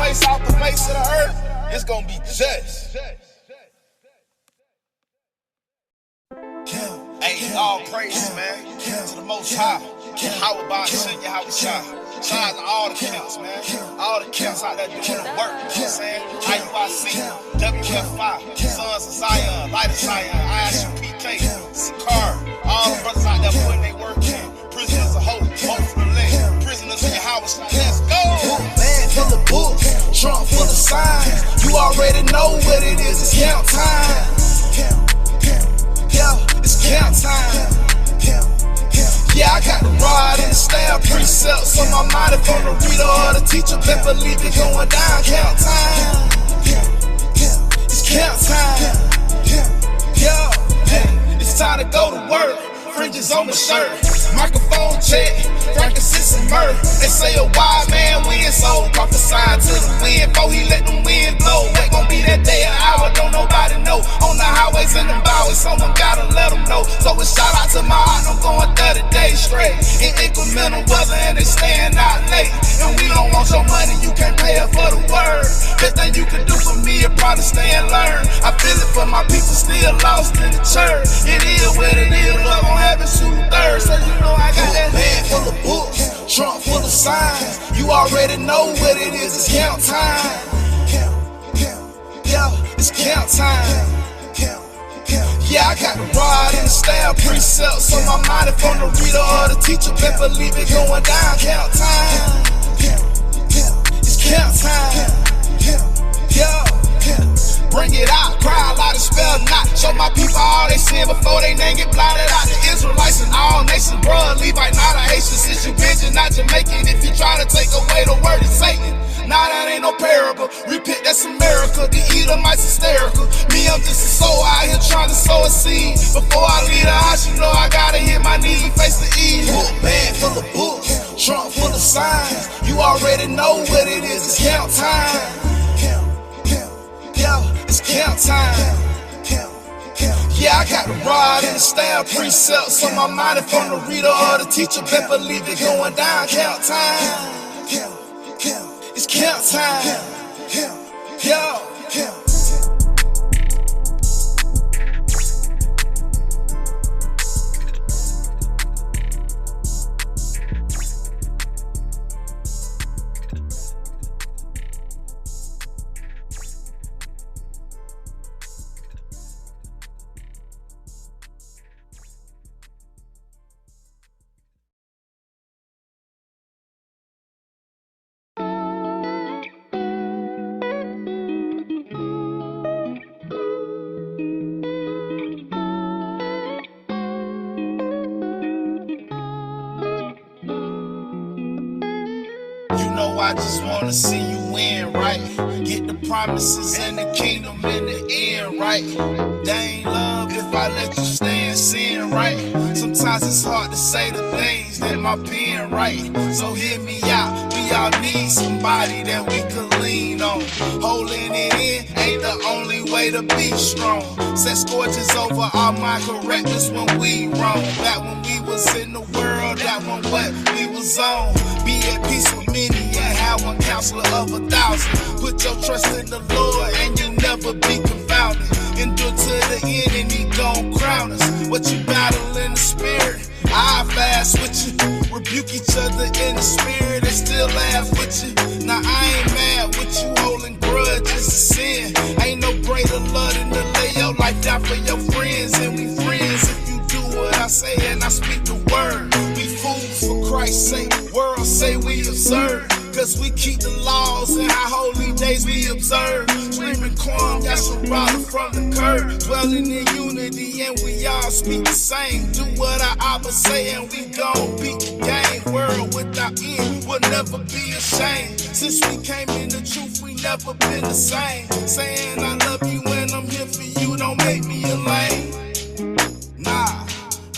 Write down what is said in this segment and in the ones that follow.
place off the face of the earth, it's gonna be just. Hey, all praises, man, to the Most High. How about sing you how we shine? Shout out to all the camps, man. All the camps out there doing the work. You know what I'm saying? IUIC, WF5, Sons of Zion, Light of Zion, ISUPK, Sakar, all the brothers out there putting their work in. Prisoners of hope, hope for the land. Prisoners in your house, let's go. Man full of books, trunk full of signs. You already know what it is, it's count time. Yeah, it's count time. Yeah, I got the rod and the stab precepts on my mind. If I'm the reader or the teacher, best believe it going down. Count time. It's count time. Yeah, it's time to go to work. Fringes on the shirt, microphone check, frankincense and myrrh. They say a wild man wins, so prophesy to the wind, before he let the wind blow. What gon' be that day or hour, don't nobody know. On the highways and the byways, someone gotta let them know. So a shout out to my aunt, I'm going 30 days straight in incremental weather, and they staying out late. And we don't want your money, you can't pay it for the word. Best thing you can do for me is probably stay and learn. I feel it for my people still lost in the church. It is what it is, love on having 2/3, so you know I got that man full of books, trunk full of signs. You already know what it is, it's count time. Yeah, it's count time. Yeah, I got the rod and the stab precepts on my mind. If I'm the reader or the teacher, best believe it going down. Count time. It's count time. Yeah. Bring it out, cry a lot and spell not. Show my people all they sin before they name get blotted out. The Israelites and all nations, bruh, Levite, not a Haitian. Since you Benjamin, not Jamaican. If you try to take away the word of Satan, nah, that ain't no parable. Repent, that's America. The Edomites hysterical. Me, I'm just a soul out here trying to sow a seed. Before I leave the house, you know I gotta hit my knee, face the east. Book bag full of books, trunk full of signs. You already know what it is, it's count time. Yeah, it's count time. Yeah, I got the rod and the stab precepts on my mind. If I'm the reader or the teacher, best believe it going down. Count time. It's count time. Yeah. I just wanna see you win, right? Get the promises and the kingdom in the end, right? They ain't love if I let you stay in sin, right? Sometimes it's hard to say the things that my pen write. So hear me out, we all need somebody that we could lean on. Holding it in ain't the only way to be strong. Set scorches over all my correctness when we wrong. Back when we was in the world, that one what we was on. Be at peace with many and have one counselor of 1,000. Put your trust in the Lord and you never be confounded. Endure to the end and he gon' crown us. What you battle in the spirit, I fast with you. Rebuke each other in the spirit and still laugh with you. Now I ain't mad with you holding grudges is sin. Ain't no greater love than to lay your life down for your friends. And we friends if you do what I say and I speak the word. We fools for Christ's sake, world say we absurd. Cause we keep the laws and our holy days we observe. Screaming corn, got some bottle from the curb. Dwelling in unity and we all speak the same. Do what our Abba say and we gon' beat the game. World without end will never be ashamed. Since we came in the truth, we never been the same. Saying I love you when I'm here for you, don't make me a lame. Nah,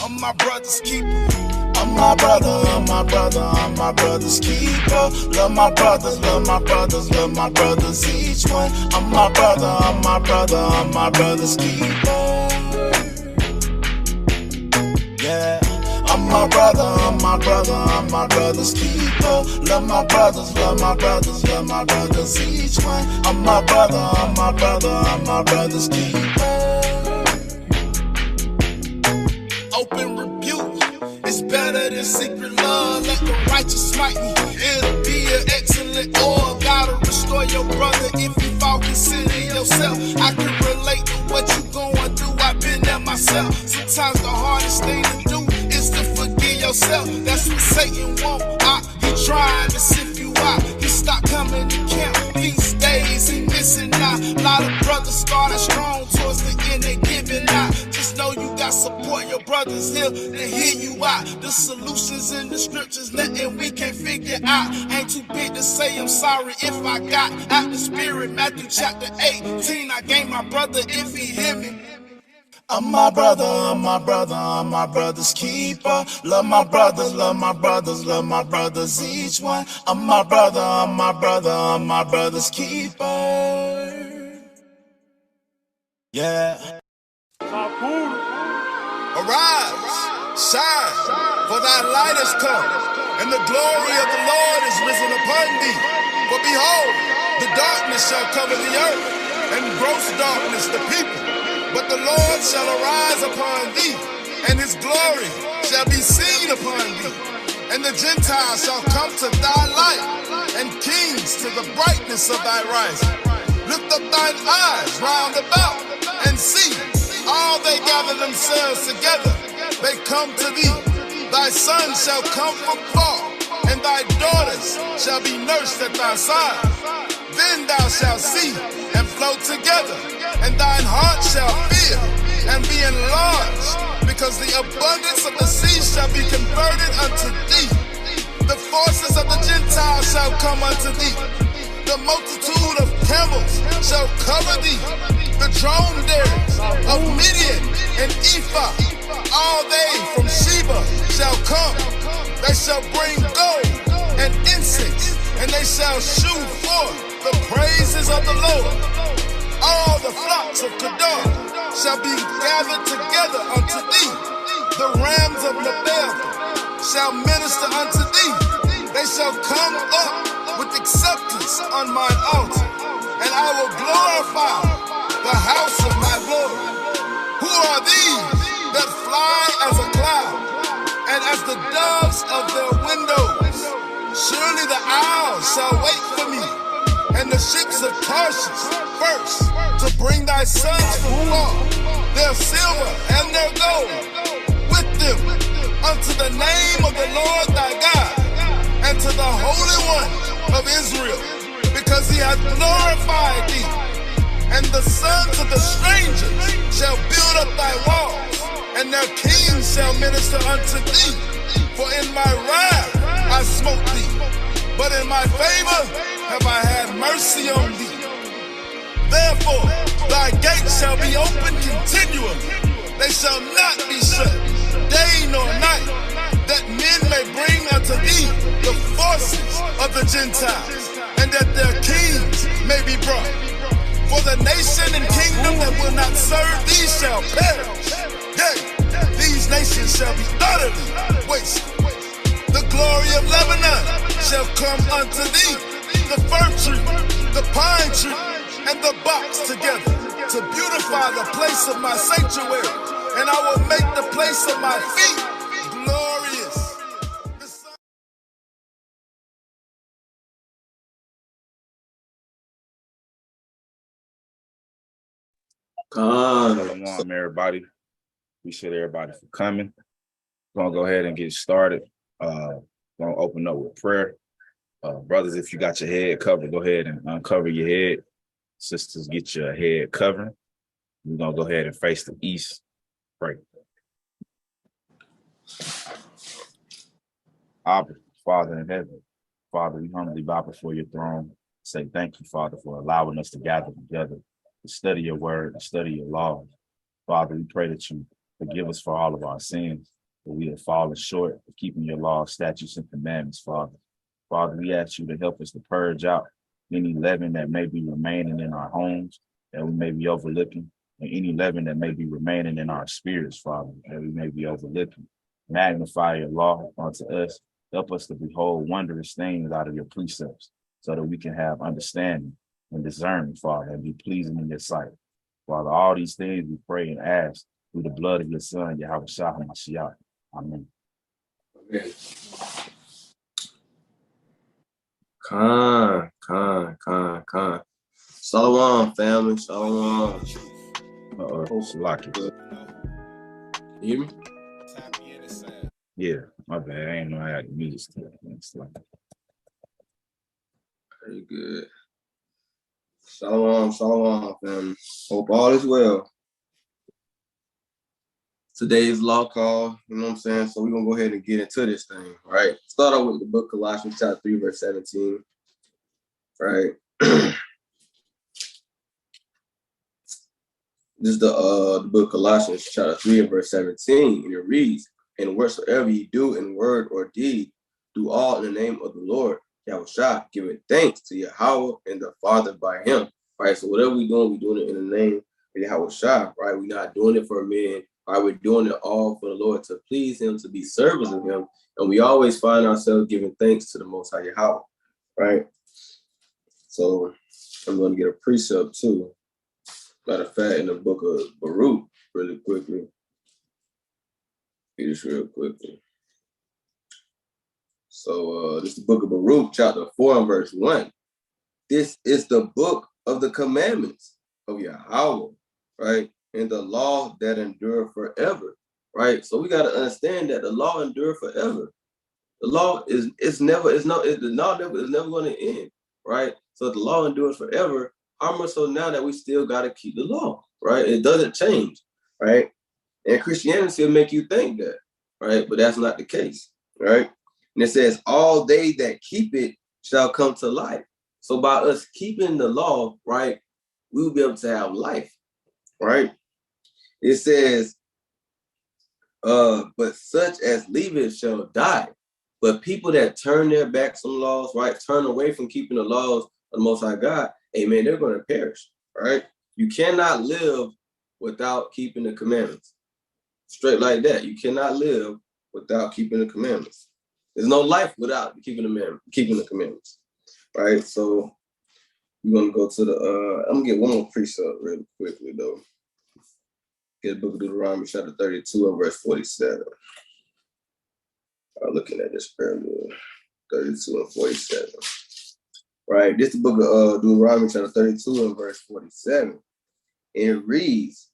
I'm my brother's keeper. I'm my brother, I'm my brother, I'm my brother's keeper. Love my brothers, love my brothers, love my brothers, each one. I'm my brother, I'm my brother, I'm my brother's keeper. Yeah, I'm my brother, I'm my brother, I'm my brother's keeper. Love my brothers, love my brothers, love my brothers, each one. I'm my brother, I'm my brother, I'm my brother's keeper. Open rebuke is better than secret love. Let the righteous smite me, it'll be an excellent oil. Gotta restore your brother if you fall, consider yourself. I can relate to what you going through, I've been there myself. Sometimes the hardest thing to do is to forgive yourself. That's what Satan won't. He trying to sift you out. He stopped coming to camp. These days he missing out. A lot of brothers started strong, towards the end they giving out. Just know you got support, your brothers here to hear you out. The solutions in the scriptures, nothing we can't figure out. Ain't too big to say I'm sorry if I got out the spirit. Matthew chapter 18, I gave my brother if he hear me. I'm my brother, I'm my brother, I'm my brother's keeper. Love my brothers, love my brothers, love my brothers, each one. I'm my brother, I'm my brother, I'm my brother's keeper. Yeah. Arise, shine, for thy light has come, and the glory of the Lord is risen upon thee. For behold, the darkness shall cover the earth, and gross darkness the people. But the Lord shall arise upon thee, and his glory shall be seen upon thee. And the Gentiles shall come to thy light, and kings to the brightness of thy rising. Lift up thine eyes round about, and see, all they gather themselves together, they come to thee. Thy sons shall come from far, and thy daughters shall be nursed at thy side. Then thou shalt see, and flow together, and thine heart shall fear, and be enlarged, because the abundance of the sea shall be converted unto thee. The forces of the Gentiles shall come unto thee. The multitude of camels shall cover thee. The dromedaries of Midian and Ephah, all they from Sheba shall come. They shall bring gold and incense, and they shall shew forth the praises of the Lord. All the flocks of Kedar shall be gathered together unto thee. The rams of Leviticus shall minister unto thee. They shall come up with acceptance on mine altar, and I will glorify the house of my glory. Who are these that fly as a cloud, and as the doves of their windows? Surely the owls shall wait for me, and the ships of Tarshish first, to bring thy sons from far, their silver and their gold, with them unto the name of the Lord thy God, and to the Holy One of Israel, because he hath glorified thee. And the sons of the strangers shall build up thy walls, and their kings shall minister unto thee. For in my wrath I smote thee, but in my favor have I had mercy on thee. Therefore thy gates shall be open continually, they shall not be shut day nor night, that men may bring unto thee the forces of the Gentiles, and that their kings may be brought. For the nation and kingdom that will not serve thee shall perish. Yea, these nations shall be utterly wasted. The glory of Lebanon shall come unto thee, the fir tree, the pine tree, and the box together, to beautify the place of my sanctuary, and I will make the place of my feet glorious. Shalom, everybody. Appreciate everybody for coming. We're gonna go ahead and get started. Gonna open up with prayer. Brothers, if you got your head covered, go ahead and uncover your head. Sisters, get your head covered. We're gonna go ahead and face the east. Pray. Abba, Father in heaven, Father, we humbly bow before your throne. Say thank you, Father, for allowing us to gather together to study your word, to study your laws. Father, we pray that you forgive us for all of our sins, that we have fallen short of keeping your laws, statutes, and commandments, Father. Father, we ask you to help us to purge out any leaven that may be remaining in our homes, that we may be overlooking, and any leaven that may be remaining in our spirits, Father, that we may be overlooking. Magnify your law unto us. Help us to behold wondrous things out of your precepts so that we can have understanding and discernment, Father, and be pleasing in your sight. Father, all these things we pray and ask through the blood of your Son, Yahweh Shah HaMashiach. Amen. Amen. Khan. Shalom, family. Shalom. Salaki. You hear me? Yeah, my bad. I ain't know I had the music still. Very good. Shalom, family. Hope all is well. Today's law call, you know what I'm saying? So we're going to go ahead and get into this thing, right? Start off with the book of Colossians chapter 3, verse 17, right? This is the book of Colossians chapter 3 and verse 17, and it reads, "And whatsoever ye do in word or deed, do all in the name of the Lord, Yahushua, giving thanks to Yahweh and the Father by him." Right? So whatever we're doing it in the name of Yahushua, right? We're not doing it for men, right? We're doing it all for the Lord to please him, to be servants of him. And we always find ourselves giving thanks to the Most High Yahweh, right? So I'm going to get a precept too. Matter of fact, in the book of Baruch, really quickly. Read this real quickly. So this is the book of Baruch, chapter 4 and verse 1. This is the book of the commandments of Yahweh, right? And the law that endure forever, right? So we got to understand that the law endure forever. The law is never going to end, right? So if the law endures forever, how much so now that we still got to keep the law, right? It doesn't change, right? And Christianity will make you think that, right? But that's not the case, right? And it says, all they that keep it shall come to life. So by us keeping the law, right, we will be able to have life, right? It says, but such as leave it shall die. But people that turn their backs on laws, right, turn away from keeping the laws of the Most High God, amen, they're going to perish, right? You cannot live without keeping the commandments. Straight like that. You cannot live without keeping the commandments. There's no life without keeping the commandments, right? So we're going to go to I'm going to get one more precept really quickly, though. Get the book of Deuteronomy, chapter 32 and verse 47. Looking at this earlier, 32 and 47. Right, this is the book of Deuteronomy, chapter 32 and verse 47. And it reads,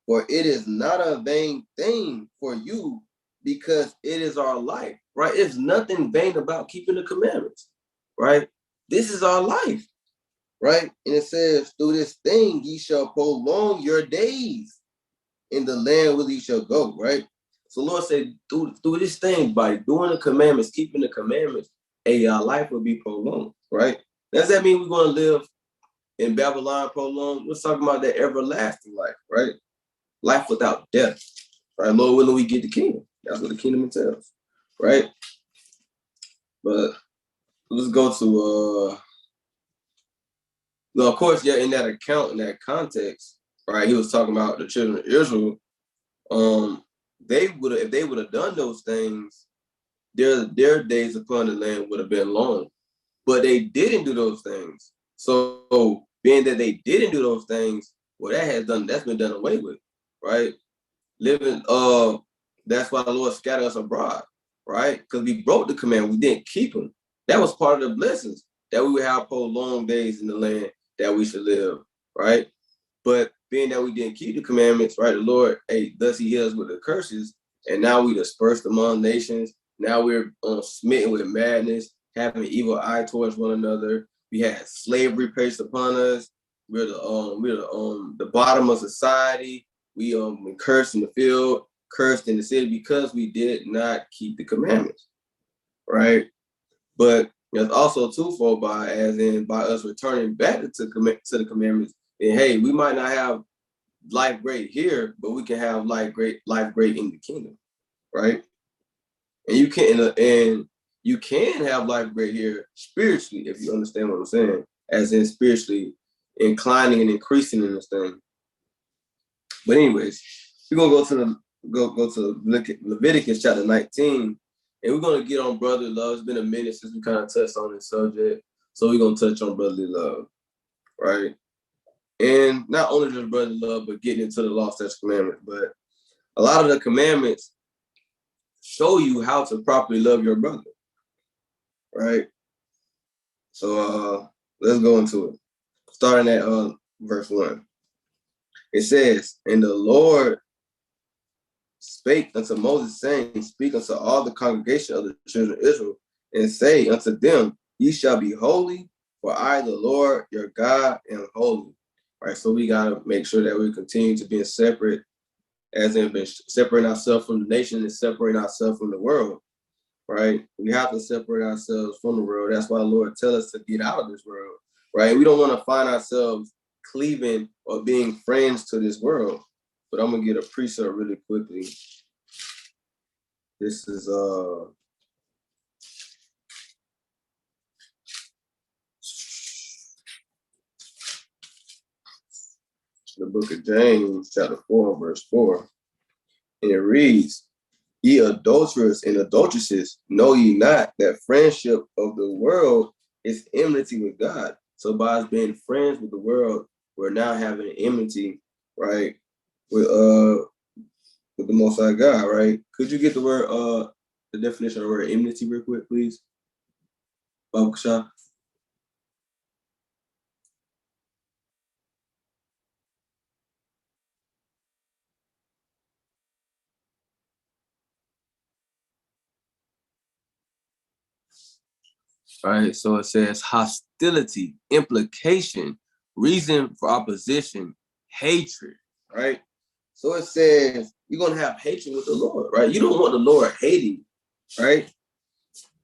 "For it is not a vain thing for you, because it is our life." Right, it's nothing vain about keeping the commandments. Right, this is our life. Right, and it says, "Through this thing ye shall prolong your days in the land where ye shall go." Right. So Lord said, through this thing, by doing the commandments, keeping the commandments, our life will be prolonged, right? Does that mean we're going to live in Babylon prolonged? We're talking about that everlasting life, right? Life without death, right? Lord willing, we get the kingdom. That's what the kingdom entails, right? But let's go to, of course, yeah, in that account, in that context, right? He was talking about the children of Israel. If they would have done those things, their days upon the land would have been long. But they didn't do those things. So being that they didn't do those things, well, that's been done away with, right? Living, that's why the Lord scattered us abroad, right? Because we broke the command, we didn't keep them. That was part of the blessings, that we would have prolonged days in the land that we should live, right? But being that we didn't keep the commandments, right, the Lord, thus he heals with the curses, and now we dispersed among nations. Now we're smitten with madness, having evil eye towards one another. We had slavery placed upon us. We're the bottom of society. We cursed in the field, cursed in the city, because we did not keep the commandments, right? But there's also twofold by us returning back to the commandments. And hey, we might not have life great here, but we can have life great in the kingdom, right? And you can have life great here spiritually, if you understand what I'm saying, as in spiritually inclining and increasing in this thing. But anyways, we're gonna go to go to Leviticus chapter 19, and we're gonna get on brotherly love. It's been a minute since we kind of touched on this subject, so we're gonna touch on brotherly love, right? And not only just brotherly love, but getting into the law, statutes, commandments. But a lot of the commandments show you how to properly love your brother, right? So let's go into it. Starting at verse 1. It says, "And the Lord spake unto Moses, saying, Speak unto all the congregation of the children of Israel, and say unto them, Ye shall be holy, for I, the Lord your God, am holy." All right, so we gotta make sure that we continue to be separate, as in separating ourselves from the nation and separating ourselves from the world. Right? We have to separate ourselves from the world. That's why the Lord tells us to get out of this world. Right? We don't want to find ourselves cleaving or being friends to this world. But I'm gonna get a precept really quickly. This is the book of James, chapter 4, verse 4. And it reads, "Ye adulterers and adulteresses, know ye not that friendship of the world is enmity with God?" So by us being friends with the world, we're now having enmity, right, with the Most High God, right? Could you get the definition of the word enmity real quick, please? Baba Kasha? All right, so it says hostility, implication, reason for opposition, hatred, right? So it says you're gonna have hatred with the Lord, right? You don't want the Lord hating, right?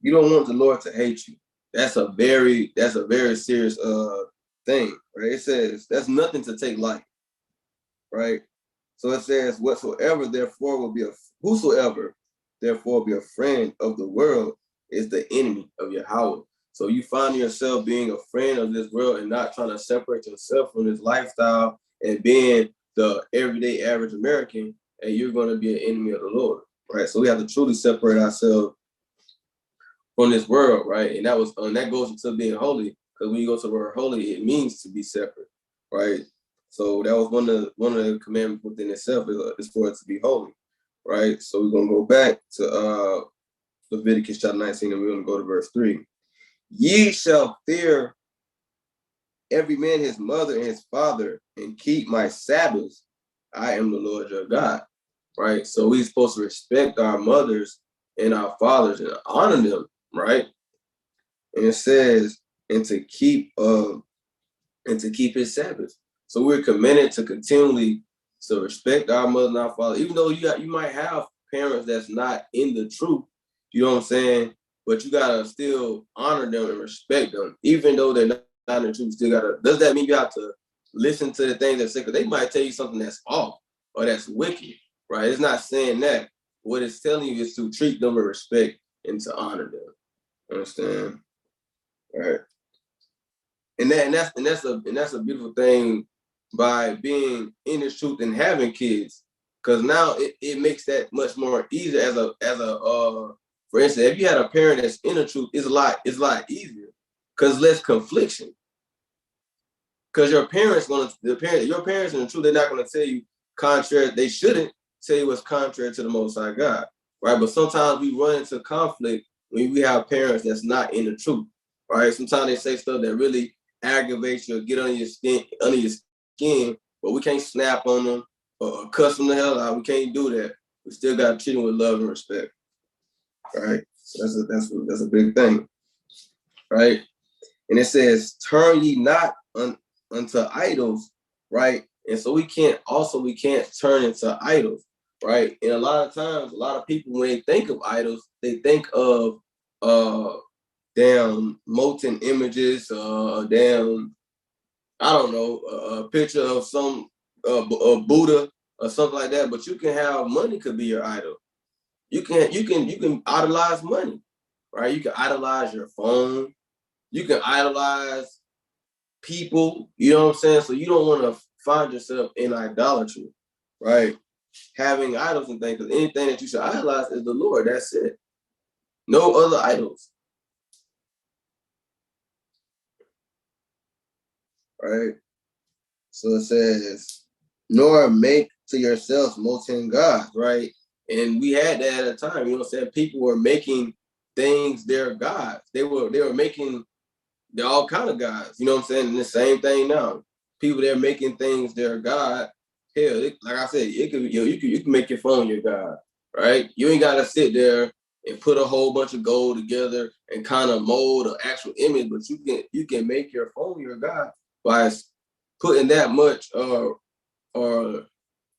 You don't want the Lord to hate you. That's a very serious thing, right? It says that's nothing to take light, right? So it says, whosoever therefore be a friend of the world is the enemy of Yahweh. So you find yourself being a friend of this world and not trying to separate yourself from this lifestyle and being the everyday average American, and you're going to be an enemy of the Lord, right? So we have to truly separate ourselves from this world, right? And that goes into being holy, because when you go to the word holy, it means to be separate, right? So that was one of the commandments within itself is for it to be holy, right? So we're gonna go back to Leviticus chapter 19, and we're gonna go to verse 3. "Ye shall fear every man his mother and his father, and keep my Sabbaths. I am the Lord your God." Right? So we're supposed to respect our mothers and our fathers and honor them, right? And it says, and to keep his Sabbath. So we're committed to continually to respect our mother and our father, even though you might have parents that's not in the truth, you know what I'm saying? But you gotta still honor them and respect them, even though they're not in the truth. Still gotta. Does that mean you have to listen to the things they say? Because they might tell you something that's off or that's wicked, right? It's not saying that. What it's telling you is to treat them with respect and to honor them. Understand? Right? And that's a beautiful thing by being in the truth and having kids, because now it makes that much more easier as a for instance, if you had a parent that's in the truth, it's a lot easier because less confliction, because your parents in the truth, they're not going to tell you contrary. They shouldn't tell you what's contrary to the Most High God, right? But sometimes we run into conflict when we have parents that's not in the truth, right? Sometimes they say stuff that really aggravates you or get under your skin, but we can't snap on them or cuss them the hell out. We can't do that. We still got to treat them with love and respect, right? So that's a big thing, right? And it says, "Turn ye not unto idols," right? And so we can't turn into idols, right? And a lot of times, a lot of people, when they think of idols, they think of damn molten images, damn, I don't know, a picture of some a Buddha or something like that. But you can have money could be your idol. You can idolize money, right? You can idolize your phone. You can idolize people. You know what I'm saying? So you don't want to find yourself in idolatry, right? having idols and things, because anything that you should idolize is the Lord. That's it. No other idols. Right? So it says, nor make to yourselves molten gods, right? And we had that at a time, you know what I'm saying? People were making things their gods. They were making all kind of gods, you know what I'm saying? And the same thing now. People that are making things their god. Hell, like I said, it could you can make your phone your god, right? You ain't gotta sit there and put a whole bunch of gold together and kind of mold an actual image, but you can make your phone your god by putting that much or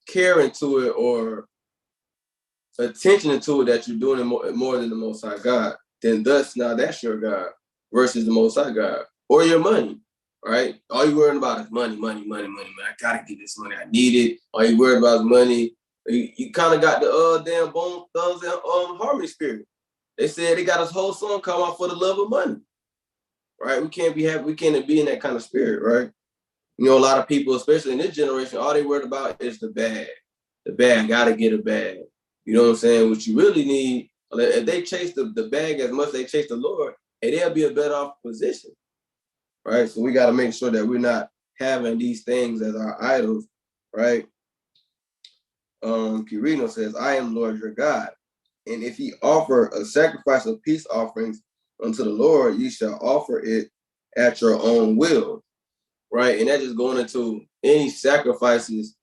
care into it or attention into it that you're doing it more than the Most High God. Then thus now that's your God versus the Most High God or your money, right? All you worrying about is money, money, money, money. Man, I gotta get this money. I need it. All you worried about is money. You kind of got the damn Bone Thugs and Harmony spirit. They said they got this whole song called out for the love of money, right? We can't be happy. We can't be in that kind of spirit, right? You know, a lot of people, especially in this generation, all they worried about is the bag. The bag, gotta get a bag. You know what I'm saying? What you really need, if they chase the bag as much as they chase the Lord, and they'll be a better off position, right? So we got to make sure that we're not having these things as our idols, right? Quirino says, I am Lord your God. And if ye offer a sacrifice of peace offerings unto the Lord, ye shall offer it at your own will, right? And that's just going into any sacrifices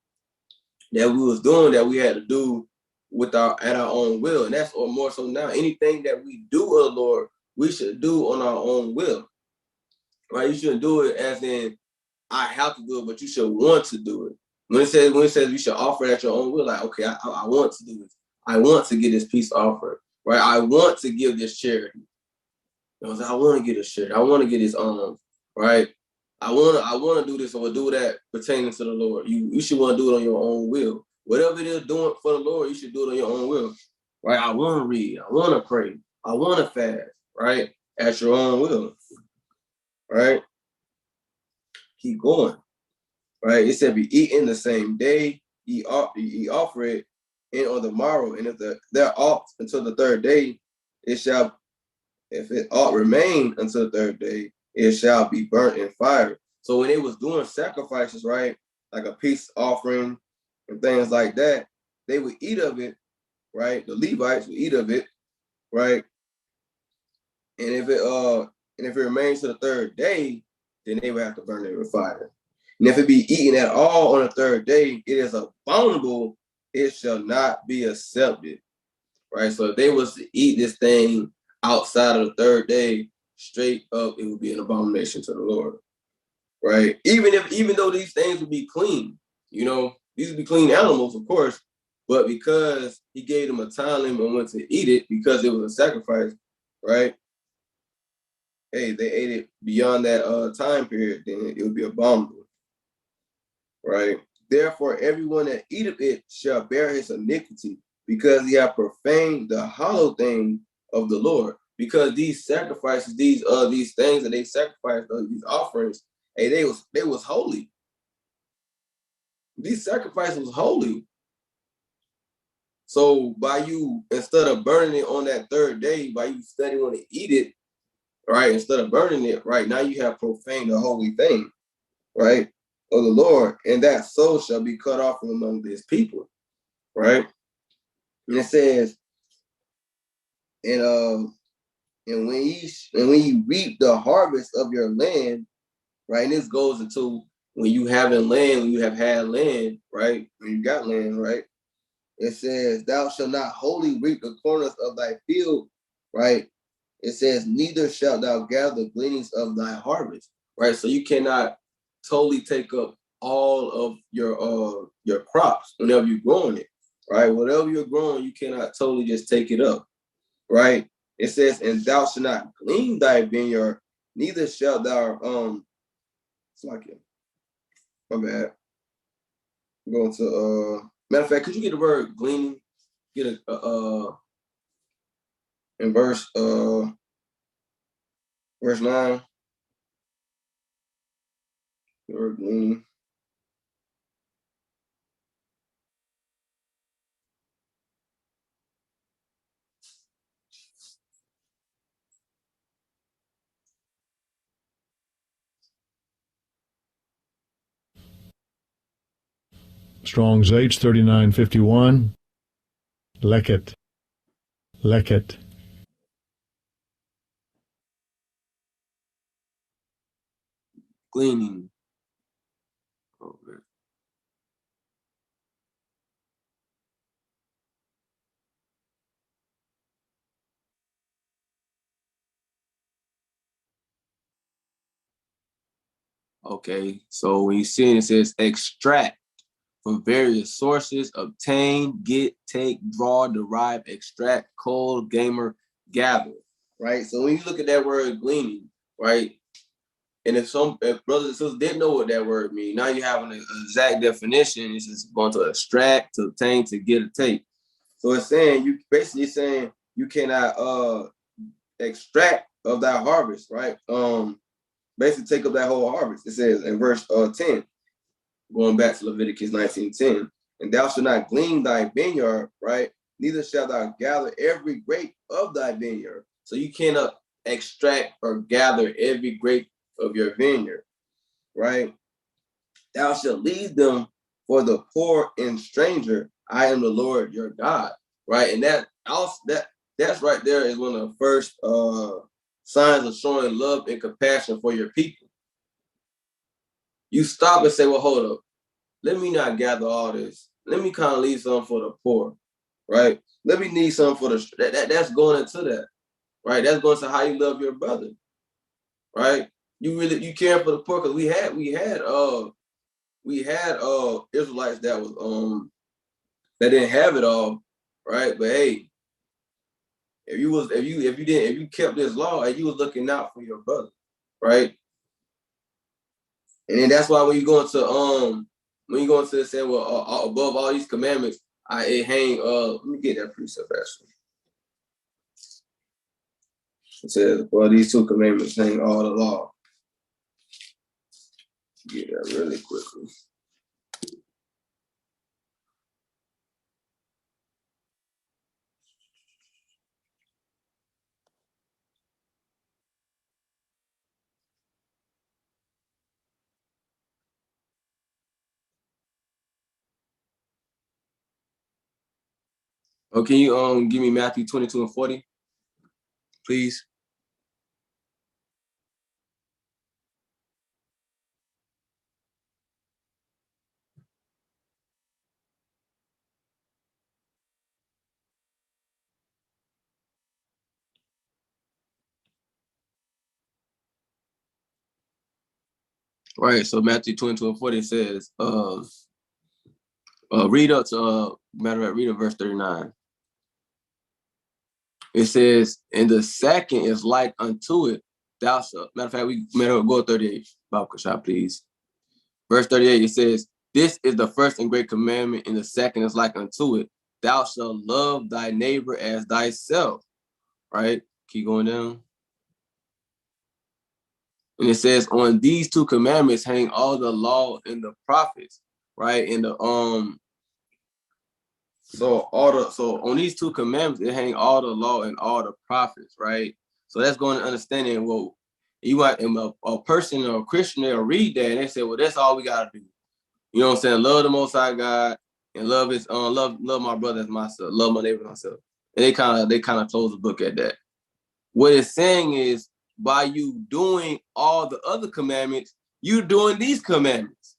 that we was doing that we had to do at our own will. And that's or more so now, anything that we do, oh Lord, we should do on our own will. Right? You shouldn't do it as in I have to do it, but you should want to do it. When it says you should offer it at your own will, like, okay, I want to do this. I want to get this peace offering, right? I want to give this charity. You know, I want to get a charity. I want to get his alms, right? I want to do this or do that pertaining to the Lord. You should want to do it on your own will. Whatever it is doing for the Lord, you should do it on your own will, right? I want to read. I want to pray. I want to fast, right? At your own will, right? Keep going, right? It said, "Be eaten the same day. Ye offer it, and on the morrow, and if there ought until the third day, it shall. If it ought remain until the third day, it shall be burnt in fire." So when they was doing sacrifices, right, like a peace offering and things like that, they would eat of it, right? The Levites would eat of it, right? And if it remains to the third day, then they would have to burn it with fire. And if it be eaten at all on the third day, it is abominable, it shall not be accepted. Right. So if they was to eat this thing outside of the third day, straight up, it would be an abomination to the Lord. Right. Even though these things would be clean, you know, these would be clean animals, of course, but because he gave them a time limit and went to eat it because it was a sacrifice, right? Hey, they ate it beyond that time period, then it would be abominable. Right. Therefore, everyone that eateth it shall bear his iniquity, because he hath profaned the hollow thing of the Lord. Because these sacrifices, these things that they sacrificed, these offerings, hey, they was holy. These sacrifices was holy. So by you, instead of burning it on that third day, by you studying to eat it, right, instead of burning it, right, now you have profaned the holy thing, right, of the Lord, and that soul shall be cut off from among this people, right? And it says, and when you reap the harvest of your land, right? And this goes into when you having land, when you have had land, right? When you got land, right? It says, "Thou shalt not wholly reap the corners of thy field," right? It says, "Neither shalt thou gather the gleanings of thy harvest," right? So you cannot totally take up all of your crops whenever you're growing it, right? Whatever you're growing, you cannot totally just take it up, right? It says, "And thou shalt not glean thy vineyard, neither shalt thou it's like it. My bad. I'm going to matter of fact, could you get the word gleaning? Get in verse 9, the word gleaning. Strong's H 3951. Leket. Leket. Gleaning. Okay. Okay, so when you see it, it says extract from various sources, obtain, get, take, draw, derive, extract, cull, gamer, gather, right? So when you look at that word gleaning, right? And if brothers and sisters didn't know what that word means, now you have an exact definition. It's just going to extract, to obtain, to get, or take. So it's saying you basically saying you cannot extract of that harvest, right? Basically take up that whole harvest. It says in verse 10, going back to Leviticus 19:10, and thou shalt not glean thy vineyard, right? Neither shalt thou gather every grape of thy vineyard. So you cannot extract or gather every grape of your vineyard, right? Thou shalt leave them for the poor and stranger. I am the Lord your God, right? And that's right there is one of the first signs of showing love and compassion for your people. You stop and say, well, hold up. Let me not gather all this. Let me kind of leave some for the poor, right? Let me need some for the that's going into that, right? That's going to how you love your brother, right? You care for the poor because we had Israelites that was that didn't have it all, right? But hey, if you kept this law and you was looking out for your brother, right? And then that's why when you go into saying, well, above all these commandments, it hang. Let me get that precept actually. It says, well, these two commandments hang all the law. Get that really quickly. Oh, can you give me Matthew 22 and 40, please? Right. So Matthew 22 and 40 says, read up to read up verse 39. It says, and the second is like unto it, thou shalt. Matter of fact, we go 38. Bible shot, please. Verse 38, it says, this is the first and great commandment, and the second is like unto it. Thou shalt love thy neighbor as thyself. Right? Keep going down. And it says, on these two commandments hang all the law and the prophets, right? And so on these two commandments, it hang all the law and all the prophets, right? So that's going to understanding, well, you want a person or a Christian, they'll read that and they say, well, that's all we gotta do. You know what I'm saying? Love the Most High God and love my brother as myself, love my neighbor as myself. And they kind of close the book at that. What it's saying is, by you doing all the other commandments, you're doing these commandments.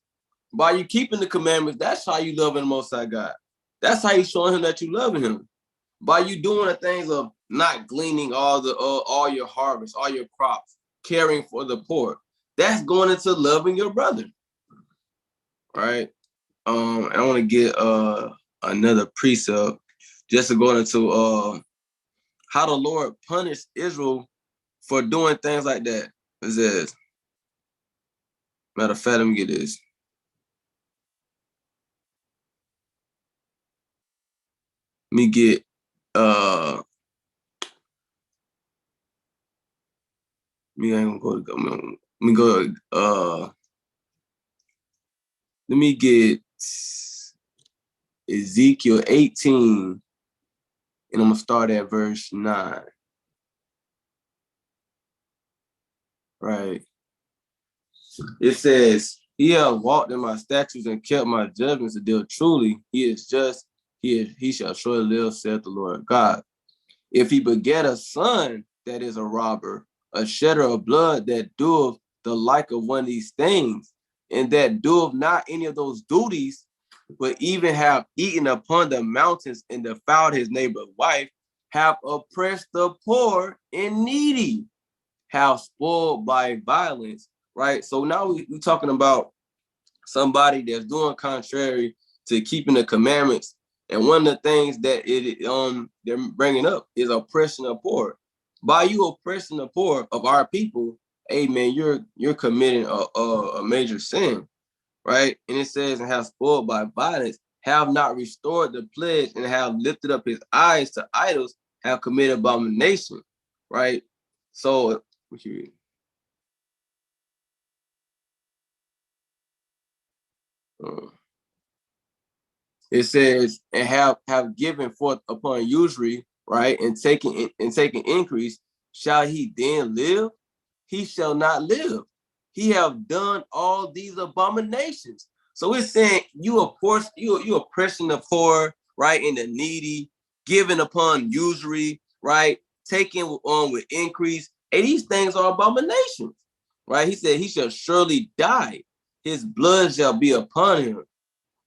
By you keeping the commandments, that's how you love the Most High God. That's how you showing him that you loving him. By you doing the things of not gleaning all your harvest, all your crops, caring for the poor. That's going into loving your brother. Right? I want to get another precept just to go into how the Lord punished Israel for doing things like that. It says, matter of fact, let me get this. Let me get let me get Ezekiel 18, and I'm gonna start at verse 9. Right. It says, He hath walked in my statutes and kept my judgments to deal truly. He is just. He shall surely live, saith the Lord God. If he beget a son that is a robber, a shedder of blood that doeth the like of one of these things, and that doeth not any of those duties, but even have eaten upon the mountains and defiled his neighbor's wife, have oppressed the poor and needy, have spoiled by violence, right? So now we're talking about somebody that's doing contrary to keeping the commandments. And one of the things that they're bringing up is oppression of poor. By you oppressing the poor of our people, hey man, you're committing a major sin, right? And it says, and have spoiled by violence, have not restored the pledge, and have lifted up his eyes to idols, have committed abomination, right? So what you read? It says, and have given forth upon usury, right, and taking increase, shall he then live? He shall not live. He have done all these abominations. So it's saying you oppressing the poor, right, and the needy, giving upon usury, right, taking on with increase. And these things are abominations, right? He said he shall surely die. His blood shall be upon him,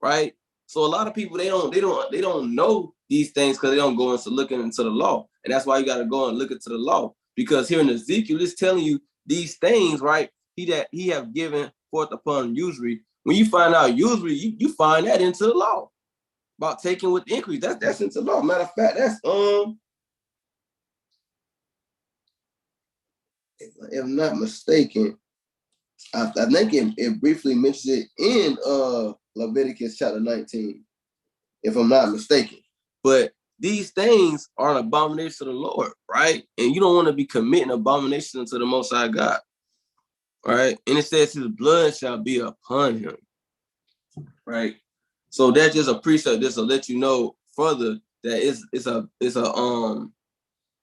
right? So a lot of people they don't know these things because they don't go into looking into the law, and that's why you got to go and look into the law, because here in Ezekiel it's telling you these things, right? He have given forth upon usury. When you find out usury, you find that into the law about taking with increase. That's into law. Matter of fact, that's if I'm not mistaken, I think it briefly mentions it in Leviticus chapter 19, if I'm not mistaken. But these things are an abomination to the Lord, right? And you don't want to be committing abomination to the Most High God, right? And it says his blood shall be upon him, right? So that's just a precept just to let you know further that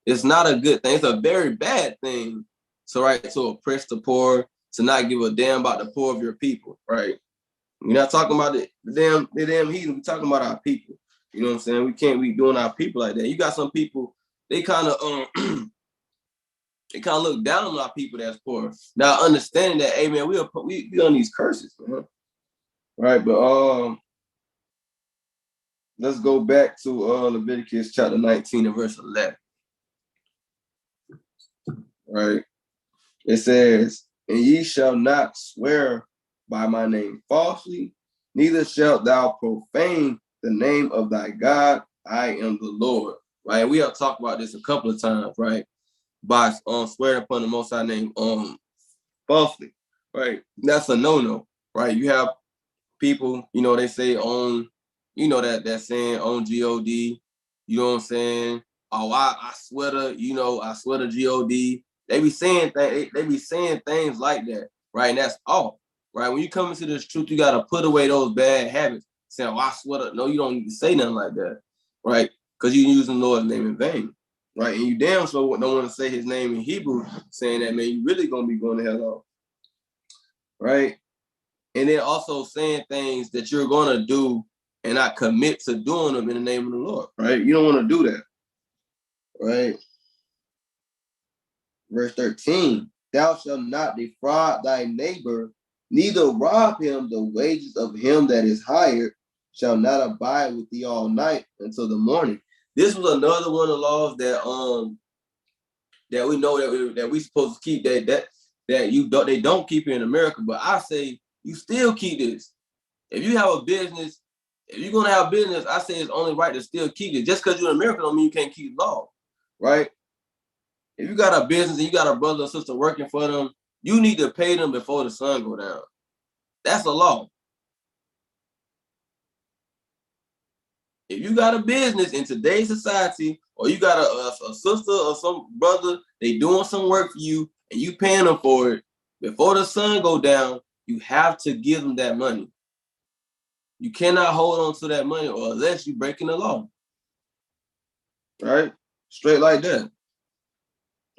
it's not a good thing. It's a very bad thing to oppress the poor, to not give a damn about the poor of your people, right? We're not talking about the damn heathen. We're talking about our people. You know what I'm saying? We can't be doing our people like that. You got some people, they kind of they kind of look down on our people that's poor. Now understanding that, hey man, we on these curses, man. Right? But let's go back to Leviticus chapter 19 and verse 11. Right? It says, and ye shall not swear by my name falsely, neither shalt thou profane the name of thy God. I am the Lord. Right? We have talked about this a couple of times, right? By swearing upon the Most High name falsely, right? That's a no-no, right? You have people, they say on, that saying on God, you know what I'm saying? Oh, I swear to, I swear to God. They be saying things like that, right? And that's off, right? When you come into this truth, you gotta put away those bad habits. Saying, oh, I swear to, no, you don't need to say nothing like that, right? Because you're using the Lord's name in vain, right? And you damn sure don't want to say his name in Hebrew, saying that, man, you really gonna be going to hell off, right? And then also saying things that you're gonna do and not commit to doing them in the name of the Lord, right? You don't want to do that, right? Verse 13, thou shalt not defraud thy neighbor, neither rob him. The wages of him that is hired shall not abide with thee all night until the morning. This was another one of the laws that we know that we supposed to keep, that they don't keep it in America. But I say you still keep this. If you have a business, if you're gonna have business, I say it's only right to still keep it. Just because you're in America don't mean you can't keep law, right? If you got a business and you got a brother or sister working for them, you need to pay them before the sun go down. That's a law. If you got a business in today's society, or you got a sister or some brother, they doing some work for you and you paying them for it, before the sun go down, you have to give them that money. You cannot hold on to that money, or unless you're breaking the law. Right? Straight like that.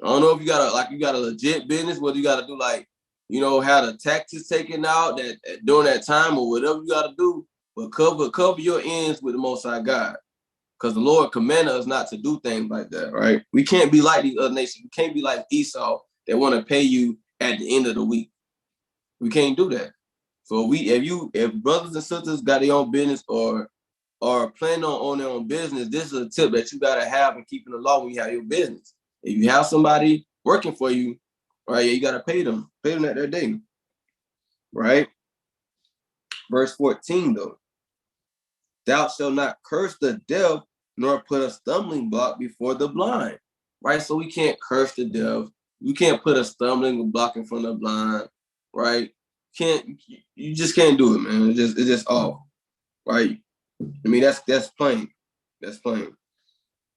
I don't know if you got a legit business, whether you got to do like have the taxes taken out that during that time or whatever you got to do, but cover your ends with the Most High God. Because the Lord commanded us not to do things like that, right? We can't be like these other nations. We can't be like Esau that want to pay you at the end of the week. We can't do that. So if brothers and sisters got their own business or planning on their own business, this is a tip that you gotta have in keeping the law when you have your business. If you have somebody working for you, right, you gotta pay them at their day, right? Verse 14 though, thou shalt not curse the deaf, nor put a stumbling block before the blind, right? So we can't curse the deaf. We can't put a stumbling block in front of the blind, right? You just can't do it, man. It's just off, right? I mean, that's plain. That's plain.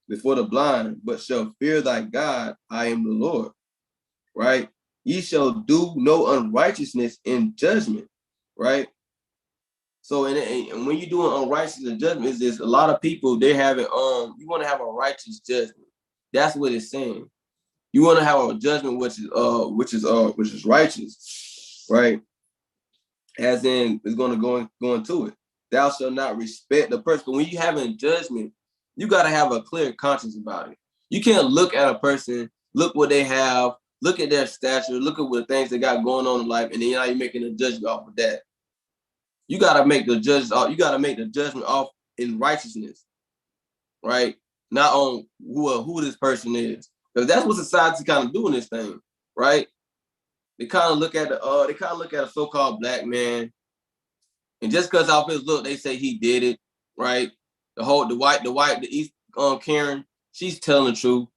Before the blind, but shall fear thy God, I am the Lord, right? Ye shall do no unrighteousness in judgment, right? So, and when you're doing unrighteousness in judgment, is a lot of people, they have it, you want to have a righteous judgment. That's what it's saying. You want to have a judgment which is righteous, right? As in, it's going to go into it. Thou shalt not respect the person. But when you having judgment, you got to have a clear conscience about it. You can't look at a person, look what they have, look at their stature, look at what things they got going on in life, and then you're making a judgment off of that. You got to make the judgment off in righteousness, right? Not on who this person is, because that's what society kind of doing this thing, right? They kind of look at a so-called black man, and just because off his look, they say he did it, right? The East Karen, she's telling the truth.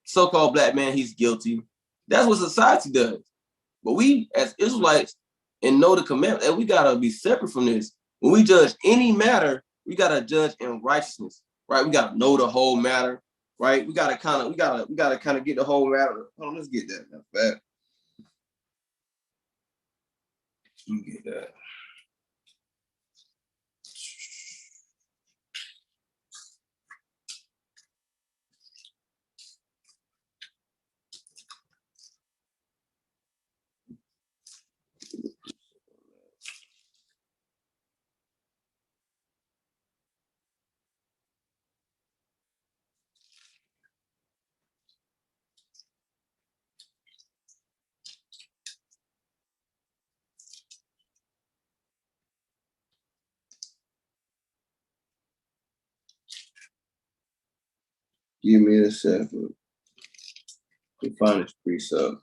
So-called black man, he's guilty. That's what society does. But we, as Israelites, and know the commandment, and we gotta be separate from this. When we judge any matter, we gotta judge in righteousness, right? We gotta know the whole matter, right? We gotta kind of get the whole matter. Hold on, let's get that. That's bad. Let me get that. Give me a second to find this precept.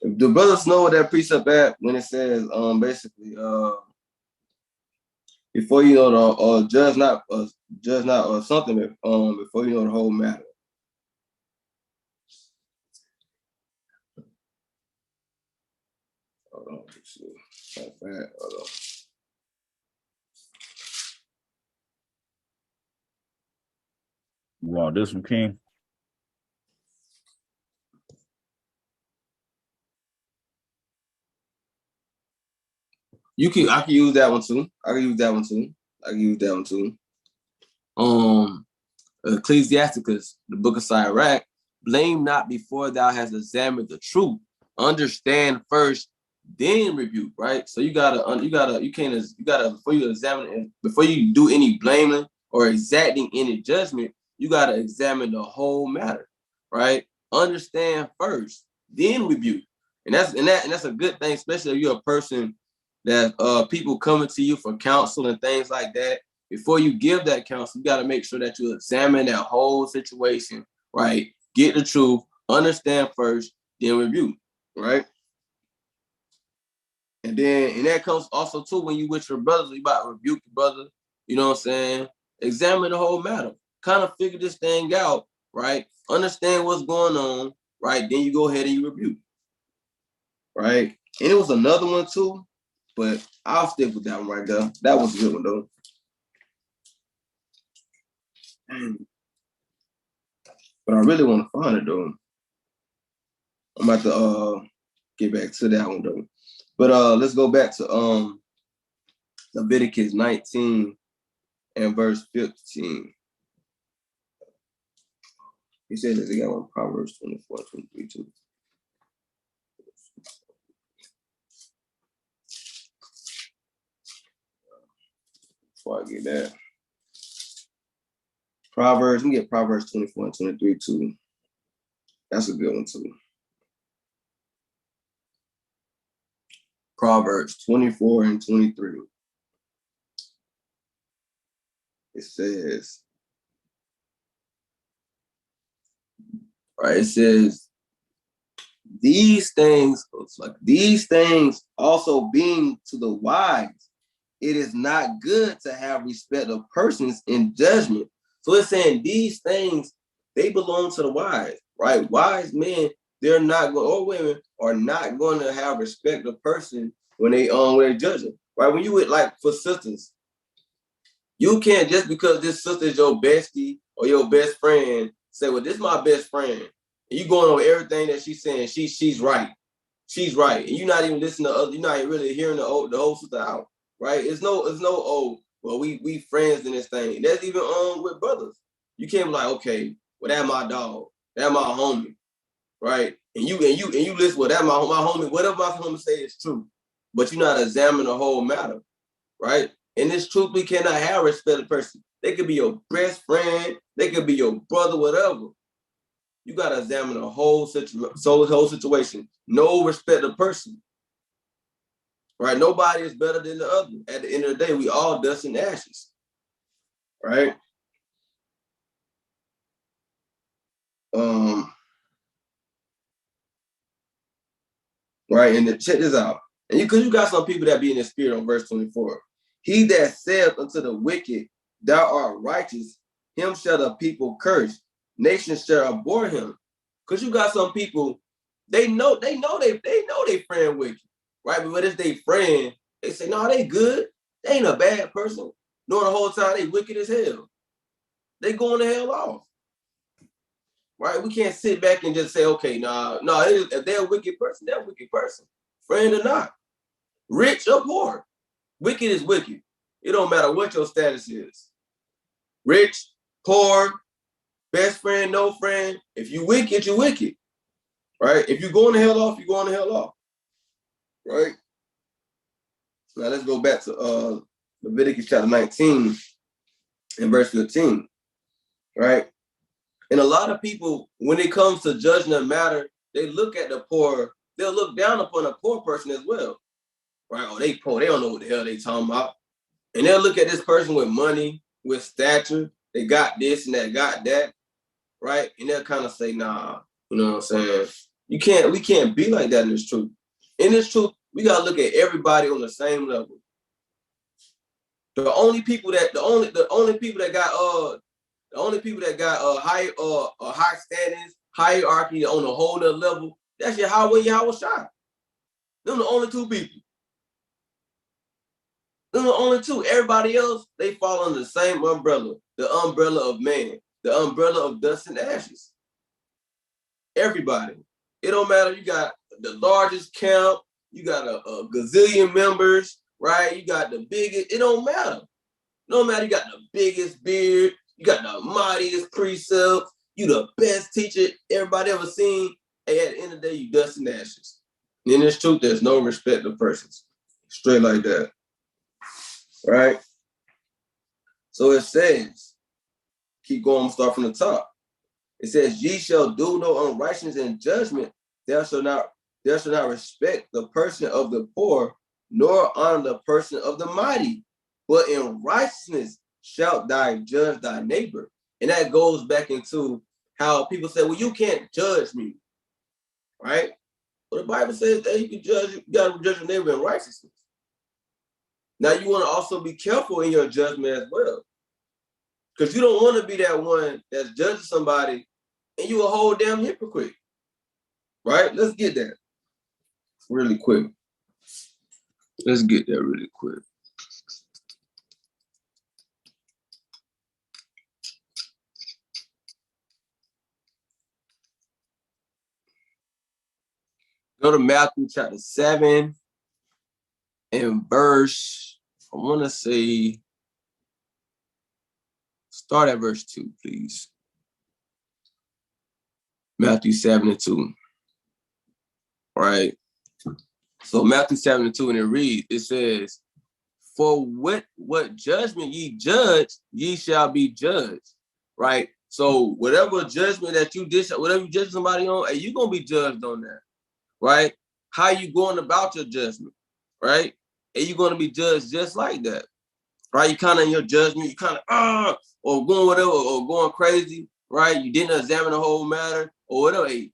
The brothers know what that precept at when it says basically before you know the judge not or something before you know the whole matter. Hold on, let's see. Hold on. You want this one, King? I can use that one too. Ecclesiasticus, the book of Sirach, blame not before thou hast examined the truth. Understand first, then rebuke, right? So you gotta before you examine it, before you do any blaming or exacting any judgment, you gotta examine the whole matter, right? Understand first, then rebuke. And that's a good thing, especially if you're a person that people coming to you for counsel and things like that. Before you give that counsel, you got to make sure that you examine that whole situation, right? Get the truth, understand first, then review, right? And that comes also too when you with your brothers, you about to rebuke your brother, you know what I'm saying? Examine the whole matter, kind of figure this thing out, right? Understand what's going on, right? Then you go ahead and you rebuke, right? And it was another one too, but I'll stick with that one right there. That was a good one though. But I really want to find it though. I'm about to get back to that one though. But let's go back to Leviticus 19 and verse 15. He said that they got one Proverbs 24, 23 too. Before I get that. Proverbs, we get Proverbs 24 and 23 too. That's a good one too. Proverbs 24 and 23. It says, right, it says, these things also being to the wise, it is not good to have respect of persons in judgment. So it's saying these things, they belong to the wise, right? Wise men, they're not going, or women are not going to have respect of person when they're judging, right? When you would, like, for sisters, you can't, just because this sister is your bestie or your best friend, say, well, this is my best friend. And you going on everything that she's saying, she's right. She's right. And you're not even listening to other, you're not really hearing the whole sister out, right? It's no, oh, well, we friends in this thing. That's even with brothers. You can't be like, okay, well, that's my dog. That's my homie, right? And you listen, well, that's my homie. Whatever my homie say is true. But you're not examining the whole matter, right? And this truth, we cannot have respect of person. They could be your best friend, they could be your brother, whatever. You gotta examine the whole situation. No respect of person, right? Nobody is better than the other. At the end of the day, we all dust and ashes, right? Right, and check this out. And because you got some people that be in the spirit on verse 24. He that saith unto the wicked, thou art righteous, him shall the people curse. Nations shall abhor him. Because you got some people, they know they friend wicked, right? But when it's they friend, they say, no, they good. They ain't a bad person. Nor the whole time they wicked as hell. They going to hell off. Right? We can't sit back and just say, okay, if they're a wicked person, they're a wicked person. Friend or not. Rich or poor. Wicked is wicked. It don't matter what your status is. Rich, poor, best friend, no friend. If you wicked, you wicked. Right? If you're going to hell off, you're going to hell off. Right? Now let's go back to Leviticus chapter 19 and verse 15. Right? And a lot of people, when it comes to judging a matter, they look at the poor, they'll look down upon a poor person as well. Right? Oh, they poor, they don't know what the hell they talking about. And they'll look at this person with money, with stature, they got this and that, got that, right? And they'll kind of say, nah, you know what I'm saying? We can't be like that in this truth. In this truth, we gotta look at everybody on the same level. The only people that got high standings, hierarchy on a whole other level, that's Yahweh and Yahweh Shai. Them the only two people. Them the only two. Everybody else, they fall under the same umbrella, the umbrella of man, the umbrella of dust and ashes. Everybody. It don't matter. You got the largest camp, you got a gazillion members, right? You got the biggest, it don't matter. No matter, you got the biggest beard, you got the mightiest precepts, you the best teacher everybody ever seen. And at the end of the day, you dust and ashes. And in this truth, there's no respect of persons. Straight like that. Right? So it says, keep going, start from the top. It says, ye shall do no unrighteousness in judgment. Thou shalt not respect the person of the poor, nor honor the person of the mighty. But in righteousness shalt thou judge thy neighbor. And that goes back into how people say, well, you can't judge me. Right? Well, the Bible says that you gotta judge your neighbor in righteousness. Now you want to also be careful in your judgment as well. Because you don't want to be that one that's judging somebody and you a whole damn hypocrite. Right? Let's get that really quick. Let's get that really quick. to Matthew chapter 7 and verse, I want to say, start at verse 2, please. Matthew 7 and 2. Right? So Matthew 7 and 2, and it reads, it says, for what judgment ye judge, ye shall be judged. Right? So whatever judgment that you did, whatever you judge somebody on, hey, you're going to be judged on that. Right? How you going about your judgment? Right? And you're going to be judged just like that. Right? You kind of in your judgment, you kind of, or going whatever, or going crazy. Right? You didn't examine the whole matter, or whatever. Hey,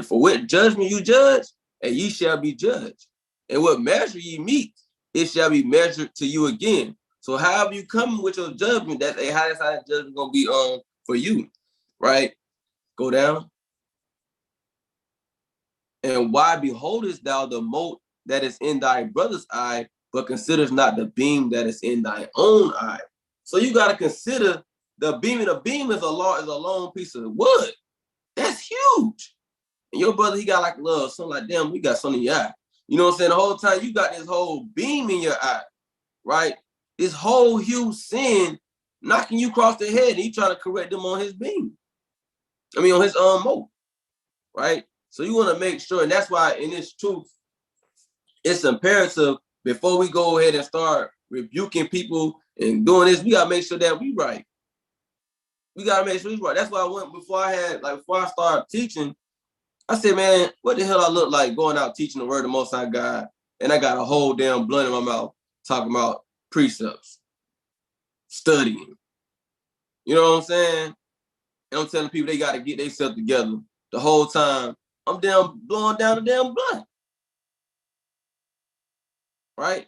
for what judgment you judge, and ye shall be judged. And what measure ye meet, it shall be measured to you again. So however you come with your judgment, that's how that judgment gonna be for you, right? Go down. And why beholdest thou the mote that is in thy brother's eye, but considers not the beam that is in thy own eye? So you gotta consider the beam. The beam is a long piece of wood. That's huge. And your brother, he got like love, something like, damn, we got something in your eye. You know what I'm saying? The whole time you got this whole beam in your eye, right? This whole huge sin knocking you across the head, and he trying to correct them on his beam. I mean, on his mote, right? So you want to make sure, and that's why in this truth, it's imperative before we go ahead and start rebuking people and doing this, we gotta make sure that we right. We gotta make sure we right. That's why before I started teaching, I said, man, what the hell I look like going out teaching the word of the Most High God, and I got a whole damn blunt in my mouth talking about precepts, studying. You know what I'm saying? And I'm telling people they got to get themselves together. The whole time, I'm damn blowing down the damn blunt. Right?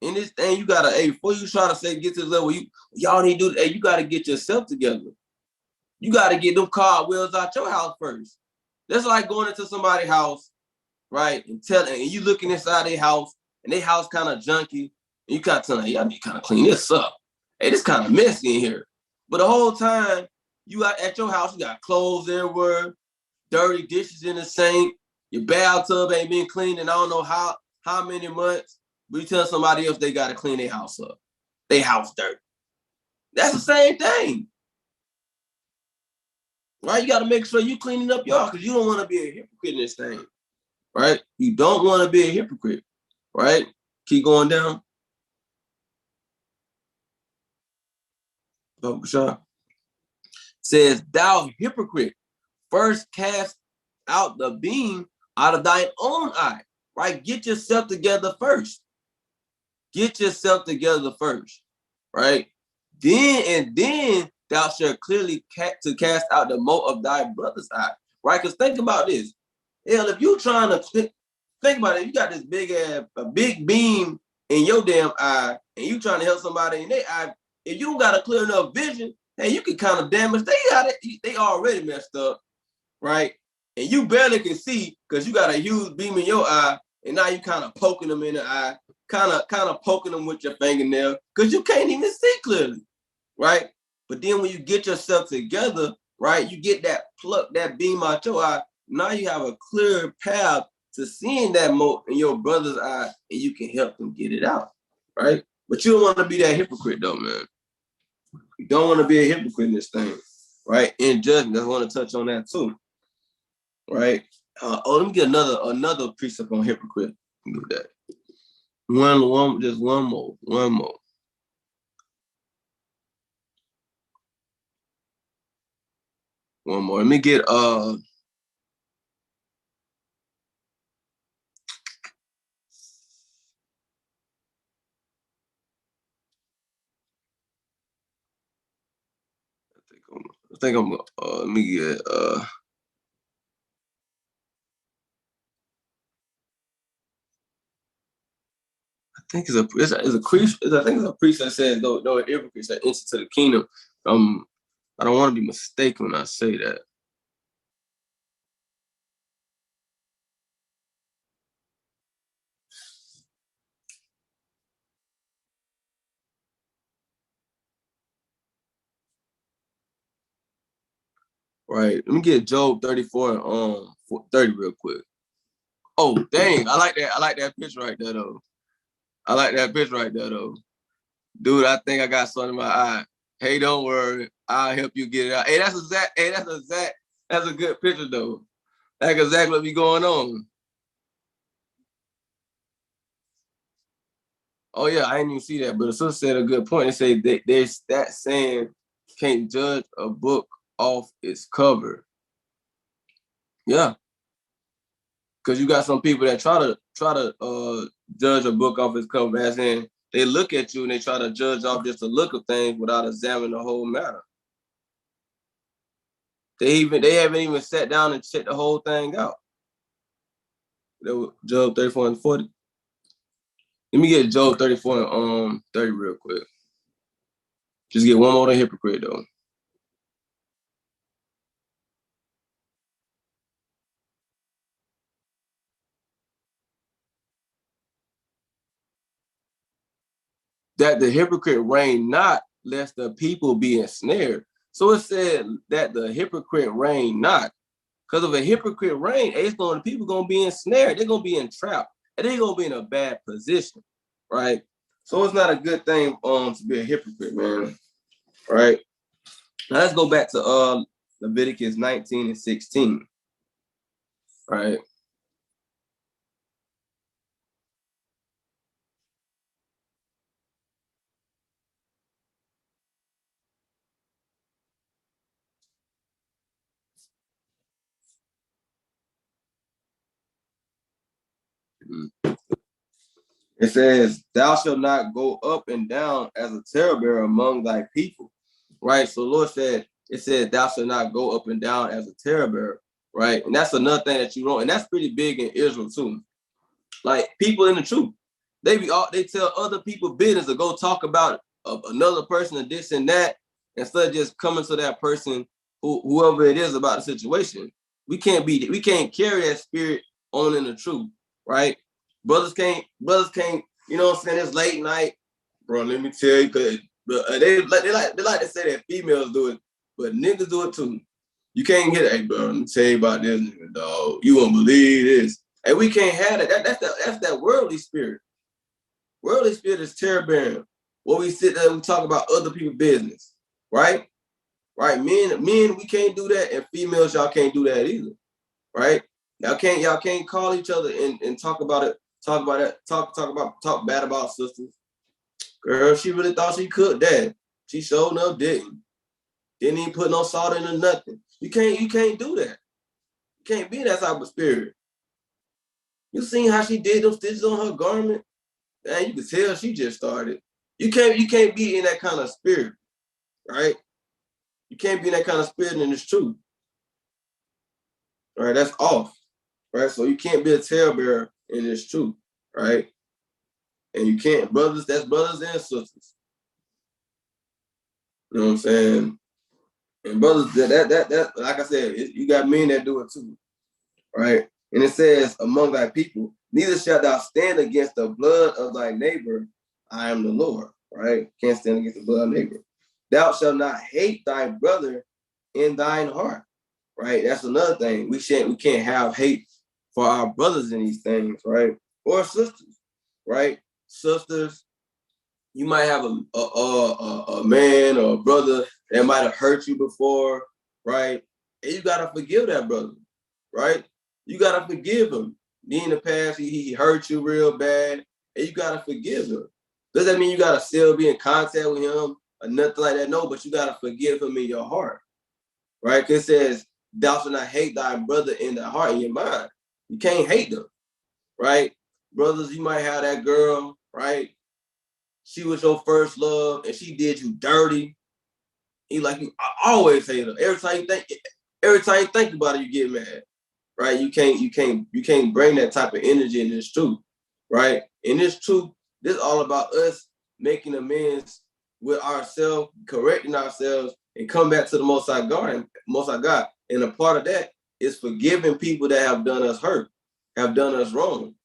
In this thing, you got to, hey, before you try to say get to the level, y'all need to do, hey, you got to get yourself together. You got to get them cartwheels out your house first. That's like going into somebody's house, right? And you looking inside their house, and their house kind of junky, and you kind of telling them, hey, I need to kind of clean this up. Hey, this kind of messy in here. But the whole time, you got at your house, you got clothes everywhere, dirty dishes in the sink, your bathtub ain't been cleaned in I don't know how many months, but you tell somebody else they got to clean their house up. Their house dirty. That's the same thing. Right? You got to make sure you cleaning up your house, because you don't want to be a hypocrite in this thing. Right? You don't want to be a hypocrite. Right? Keep going down. Says, thou hypocrite, first cast out the beam out of thine own eye. Right? Get yourself together first. Get yourself together first. Right? Then thou shalt clearly cast out the mote of thy brother's eye. Right? Because think about this. Hell, if you trying to think about it, you got this a big beam in your damn eye, and you trying to help somebody in their eye. If you don't got a clear enough vision, hey, you can kind of damage. They already messed up, right? And you barely can see because you got a huge beam in your eye, and now you kind of poking them in the eye, kind of poking them with your fingernail because you can't even see clearly, right? But then when you get yourself together, right, you get that beam out your eye. Now you have a clear path to seeing that mote in your brother's eye, and you can help them get it out, right? But you don't want to be that hypocrite, though, man. You don't want to be a hypocrite in this thing, right? In judgment, I want to touch on that too, right? Let me get another precept on hypocrite. Do that. Just one more. One more. Let me get let me get I think it's a priest that says no hypocrites that enter to the kingdom. I don't want to be mistaken when I say that. Right. Let me get Job 34 30 real quick. Oh, dang. I like that. I like that picture right there, though. I like that picture right there, though. Dude, I think I got something in my eye. Hey, don't worry. I'll help you get it out. Hey, that's a good picture, though. That's exactly what be going on. Oh, yeah, I didn't even see that, but the sister said a good point. They say there's that saying, can't judge a book off its cover. Yeah. Because you got some people that try to judge a book off its cover, as in they look at you and they try to judge off just the look of things without examining the whole matter. They haven't even sat down and checked the whole thing out. Job 34 and 40. Let me get Job 34 and 30 real quick. Just get one more than hypocrite though. That the hypocrite reign not, lest the people be ensnared. So it said that the hypocrite reign not. Because of a hypocrite reign, the people gonna be ensnared. They're gonna be entrapped, and they're gonna be in a bad position, right? So it's not a good thing to be a hypocrite, man. Right? Now let's go back to Leviticus 19 and 16. Right? It says, thou shalt not go up and down as a talebearer among thy people. Right? So the Lord said, it said, thou shalt not go up and down as a talebearer. Right? And that's another thing that you don't, and that's pretty big in Israel too. Like people in the truth, they tell other people business to go talk about another person and this and that, instead of just coming to that person, whoever it is, about the situation. We can't carry that spirit on in the truth, right? Brothers can't, you know what I'm saying? It's late night, bro. Let me tell you, cause they like to say that females do it, but niggas do it too. You can't get it, hey, bro. Let me tell you about this nigga, dog. You won't believe this. And we can't have that. That's that worldly spirit. Worldly spirit is terror-bearing. When we sit there and we talk about other people's business, right? Right? Men, we can't do that, and females, y'all can't do that either, right? Y'all can't call each other and talk about it, talk bad about sisters. Girl, she really thought she cooked that. She showed up, didn't even put no salt in or nothing. You can't do that. You can't be that type of spirit. You seen how she did those stitches on her garment? Man, you can tell she just started. You can't be in that kind of spirit, right? You can't be in that kind of spirit, and it's true. Right? That's off. Right? So you can't be a talebearer, and it's true, right? And you can't, that's brothers and sisters. You know what I'm saying? And brothers, that like I said, you got men that do it too, right? And it says, among thy people, neither shalt thou stand against the blood of thy neighbor. I am the Lord, right? Can't stand against the blood of neighbor. Thou shalt not hate thy brother in thine heart, right? That's another thing. We can't have hate for our brothers in these things, right? Or sisters, right? Sisters, you might have a man or a brother that might have hurt you before, right? And you gotta forgive that brother, right? You gotta forgive him. In the past, he hurt you real bad, and you gotta forgive him. Does that mean you gotta still be in contact with him or nothing like that? No, but you gotta forgive him in your heart, right? Because it says, thou shalt not hate thy brother in the heart, in your mind. You can't hate them, right? Brothers, you might have that girl, right? She was your first love, and she did you dirty. I always hate her. Every time you think about it, you get mad. Right? You can't bring that type of energy in this truth, right? In this truth, this is all about us making amends with ourselves, correcting ourselves, and come back to the Most High God. And a part of that is forgiving people that have done us hurt, have done us wrong.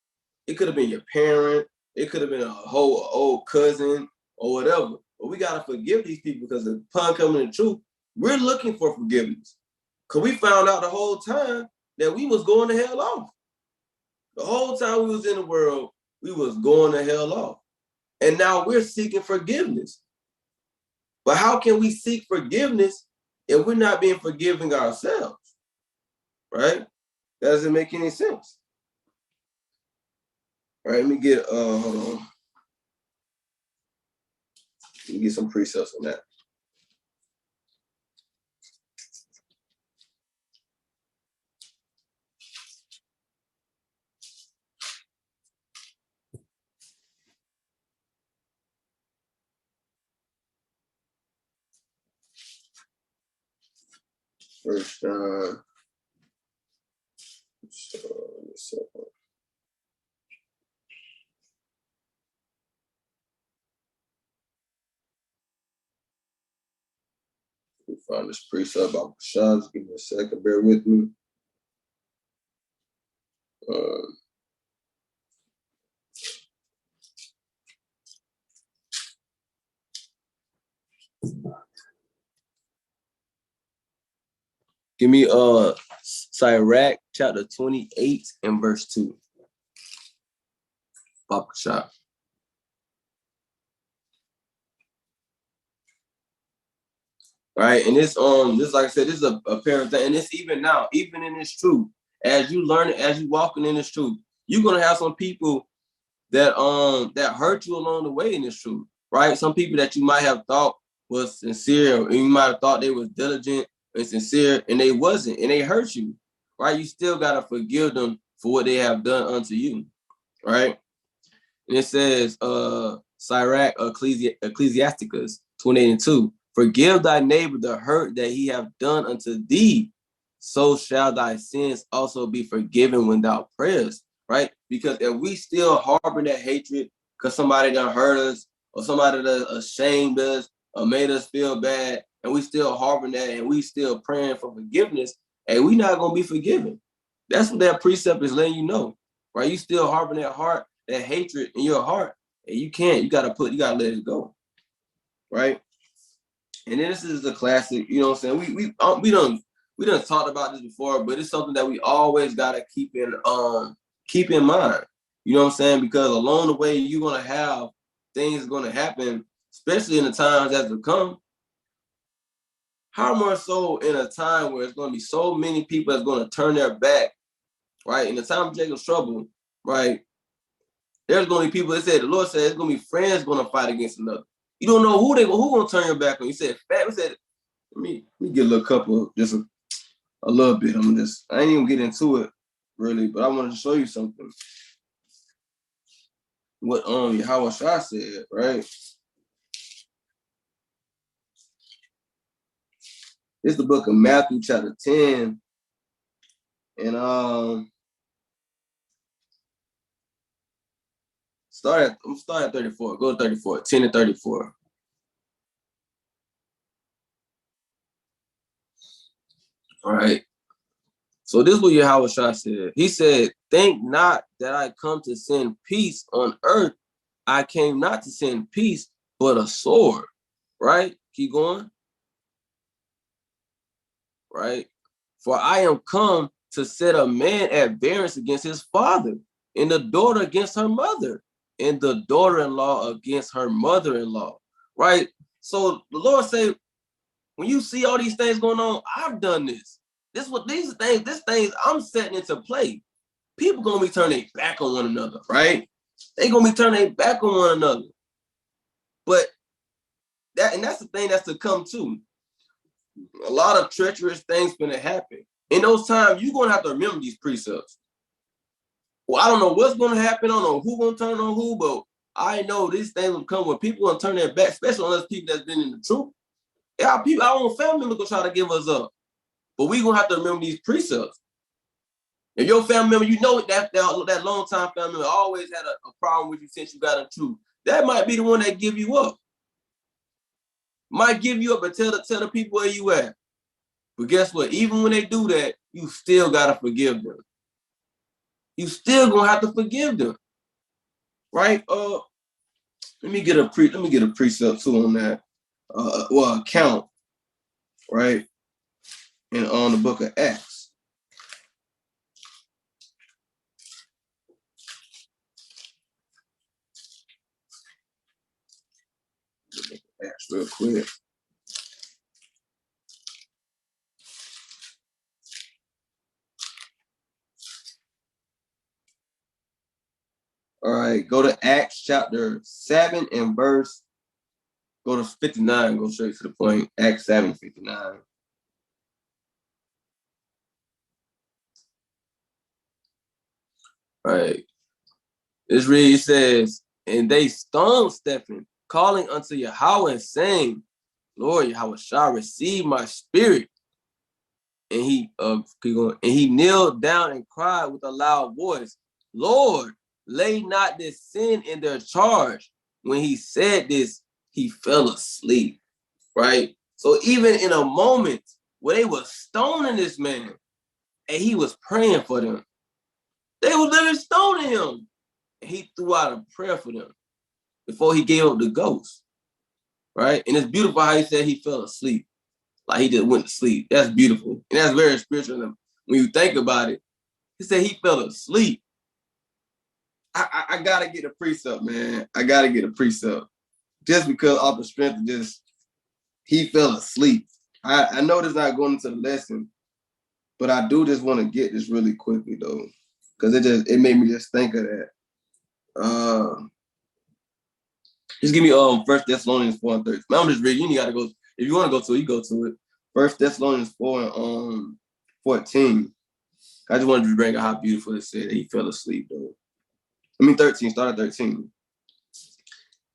It could have been your parent, it could have been a whole old cousin or whatever. But we gotta forgive these people, because upon coming to truth, we're looking for forgiveness. Because we found out the whole time that we was going to hell off. The whole time we was in the world, we was going to hell off. And now we're seeking forgiveness. But how can we seek forgiveness if we're not being forgiving ourselves? Right? That doesn't make any sense. All right, let me get hold on. Let me get some precepts on that. First John. We find this precept about Shaz. Give me a second. Bear with me. Give me Sirach chapter 28 and verse 2. Papa shop. Right, and this like I said, this is a apparent thing, and it's even now, even in this truth, as you learn it, as you walking in this truth, you're gonna have some people that that hurt you along the way in this truth, right? Some people that you might have thought was sincere, or you might have thought they was diligent and sincere, and they wasn't, and they hurt you, right? You still gotta forgive them for what they have done unto you, right? And it says, Sirach, Ecclesiasticus 28 and 2, forgive thy neighbor the hurt that he have done unto thee, so shall thy sins also be forgiven when thou prayest, right? Because if we still harbor that hatred because somebody done hurt us, or somebody done ashamed us, or made us feel bad, and we still harboring that, and we still praying for forgiveness, and we not gonna be forgiven. That's what that precept is letting you know, right? You still harboring that heart, that hatred in your heart, and you gotta let it go, right? And then this is the classic, you know what I'm saying? We done talked about this before, but it's something that we always gotta keep in mind. You know what I'm saying? Because along the way, you're gonna have things gonna happen, especially in the times that to come. How more so in a time where it's gonna be so many people that's gonna turn their back, right? In the time of Jacob's trouble, right? There's going to be people that say, the Lord said, there's going to be friends going to fight against another. You don't know who going to turn your back on. You said, let me get a little couple, just a little bit. I ain't even get into it really, but I wanted to show you something. What Yahweh Shah said, right? It's the book of Matthew, chapter 10. And I'm start at 34. Go to 34. 10 and 34. All right. So this is what Yahweh Shah said. He said, think not that I come to send peace on earth. I came not to send peace, but a sword. Right? Keep going. Right? For I am come to set a man at variance against his father, and the daughter against her mother, and the daughter-in-law against her mother-in-law. Right? So the Lord said, when you see all these things going on, I've done this. This things I'm setting into play. People gonna be turning their back on one another, right? They gonna be turning their back on one another. But that's the thing that's to come too. A lot of treacherous things gonna happen. In those times, you're gonna have to remember these precepts. Well, I don't know what's gonna happen. I don't know who's gonna turn on who, but I know these things will come when people gonna turn their back, especially on those people that's been in the truth. Our own family members gonna try to give us up. But we gonna have to remember these precepts. If your family member, you know that long time family member always had a problem with you since you got a truth, that might be the one that give you up. Might give you up and tell the people where you at. But guess what? Even when they do that, you still gotta forgive them. You still gonna have to forgive them, right? Let me get a precept too on that. Account, right? And on the book of Acts. Acts real quick. All right, go to Acts chapter 7 and verse, go to 59, go straight to the point. Acts 7:59. All right. This read says, and they stoned Stephen, calling unto Yahweh and saying, Lord Yahweh shall receive my spirit. And he kneeled down and cried with a loud voice, Lord, lay not this sin in their charge. When he said this, he fell asleep. Right? So even in a moment where they were stoning this man and he was praying for them, they were literally stoning him. And he threw out a prayer for them before he gave up the ghost. Right? And it's beautiful how he said he fell asleep. Like he just went to sleep. That's beautiful. And that's very spiritual. When you think about it, he said he fell asleep. I gotta get a precept, man. I gotta get a precept. Just because off the strength of just, he fell asleep. I know this not going into the lesson, but I do just want to get this really quickly though. Because it made me just think of that. Just give me 1 Thessalonians 4 and 13. I'm just reading. You gotta go. If you want to go to it, you go to it. 1 Thessalonians 4 and 14. I just wanted to bring out how beautiful it said that he fell asleep, though. 13, start at 13.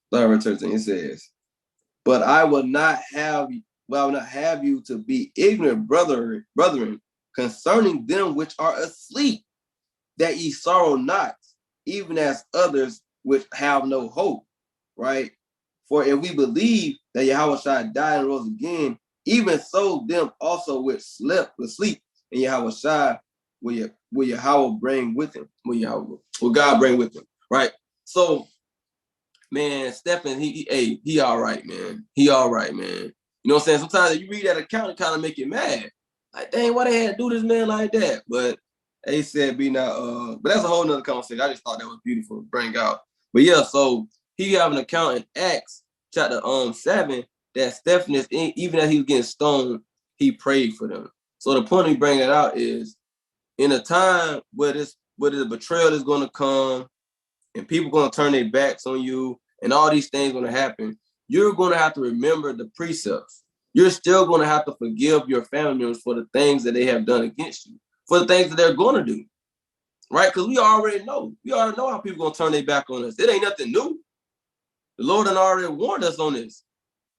Start at 13. It says, but I will not have you to be ignorant, brethren, concerning them which are asleep, that ye sorrow not, even as others which have no hope. Right? For if we believe that Yahweh shall die and rose again, even so them also which slept with sleep, and Yahweh shall will Yahweh bring with him. Will God bring with him? Right? So, man, Stephen, he all right, man. He all right, man. You know what I'm saying? Sometimes if you read that account, it kind of make you mad. Like, dang, why they had to do this man like that? But they said be not, but that's a whole nother conversation. I just thought that was beautiful to bring out. But yeah, so he have an account in Acts chapter 7 that Stephanus, even as he was getting stoned, he prayed for them. So the point of me bringing it out is, in a time where the betrayal is going to come and people going to turn their backs on you and all these things going to happen, you're going to have to remember the precepts. You're still going to have to forgive your family members for the things that they have done against you, for the things that they're going to do, right? Because we already know how people going to turn their back on us. It ain't nothing new. The Lord had already warned us on this,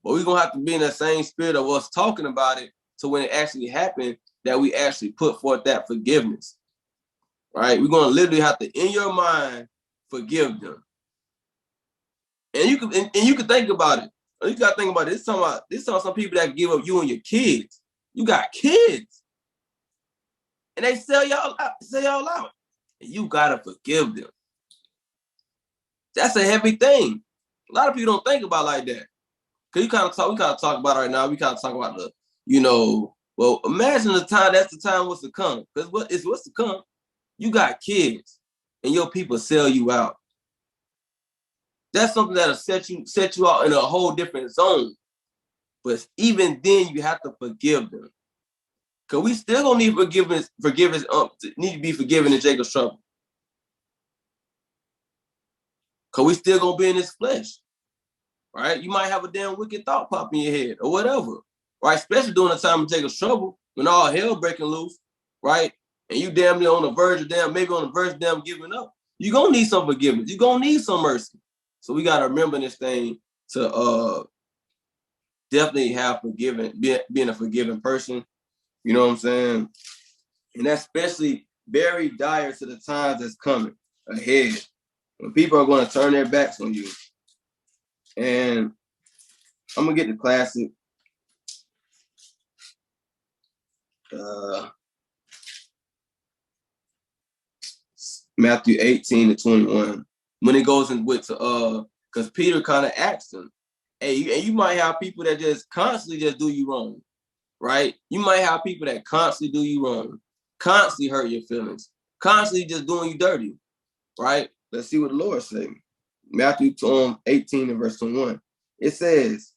but we're going to have to be in that same spirit of us talking about it, so when it actually happened, that we actually put forth that forgiveness, right? We're going to literally have to, in your mind, forgive them. And you can think about it. You got to think about it. This is some people that give up you and your kids. You got kids. And they sell y'all out. And you got to forgive them. That's a heavy thing. A lot of people don't think about it like that. Because we kind of talk about it right now. We kind of talk about well, imagine that's the time what's to come. Because what's to come? You got kids and your people sell you out. That's something that'll set you out in a whole different zone. But even then, you have to forgive them. Because we still gonna need forgiveness, need to be forgiven in Jacob's trouble. Because we still gonna be in this flesh. Right? You might have a damn wicked thought pop in your head or whatever. Right? Especially during the time of Jacob's trouble, when all hell breaking loose, right? And you damn near on the verge of giving up. You're gonna need some forgiveness. You're gonna need some mercy. So we gotta remember this thing to definitely have being a forgiving person. You know what I'm saying? And that's especially very dire to the times that's coming ahead, when people are going to turn their backs on you. And I'm gonna get the classic. Matthew 18-21. When it goes in with because Peter kind of asked him, hey, and you might have people that just constantly just do you wrong, right? You might have people that constantly do you wrong, constantly hurt your feelings, constantly just doing you dirty, right? Let's see what the Lord says. Matthew 18 and verse 21. It says,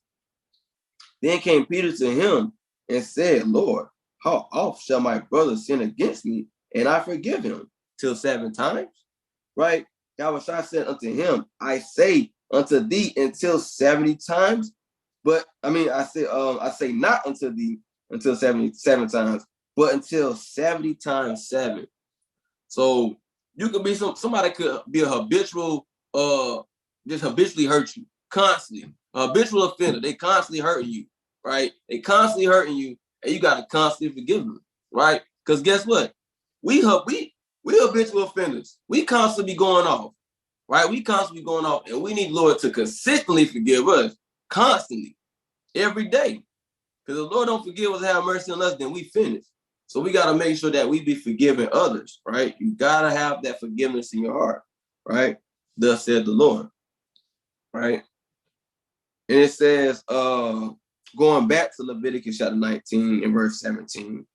Then came Peter to him and said, Lord, how oft shall my brother sin against me and I forgive him? Till 7 times? Right? Yahushua said unto him, I say unto thee until 70 times. But I say not unto thee until 77 times, but until 70 times 7. So you could be somebody could be a habitual, just habitually hurt you constantly. A habitual offender, they constantly hurting you, right? They constantly hurting you, and you gotta constantly forgive them, right? Because guess what? We habitual offenders. We constantly be going off, right? We constantly going off, and we need Lord to consistently forgive us, constantly, every day. Because the Lord don't forgive us, have mercy on us, then we finish. So we got to make sure that we be forgiving others, right? You got to have that forgiveness in your heart, right? Thus said the Lord, right? And it says, going back to Leviticus chapter 19 and verse 17,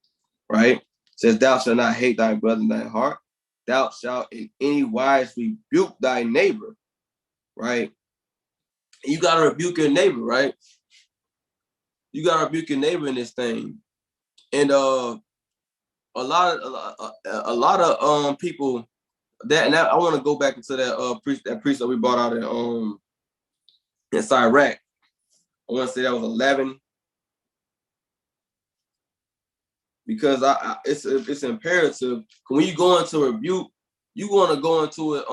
right? It says, thou shalt not hate thy brother in thy heart. Thou shalt in any wise rebuke thy neighbor, right? And you got to rebuke your neighbor, right? You got to rebuke your neighbor in this thing. And a lot of people that, and I want to go back into that priest that we brought out in Iraq. I want to say that was 11, because it's imperative when you go into rebuke, you want to go into it.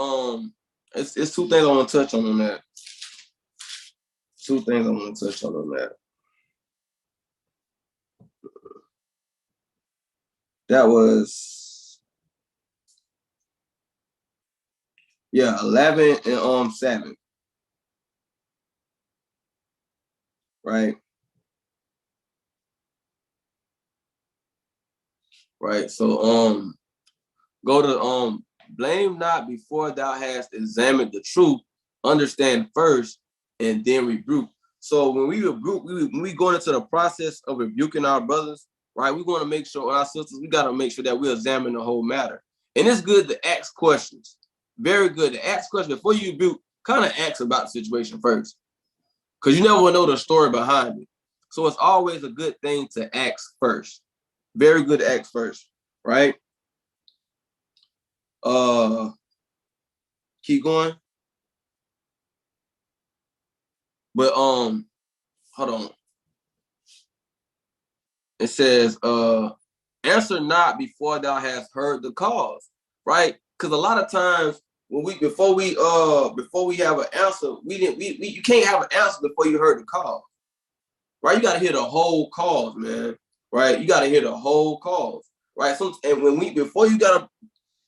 It's 2 things I want to touch on that. 2 things I want to touch on that. That was 11 and 7. Right. Right. So go to blame not before thou hast examined the truth, understand first, and then rebuke. So when we rebuke, when we go into the process of rebuking our brothers, right, we want to make sure, our sisters, we got to make sure that we examine the whole matter. And it's good to ask questions. Very good to ask questions before you rebuke. Kind of ask about the situation first, because you never will know the story behind it. So it's always a good thing to ask first. Very good to ask first, right? Keep going. But hold on. It says, answer not before thou hast heard the cause, right? Because a lot of times when before we have an answer, you can't have an answer before you heard the cause. Right? You gotta hear the whole cause, man. Right? You gotta hear the whole cause. Right? And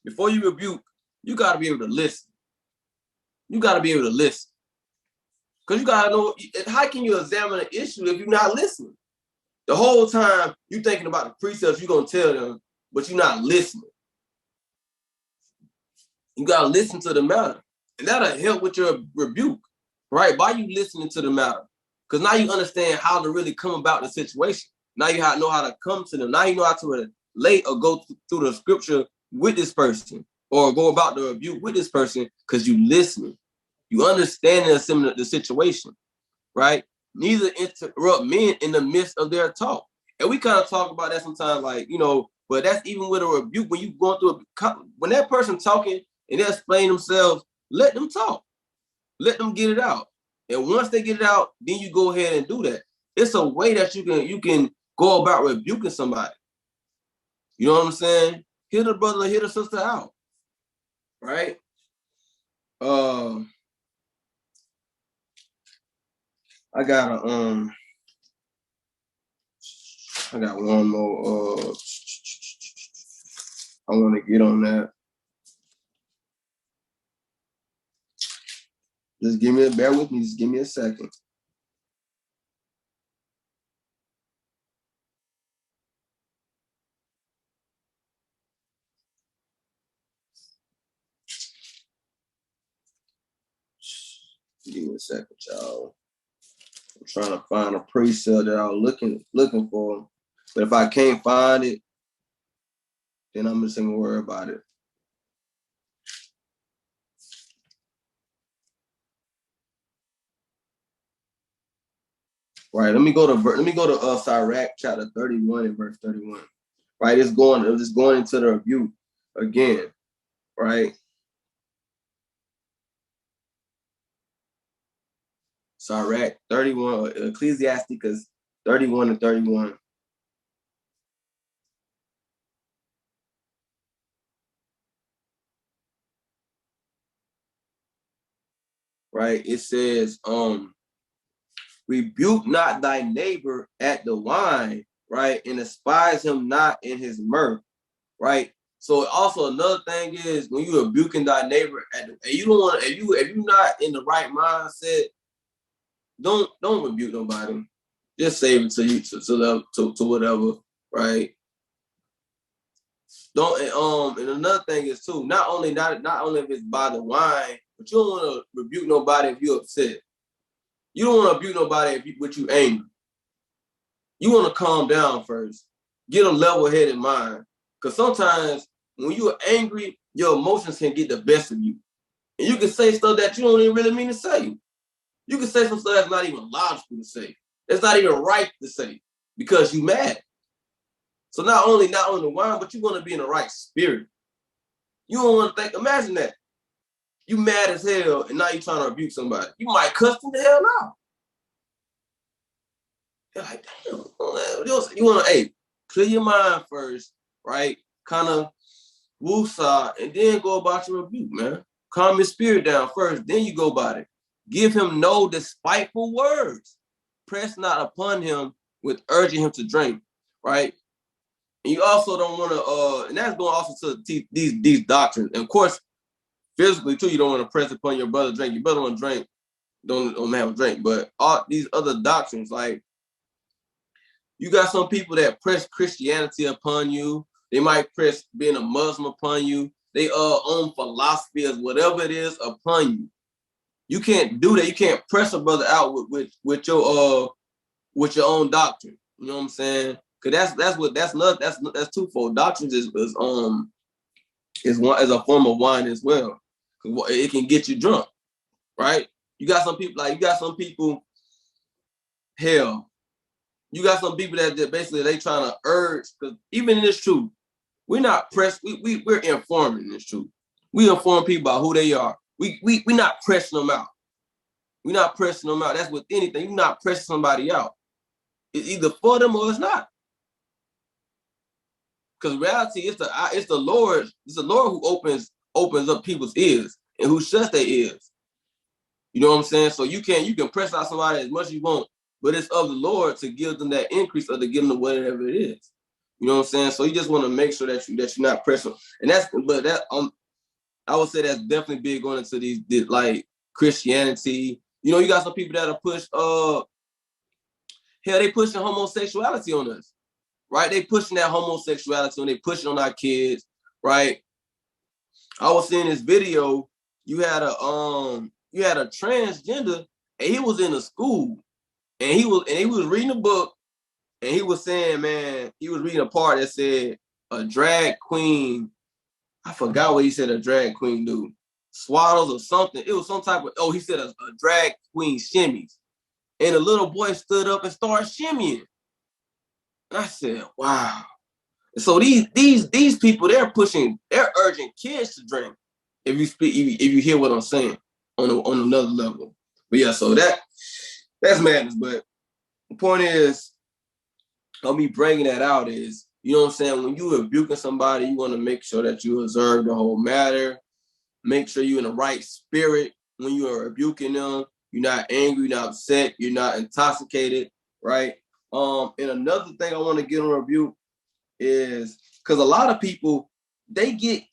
before you rebuke, you gotta be able to listen. You gotta be able to listen. Because you gotta know, how can you examine an issue if you're not listening? The whole time you thinking about the precepts you're gonna tell them, but you're not listening. You gotta listen to the matter. And that'll help with your rebuke, right? By you listening to the matter. Because now you understand how to really come about the situation. Now you know how to come to them. Now you know how to relate or go through the scripture with this person, or go about the rebuke with this person, because you listening. You understand the situation, right? Neither interrupt men in the midst of their talk. And we kind of talk about that sometimes, like, but that's even with a rebuke. When you going through when that person talking and they explain themselves, let them talk. Let them get it out. And once they get it out, then you go ahead and do that. It's a way that you can go about rebuking somebody. You know what I'm saying? Hear the brother, hear the sister out. Right? I got one more. I want to get on that. Bear with me. Just give me a second. Give me a second, y'all. I'm trying to find a precept that I'm looking for. But if I can't find it, then I'm just gonna worry about it. Right. Let me go to Sirach chapter 31 and verse 31. Right. It's going into the rebuke again. Right. Sirach 31, Ecclesiasticus 31 and 31. Right. It says, rebuke not thy neighbor at the wine, right, and despise him not in his mirth, right. So also another thing is when you rebuking thy neighbor and you don't want if you not in the right mindset, don't rebuke nobody. Just save it to you to whatever, right? Don't and another thing is too, not only if it's by the wine, but you don't want to rebuke nobody if you're upset. You don't want to rebuke nobody if you angry. You want to calm down first. Get a level-headed mind. Because sometimes when you're angry, your emotions can get the best of you. And you can say stuff that you don't even really mean to say. You can say some stuff that's not even logical to say. It's not even right to say because you mad. So not only the wine, but you want to be in the right spirit. You don't want to think, imagine that. You mad as hell and now you're trying to rebuke somebody. You might cuss them the hell out. You're like, damn. You want to, clear your mind first, right? Kind of woosah, and then go about your rebuke, man. Calm your spirit down first, then you go about it. Give him no despiteful words. Press not upon him with urging him to drink, right? And you also don't want to, and that's going also to these doctrines. And of course, physically too, you don't want to press upon your brother drink. Your brother want to drink, don't have a drink. But all these other doctrines, like you got some people that press Christianity upon you. They might press being a Muslim upon you. They own philosophy as whatever it is upon you. You can't do that. You can't press a brother out with your own doctrine. You know what I'm saying? Because that's twofold. Doctrines is one as a form of wine as well. It can get you drunk, right? You got some people hell. You got some people that basically they trying to urge, because even in this truth, we're not pressed. We're informing this truth. We inform people about who they are. We're not pressing them out. We're not pressing them out. That's with anything. You're not pressing somebody out. It's either for them or it's not. Because reality, it's the Lord. It's the Lord who opens up people's ears and who shuts their ears. You know what I'm saying? So you can press out somebody as much as you want, but it's of the Lord to give them that increase or to give them whatever it is. You know what I'm saying? So you just want to make sure that you're not pressing. And I would say that's definitely big going into these like Christianity. You know, you got some people that'll push they pushing homosexuality on us, right? They pushing that homosexuality and they pushing on our kids, right? I was seeing this video. You had a transgender, and he was in a school, and he was reading a book, and he was saying, man, he was reading a part that said a drag queen. I forgot what he said a drag queen do. Swaddles or something. It was some type of, he said a drag queen shimmies. And the little boy stood up and started shimmying. And I said, wow. So these people, they're urging kids to drink. If you hear what I'm saying on another level. But yeah, so that's madness. But the point is, of me bringing that out is, you know what I'm saying? When you rebuking somebody, you want to make sure that you observe the whole matter. Make sure you're in the right spirit when you are rebuking them. You're not angry, you're not upset, you're not intoxicated, right? And another thing I want to get on rebuke is because a lot of people they kind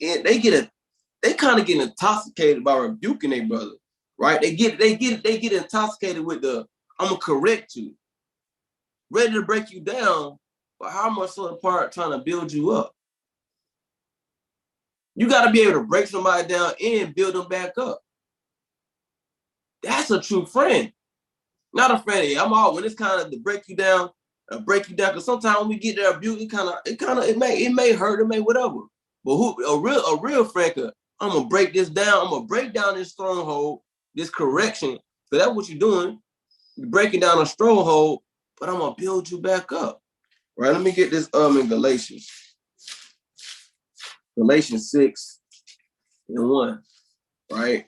of get intoxicated by rebuking their brother, right? They get intoxicated with the I'm gonna correct you, ready to break you down, but how much so the part trying to build you up? You got to be able to break somebody down and build them back up. That's a true friend, not a friend. I'm all when it's kind of to break you down. Because sometimes when we get there, abuse, it may hurt, it may whatever. But a real friend, I'm gonna break this down. I'm gonna break down this stronghold, this correction. So that's what you're doing. You're breaking down a stronghold but I'm gonna build you back up. Right? Let me get this in Galatians. Galatians 6:1. Right?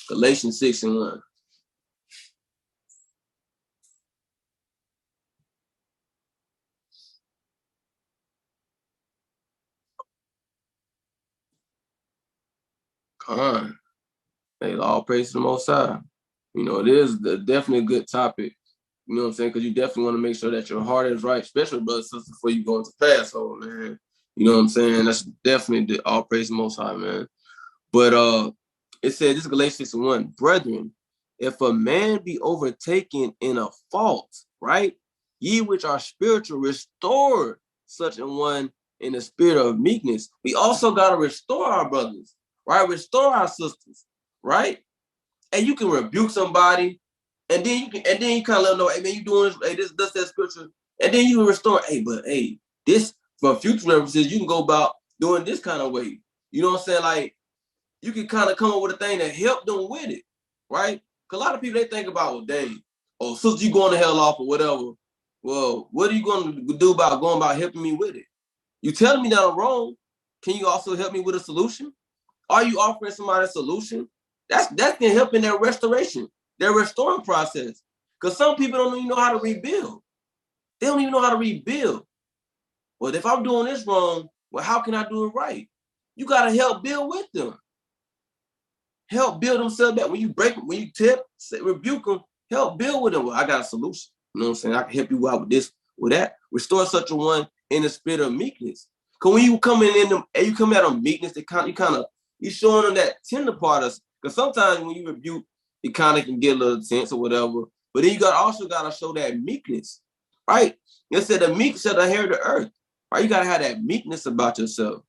Galatians 6:1. Come on. Hey, all praise to the Most High. You know, it is definitely a good topic. You know what I'm saying? Because you definitely want to make sure that your heart is right, especially brothers and sisters, before you go into Passover, man. You know what I'm saying? That's definitely all praise to the Most High, man. But it said, this is Galatians 6:1, brethren, if a man be overtaken in a fault, right? Ye which are spiritual, restore such an one in the spirit of meekness. We also got to restore our brothers, right? Restore our sisters, right? And you can rebuke somebody, and then you kind of let them know, hey man, you doing this, hey, this that scripture, and then you can restore, hey, this for future references, you can go about doing this kind of way. You know what I'm saying? Like, you can kind of come up with a thing that help them with it, right? Because a lot of people, they think about, well, dang, oh, sister, you going to hell off or whatever. Well, what are you going to do about going about helping me with it? You telling me that I'm wrong. Can you also help me with a solution? Are you offering somebody a solution? That can help in their restoration, their restoring process. Because some people don't even know how to rebuild. They don't even know how to rebuild. Well, if I'm doing this wrong, well, how can I do it right? You got to help build with them. Help build themselves back. When you break them, when you tip, rebuke them, help build with them. Well, I got a solution. You know what I'm saying? I can help you out with this, with that. Restore such a one in the spirit of meekness. Because when you come in them, and you come at them meekness, you showing them that tender part of. Because sometimes when you rebuke, it kind of can get a little tense or whatever. But then you also got to show that meekness, right? It said the meek shall inherit the earth. Right? You got to have that meekness about yourself,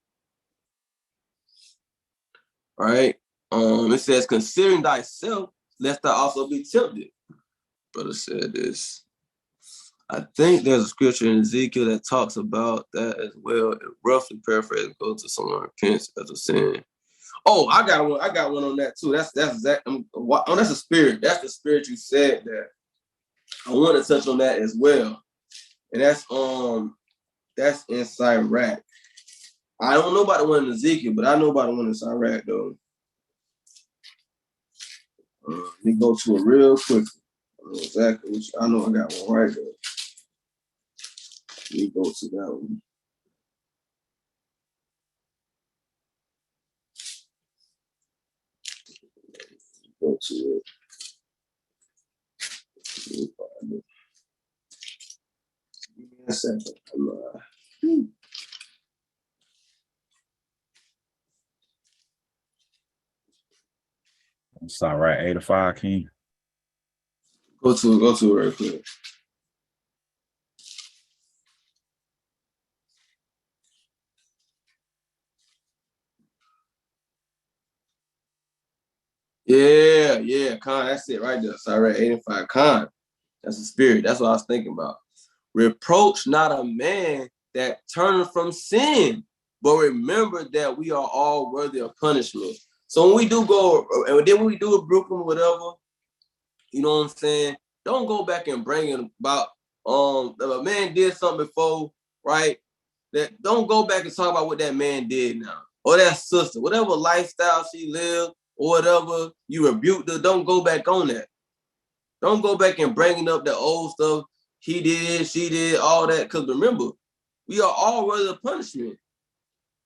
right? It says, considering thyself, lest thou also be tempted. Brother said this. I think there's a scripture in Ezekiel that talks about that as well. It roughly paraphrased, goes to someone repents as a sin. Oh, I got one on that too. That's exactly. Oh, that's a spirit. That's the spirit you said that. I want to touch on that as well, and that's in Sirach. I don't know about the one in Ezekiel, but I know about the one in Sirach though. Let me go to it real quick. I know exactly which. I know I got one right there. Let me go to that one. Go to it. Give me a second. Start right 8 to 5, King. Go to it real quick. Yeah, Khan, that's it right there. Sorry, 8 and 5. Khan, that's the spirit. That's what I was thinking about. Reproach not a man that turneth from sin, but remember that we are all worthy of punishment. So when we do go, and then when we do a Brooklyn or whatever, you know what I'm saying? Don't go back and bring it about, if a man did something before, right? That don't go back and talk about what that man did now. Or that sister, whatever lifestyle she lived, or whatever you rebuked her, don't go back on that. Don't go back and bringing up the old stuff. He did, she did, all that. Because remember, we are all worthy of punishment.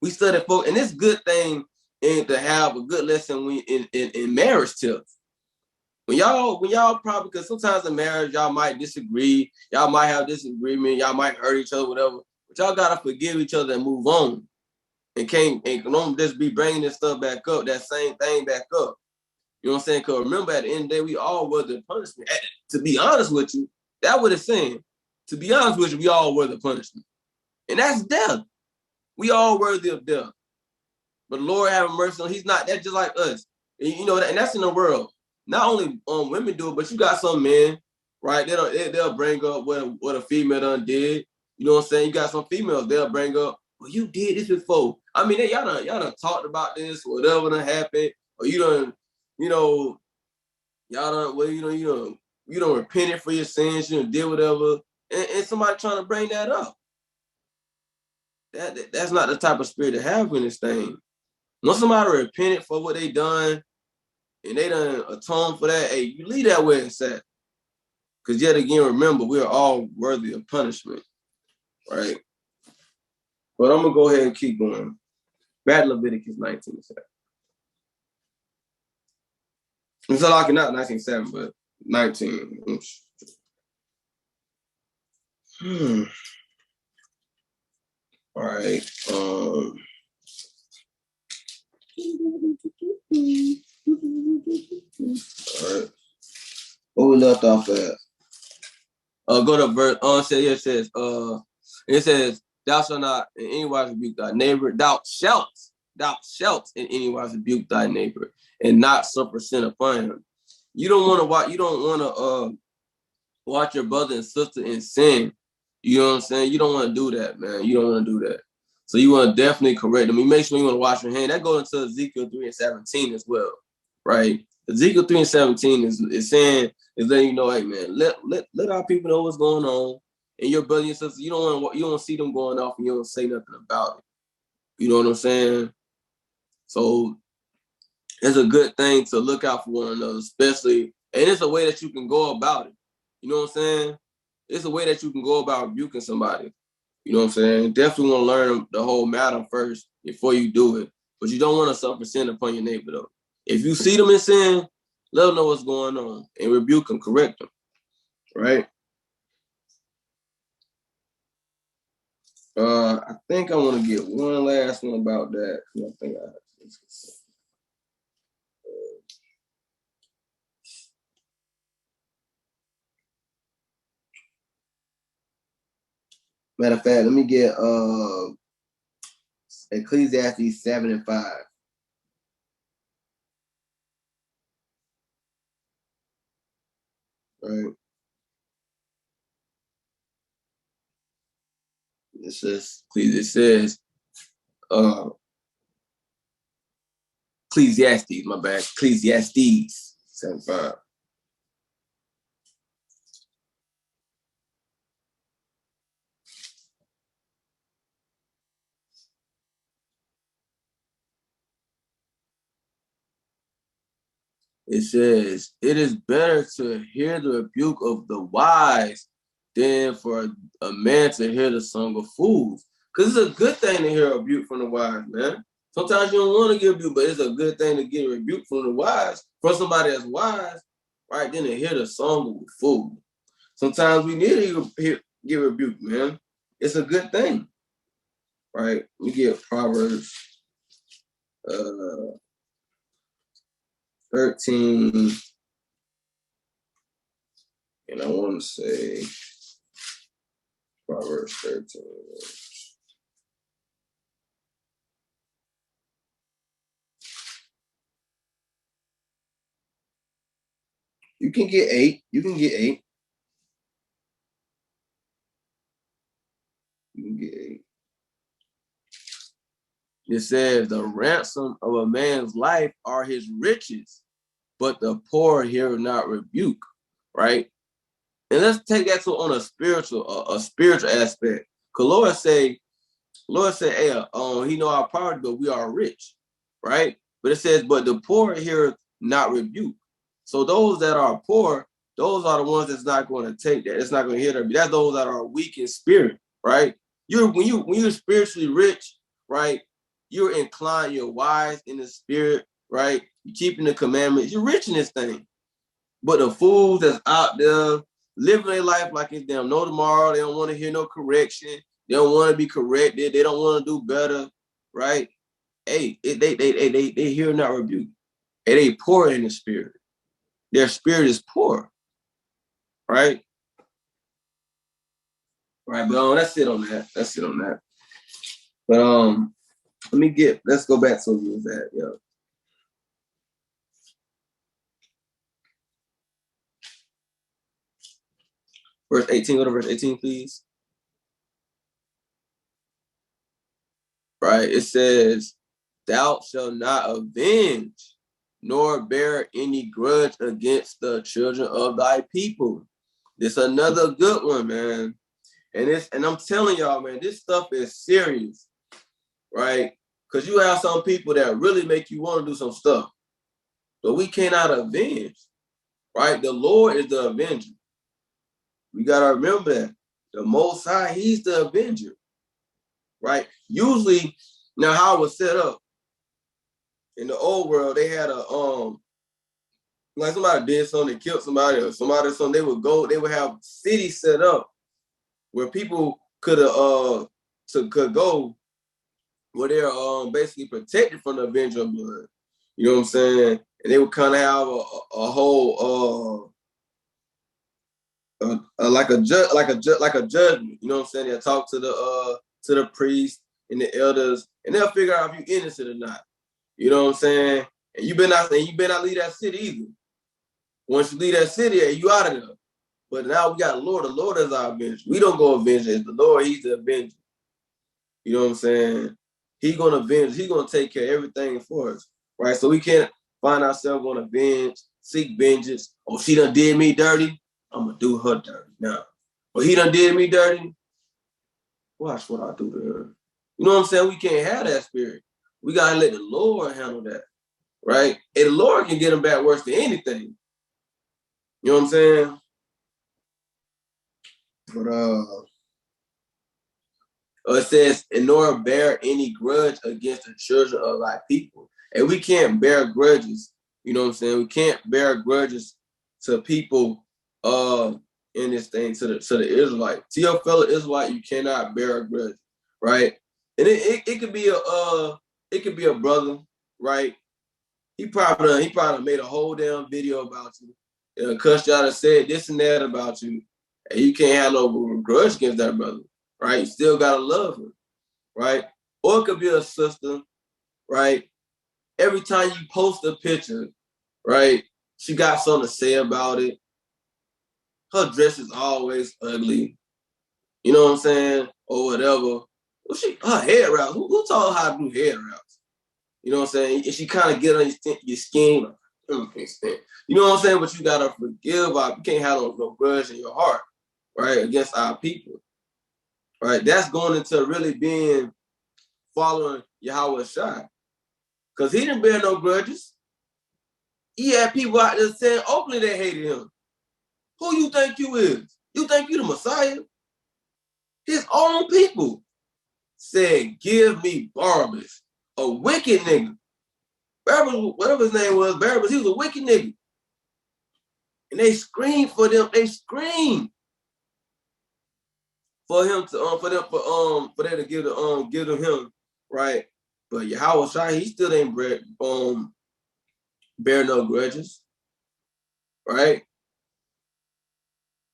We study for, and it's a good thing to have a good lesson in marriage tips. When y'all probably, because sometimes in marriage, y'all might disagree, y'all might have disagreement, y'all might hurt each other, whatever. But y'all gotta forgive each other and move on. And don't just be bringing this stuff back up, that same thing back up. You know what I'm saying? Because remember, at the end of the day, we all were the punishment. To be honest with you, that's what it's saying. To be honest with you, we all were the punishment. And that's death. We all worthy of death. But the Lord have mercy on, he's not, that's just like us. And, you know, and that's in the world. Not only women do it, but you got some men, right? They'll bring up what a female done did. You know what I'm saying? You got some females, they'll bring up, well, you did this before. I mean, y'all done talked about this, whatever done happened, or you done, you know, y'all done, well, you know, you don't repent for your sins, you don't did whatever, and somebody trying to bring that up. That's not the type of spirit to have in this thing. Once somebody repented for what they done and they done atone for that, hey, you leave that where it's at. Because yet again, remember, we are all worthy of punishment, right? But I'm going to go ahead and keep going. Back to Leviticus 19. It's like not 19:7, but 19. All right. All right. What we left off at? Go to verse. It says, "Thou shalt not in any wise rebuke thy neighbor. Thou shalt in any wise rebuke thy neighbor, and not suffer sin upon him." You don't want to watch. You don't want to watch your brother and sister in sin. You know what I'm saying? You don't want to do that, man. You don't want to do that. So you want to definitely correct them. You make sure you want to wash your hand. That goes into Ezekiel 3:17 as well, right? Ezekiel 3:17 is saying, is letting you know, hey man, let our people know what's going on. And your brother and sister, you don't see them going off and you don't say nothing about it. You know what I'm saying? So it's a good thing to look out for one another, especially, and it's a way that you can go about it. You know what I'm saying? It's a way that you can go about rebuking somebody. You know what I'm saying? Definitely want to learn the whole matter first before you do it. But you don't want to suffer sin upon your neighbor, though. If you see them in sin, let them know what's going on and rebuke them, correct them, right? I think I want to get one last one about that. I think I Matter of fact, let me get Ecclesiastes 7:5. Right. It says Ecclesiastes, my bad. Ecclesiastes 7:5. It says, "It is better to hear the rebuke of the wise than for a man to hear the song of fools." Because it's a good thing to hear a rebuke from the wise, man. Sometimes you don't want to get rebuked, but it's a good thing to get a rebuke from the wise, from somebody that's wise, right? Then to hear the song of a fool. Sometimes we need to get rebuked, man. It's a good thing, right? We get Proverbs 13, and I want to say Proverbs 13. You can get 8. You can get 8. You can get 8. It says, "The ransom of a man's life are his riches, but the poor hear not rebuke." Right? And let's take that to on a spiritual aspect. Because Lord say, hey, he know our poverty, but we are rich, right? But it says, "But the poor hear not rebuke." So those that are poor, those are the ones that's not going to take that. It's not going to hear that. That's those that are weak in spirit, right? When you're spiritually rich, right? You're inclined, you're wise in the spirit, right? You're keeping the commandments. You're rich in this thing. But the fools that's out there living their life like it's them no tomorrow, they don't want to hear no correction. They don't want to be corrected. They don't want to do better, right? Hey, they hear not rebuke. Hey, they poor in the spirit. Their spirit is poor, right? Right, but that's it on that. That's it on that. But let's go back to where was at, yo. Verse 18, go to verse 18, please. Right, it says, "Thou shalt not avenge, nor bear any grudge against the children of thy people. This another good one, man. And I'm telling y'all, man, this stuff is serious, right? Because you have some people that really make you want to do some stuff, but we cannot avenge, right? The Lord is the avenger. We got to remember that. The Most High, he's the avenger, right? Usually, now how it was set up in the old world, they had like somebody did something, they killed somebody, or something, they would have cities set up where people could go where they're basically protected from the avenger of blood. You know what I'm saying? And they would kind of have a whole like a judgment. You know what I'm saying? They'll talk to the priest and the elders, and they'll figure out if you're innocent or not. You know what I'm saying? And you better not leave that city either. Once you leave that city, you out of there. But now we got the Lord. The Lord is our avenger. We don't go avenge. It's the Lord. He's the avenger. You know what I'm saying? He's gonna avenge. He's gonna take care of everything for us, right? So we can't find ourselves on avenge, seek vengeance. Oh, she done did me dirty. I'm gonna do her dirty now. Or he done did me dirty. Watch what I do to her. You know what I'm saying? We can't have that spirit. We gotta let the Lord handle that, right? And the Lord can get them back worse than anything. You know what I'm saying? But it says, and nor bear any grudge against the children of thy people. And we can't bear grudges. You know what I'm saying? We can't bear grudges to people in this thing, to the Israelite. To your fellow Israelite, you cannot bear a grudge, right? And it could be a brother, right? He probably made a whole damn video about you, cussed you out and said this and that about you, and you can't have no grudge against that brother, right? You still gotta love him, right? Or it could be a sister, right? Every time you post a picture, right, she got something to say about it. Her dress is always ugly, you know what I'm saying, or whatever. Well, her hair wraps. Who taught her how to do hair wraps? You know what I'm saying? And she kind of get on your skin. You know what I'm saying? But you gotta forgive. You can't have no grudge in your heart, right, against our people, right? That's going into really being following Yahweh Shai, because he didn't bear no grudges. He had people out there saying openly they hated him. Who you think you is? You think you the Messiah? His own people said, "Give me Barabbas, a wicked nigga." Barabbas, whatever his name was, Barabbas, he was a wicked nigga. And they screamed for them. They screamed for him to for them to give them him, right? But Yahweh Shai, he still ain't bear no grudges, right?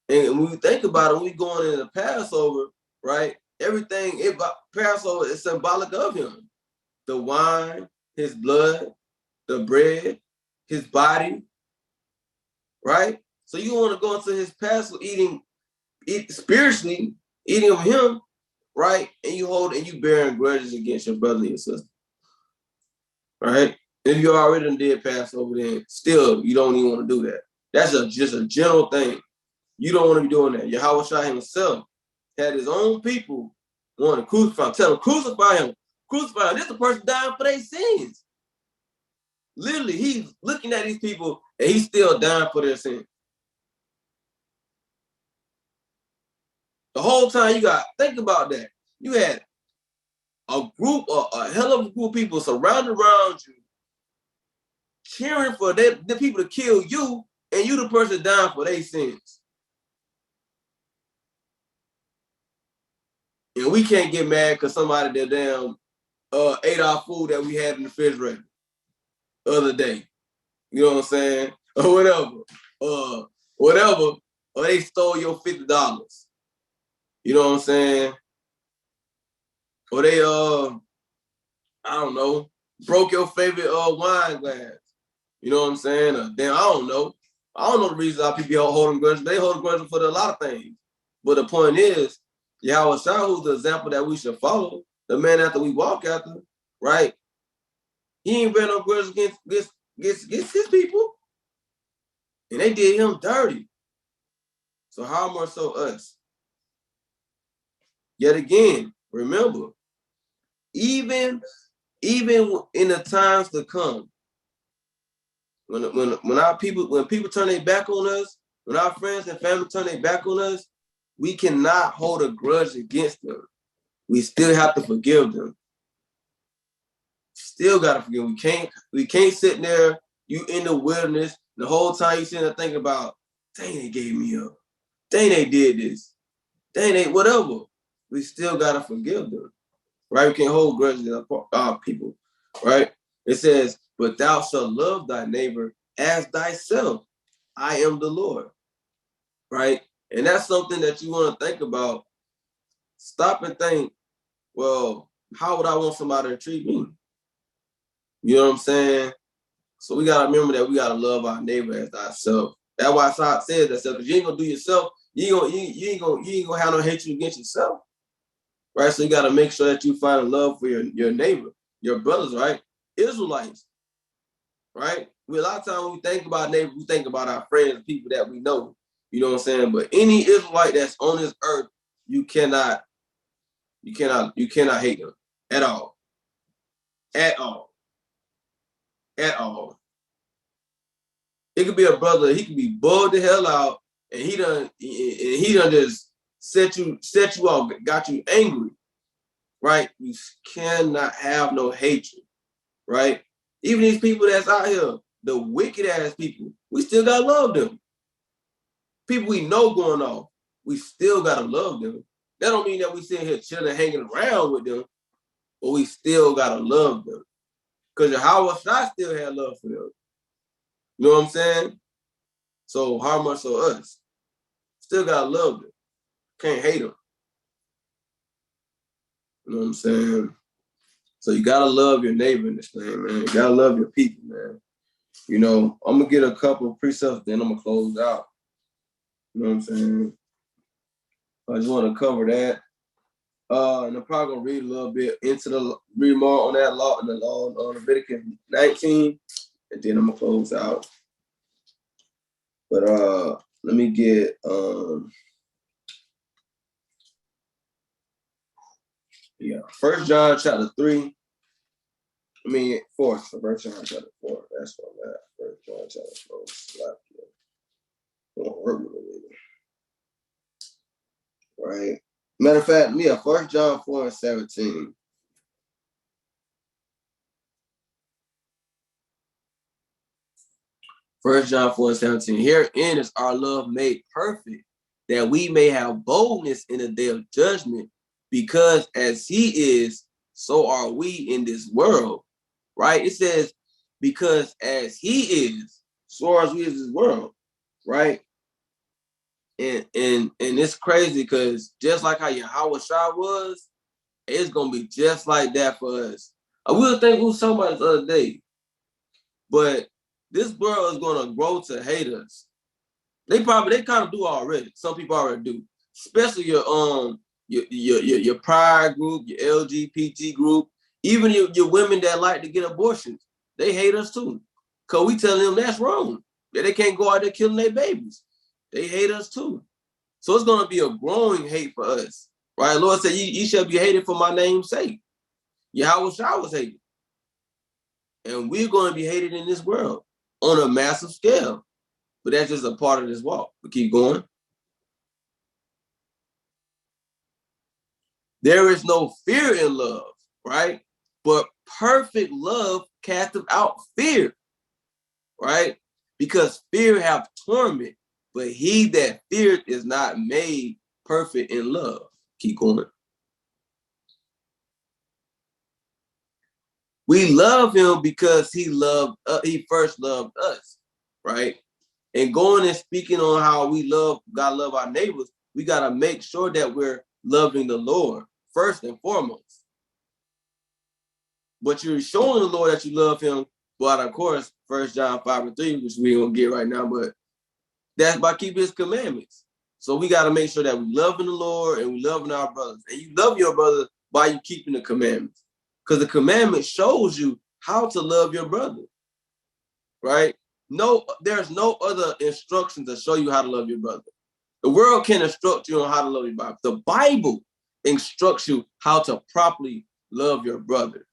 And when we think about it, when we going into the Passover, right? Everything Passover is symbolic of him. The wine, his blood, the bread, his body, right? So you want to go into his Passover spiritually eating of him, right? And you bearing grudges against your brother and your sister, right? If you already did Passover, then still you don't even want to do that. That's just a general thing. You don't want to be doing that. Yahweh Shai himself had his own people want to crucify him. Tell him, crucify him. Crucify him. This is the person dying for their sins. Literally, he's looking at these people and he's still dying for their sins. The whole time think about that. You had a hell of a group of people surrounded around you, cheering for the people to kill you, and you the person dying for their sins. And we can't get mad because somebody that damn ate our food that we had in the refrigerator the other day. You know what I'm saying? Or whatever. Or they stole your $50. You know what I'm saying? Or they I don't know, broke your favorite wine glass. You know what I'm saying? Damn, I don't know. I don't know the reason why people hold them grudges. They hold grudges for a lot of things. But the point is, Yahweh Shai, who's the example that we should follow, the man after we walk after, right? He ain't bear no grudge against against his people. And they did him dirty. So how much so us? Yet again, remember, even in the times to come, when people turn their back on us, when our friends and family turn their back on us, we cannot hold a grudge against them. We still have to forgive them. Still gotta forgive. We can't sit there, you in the wilderness, the whole time you sitting there thinking about, dang, they gave me up. Dang, they did this. Dang, they whatever. We still gotta forgive them. Right? We can't hold grudges in our people. Right? It says, but thou shalt love thy neighbor as thyself. I am the Lord. Right? And that's something that you want to think about. Stop and think, well, how would I want somebody to treat me? You know what I'm saying? So we gotta remember that we gotta love our neighbor as ourselves. That's why God says that stuff, because you ain't gonna do yourself, you ain't gonna have no hatred against yourself. Right? So you gotta make sure that you find love for your neighbor, your brothers, right? Israelites, right? A lot of times when we think about neighbors, we think about our friends, people that we know. You know what I'm saying? But any Israelite that's on this earth, you cannot hate them at all. At all. At all. It could be a brother, he could be bugged the hell out, and he done just set you off, got you angry, right? You cannot have no hatred, right? Even these people that's out here, the wicked ass people, we still gotta love them. People we know going off, we still gotta love them. That don't mean that we sitting here chilling, hanging around with them, but we still gotta love them. Because Yahweh Shai still had love for them. You know what I'm saying? So how much so us? Still gotta love them. Can't hate them. You know what I'm saying? So you gotta love your neighbor in this thing, man. You gotta love your people, man. You know, I'm gonna get a couple of precepts, then I'm gonna close out. You know what I'm saying? I just want to cover that. And I'm probably gonna read a little bit read more on that law in the law on Leviticus 19, and then I'm gonna close out. But let me get 1 John chapter 3. 4. 1 John chapter 4. That's what I'm at. 1 John chapter 4. Won't work with it. Right. Matter of fact, 1 John 4 and 17. First John 4 and 17. Herein is our love made perfect, that we may have boldness in the day of judgment, because as he is, so are we in this world. Right? It says, because as he is, so are we in this world. Right? And it's crazy because just like how Yahweh Shai was, it's gonna be just like that for us. I will think who somebody the other day, but this world is gonna grow to hate us. They kind of do already. Some people already do, especially your pride group, your LGBT group, even your women that like to get abortions. They hate us too, cause we tell them that's wrong. That they can't go out there killing their babies. They hate us too. So it's going to be a growing hate for us, right? Lord said, ye shall be hated for my name's sake. Yahweh Shai was hated. And we're going to be hated in this world on a massive scale. But that's just a part of this walk. We keep going. There is no fear in love, right? But perfect love casteth out fear, right? Because fear hath torment. But he that feared is not made perfect in love. Keep going. We love him because he first loved us, right? And going and speaking on how we gotta love our neighbors, we gotta make sure that we're loving the Lord first and foremost. But you're showing the Lord that you love him, but of course, 1 John 5 and 3, which we don't get right now, but that's by keeping his commandments. So we got to make sure that we loving the Lord and we loving our brothers. And you love your brother by you keeping the commandments. Because the commandment shows you how to love your brother. right? No, there's no other instruction to show you how to love your brother. The world can instruct you on how to love your brother. The Bible instructs you how to properly love your brother.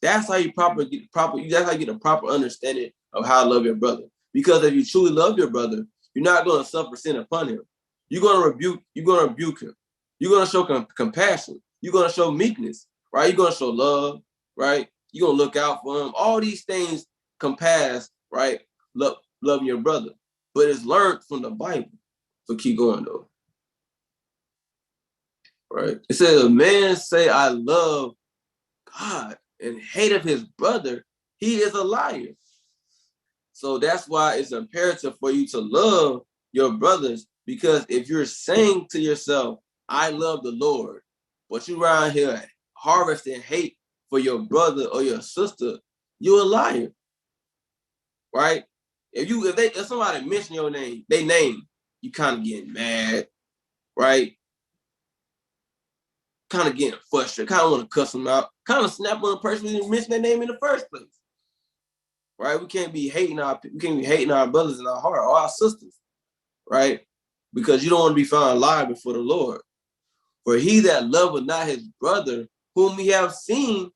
That's how you that's how you get a proper understanding of how to love your brother. Because if you truly love your brother, you're not going to suffer sin upon him. You're going to rebuke him. You're going to show compassion. You're going to show meekness, right? You're going to show love, right? You're going to look out for him. All these things compass, right? Loving your brother. But it's learned from the Bible. So keep going though. Right? It says, a man say, I love God and hate of his brother, he is a liar. So that's why it's imperative for you to love your brothers, because if you're saying to yourself, I love the Lord, but you around here harvesting hate for your brother or your sister, you're a liar. Right? If somebody mention your name, they name, you kind of getting mad, right? Kind of getting frustrated, kind of want to cuss them out, kind of snap on the person who didn't mention their name in the first place. Right? We can't be hating our brothers in our heart or our sisters, right? Because you don't want to be found lying before the Lord. For he that loveth not his brother, whom he have seen,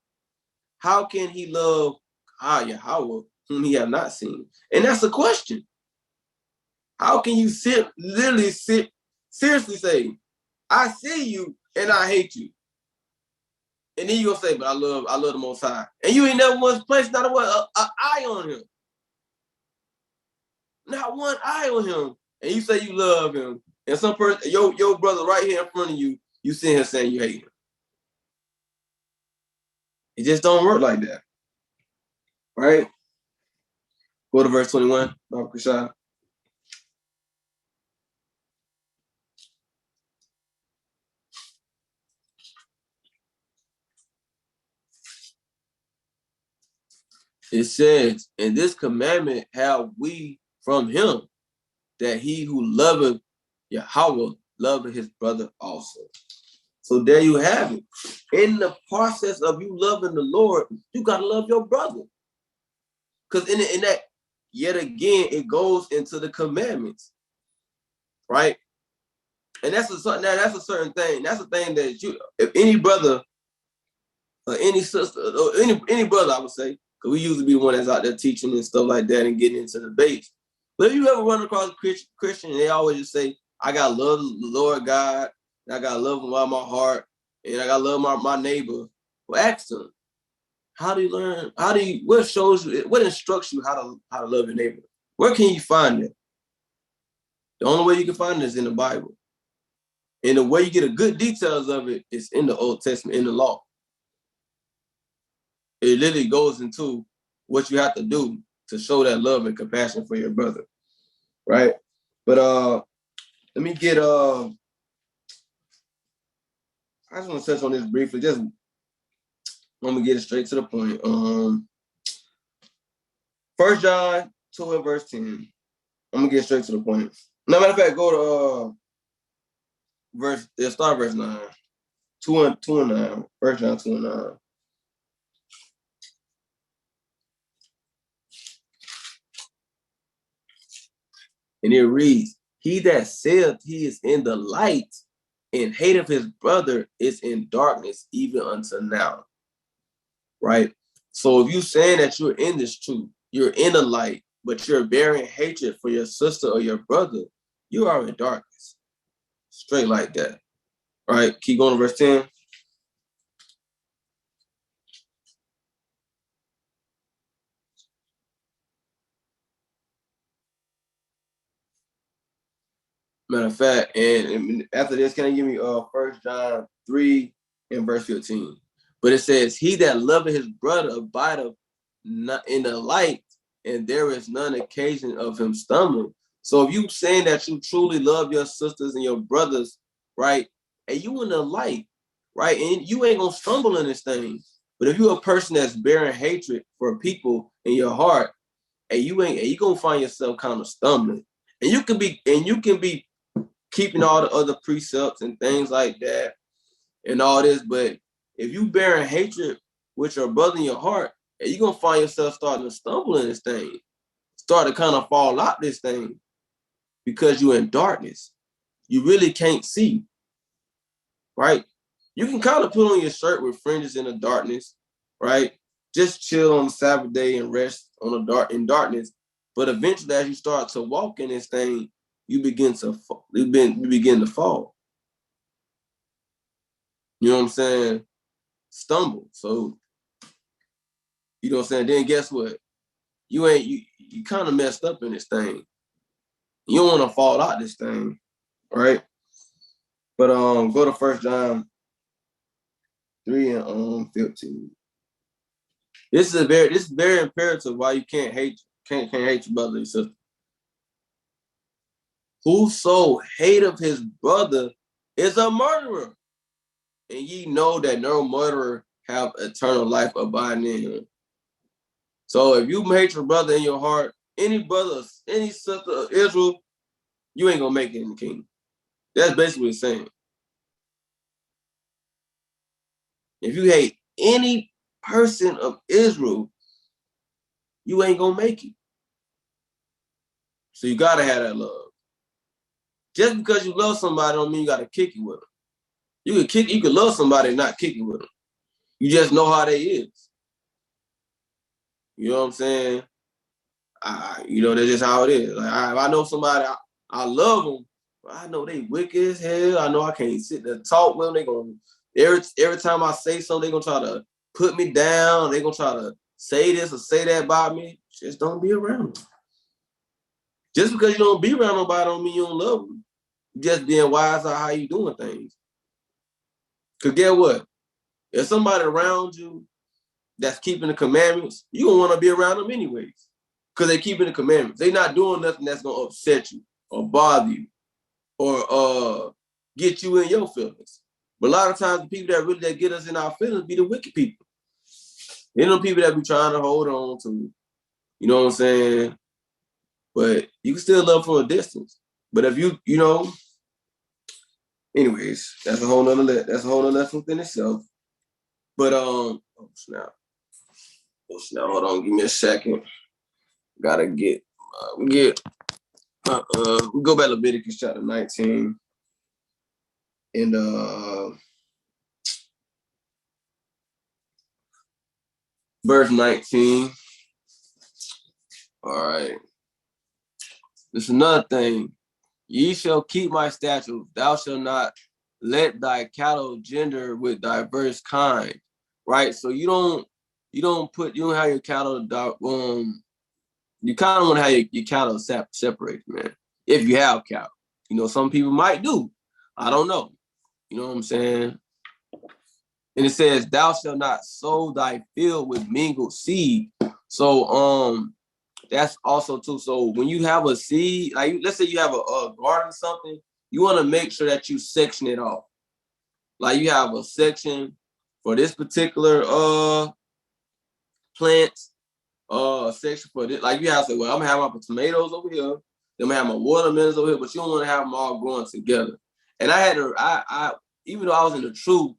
how can he love Yahweh, whom he have not seen? And that's a question. How can you seriously say, I see you and I hate you? And then you'll say, but I love the Most High. And you ain't never once placed not an eye on him. Not one eye on him. And you say you love him. And some person, your brother right here in front of you, you see him saying you hate him. It just don't work like that. Right? Go to verse 21, Baba Kushai. It says, and this commandment have we from him, that he who loveth Yahweh loveth his brother also. So there you have it. In the process of you loving the Lord, you got to love your brother. Because in that, yet again, it goes into the commandments, right? And that's a certain thing. That's a thing that if any brother or any sister or any brother, I would say, because we usually be the one that's out there teaching and stuff like that and getting into debates. But if you ever run across a Christian, they always just say, I got to love the Lord God, and I got to love him with my heart, and I got to love my neighbor. Well, ask them, what shows you, what instructs you how to love your neighbor? Where can you find it? The only way you can find it is in the Bible. And the way you get a good details of it is in the Old Testament, in the law. It literally goes into what you have to do to show that love and compassion for your brother, right? But let me get I just want to touch on this briefly. Just let me get it straight to the point. 1 John 2 and verse 10. I'm gonna get straight to the point. No, matter of fact, go to start verse 9. 2 and 9. 1 John 2 and 9. And it reads, he that saith he is in the light and hateth his brother is in darkness even until now. Right? So if you saying that you're in this truth, you're in the light, but you're bearing hatred for your sister or your brother, you are in darkness. Straight like that. All right, keep going to verse 10. Matter of fact, and after this, can I give me 1 John 3 and verse 15? But it says, he that loveth his brother abideth not in the light, and there is none occasion of him stumbling. So if you saying that you truly love your sisters and your brothers, right, and you in the light, right, and you ain't gonna stumble in this thing. But if you're a person that's bearing hatred for people in your heart, and you gonna find yourself kind of stumbling. And you can be keeping all the other precepts and things like that and all this, but if you bearing hatred with your brother in your heart, And you're gonna find yourself starting to stumble in this thing, start to kind of fall out this thing because you're in darkness. You really can't see, right? You can kind of put on your shirt with fringes in the darkness, right? Just chill on the Sabbath day and rest on in darkness. But eventually, as you start to walk in this thing, you begin to fall. You know what I'm saying? Stumble. So, you know what I'm saying? Then guess what? You kind of messed up in this thing. You don't want to fall out this thing, right? But go to 1 John 3 and 15. This is very imperative why you can't hate your brother and sister. Whoso hateth his brother is a murderer, and ye know that no murderer have eternal life abiding in him. So if you hate your brother in your heart, any brother, any sister of Israel, you ain't gonna make it in the kingdom. That's basically what it's saying. If you hate any person of Israel, you ain't gonna make it. So you gotta have that love. Just because you love somebody don't mean you gotta kick it with them. You can love somebody and not kick it with them. You just know how they is. You know what I'm saying? That's just how it is. Like I know somebody, I love them, but I know they wicked as hell. I know I can't sit there talk with them. They gonna every time I say something, they gonna try to put me down. They gonna try to say this or say that about me. Just don't be around them. Just because you don't be around nobody don't mean you don't love them. You just being wise on how you doing things. Cause get what? If somebody around you that's keeping the commandments, you don't want to be around them anyways. Because they're keeping the commandments. They're not doing nothing that's gonna upset you or bother you or get you in your feelings. But a lot of times the people that get us in our feelings be the wicked people. They're the people that be trying to hold on to, you know what I'm saying? But you can still love from a distance. But if anyways, that's a whole nother lesson within itself. But oh snap, hold on, give me a second. Gotta we go back to Leviticus chapter 19 and verse 19. All right. This is another thing. Ye shall keep my statutes. Thou shalt not let thy cattle gender with diverse kind. Right? So you don't have your cattle you kind of want to have your cattle separated, man. If you have cattle. Some people might do. I don't know. You know what I'm saying? And it says, thou shalt not sow thy field with mingled seed. So that's also too. So when you have a seed, like let's say you have a garden or something, you want to make sure that you section it off. Like you have a section for this particular plant, section for this. Like you have to say, well, I'm gonna have my tomatoes over here, then I'm gonna have my watermelons over here, but you don't want to have them all growing together. And I even though I was in the truth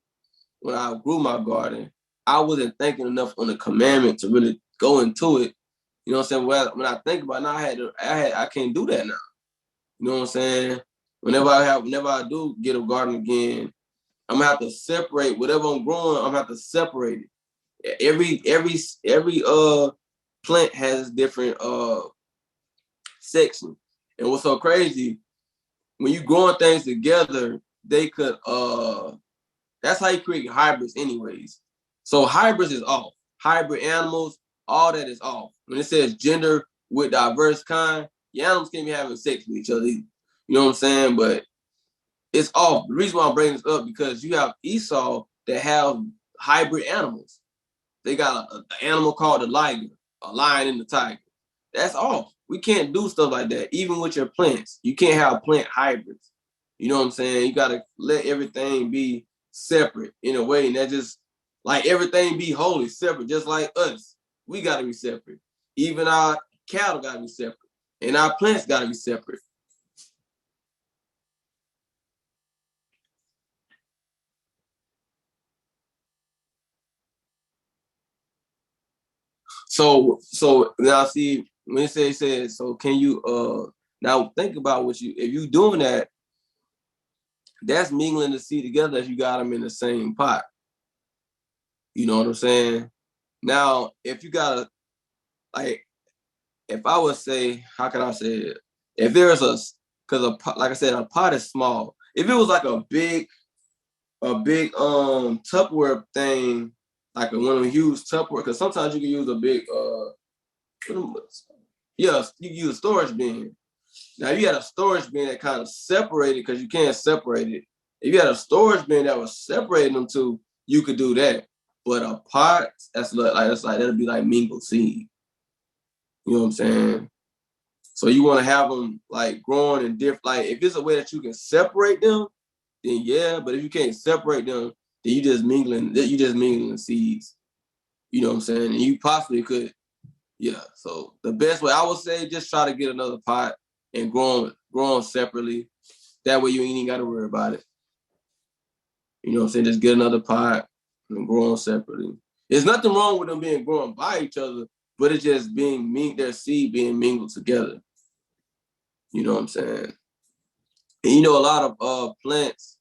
when I grew my garden, I wasn't thinking enough on the commandment to really go into it. You know what I'm saying? Well, when I think about it now, I can't do that now. You know what I'm saying? Whenever I do get a garden again, I'm gonna have to separate whatever I'm growing. I'm gonna have to separate it. Every plant has different sections. And what's so crazy, when you growing things together, they could that's how you create hybrids anyways. So hybrids is off. Hybrid animals, all that is off. When it says gender with diverse kind, your animals can't be having sex with each other. You know what I'm saying? But it's off. The reason why I'm bringing this up because you have Esau that have hybrid animals. They got an animal called the liger, a lion and the tiger. That's off. We can't do stuff like that. Even with your plants, you can't have plant hybrids. You know what I'm saying? You gotta let everything be separate in a way, and that just like everything be holy, separate, just like us. We gotta be separate. Even our cattle gotta be separate, and our plants gotta be separate. So now see when it says, so can you now think about if you doing that, that's mingling the seed together if you got them in the same pot. You know what I'm saying? Now, if you got if I would say, how can I say it? If there's because a pot, like I said, a pot is small. If it was like a big Tupperware thing, like one of them huge Tupperware, because sometimes you can use a big yeah, you can use a storage bin. Now you got a storage bin that kind of separated because you can't separate it. If you had a storage bin that was separating them two, you could do that. But a pot, that'll be like mingled seed. You know what I'm saying? So you want to have them like growing in different. Like if it's a way that you can separate them, then yeah. But if you can't separate them, then you just mingling seeds. You know what I'm saying? And you possibly could, yeah. So the best way I would say, just try to get another pot and grow them separately. That way you ain't even got to worry about it. You know what I'm saying? Just get another pot and grow them separately. There's nothing wrong with them being grown by each other, but it's just their seed being mingled together. You know what I'm saying? And you know, a lot of plants,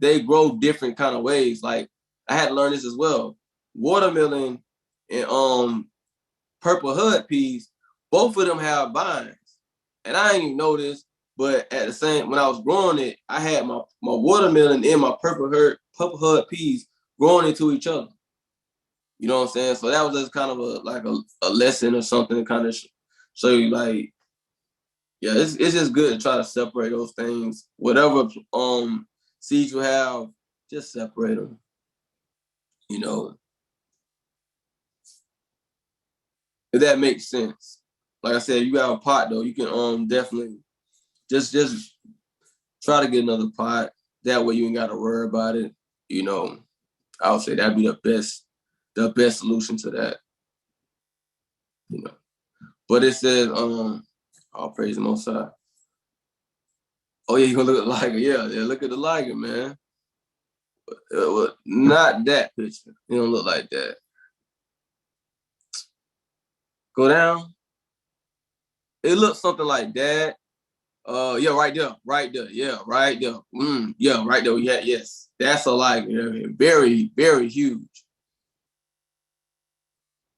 they grow different kind of ways. Like I had to learn this as well. Watermelon and purple hud peas, both of them have vines. And I didn't even know this, but at the same, when I was growing it, I had my watermelon and my purple hud peas growing into each other. You know what I'm saying? So that was just kind of a lesson or something to kind of show you like, yeah, it's just good to try to separate those things. Whatever seeds you have, just separate them. You know, if that makes sense. Like I said, you got a pot though, you can definitely just try to get another pot. That way you ain't got to worry about it. You know, I would say that'd be the best solution to that. You know, but it says, all praise the Most High. Oh yeah, you gonna look at the liger? Yeah, look at the liger, man. Well, not that picture. It don't look like that. Go down. It looks something like that. Yeah, right there. Yeah, right there. Yeah, right there. Yeah, yes. That's a liger. Very, very huge.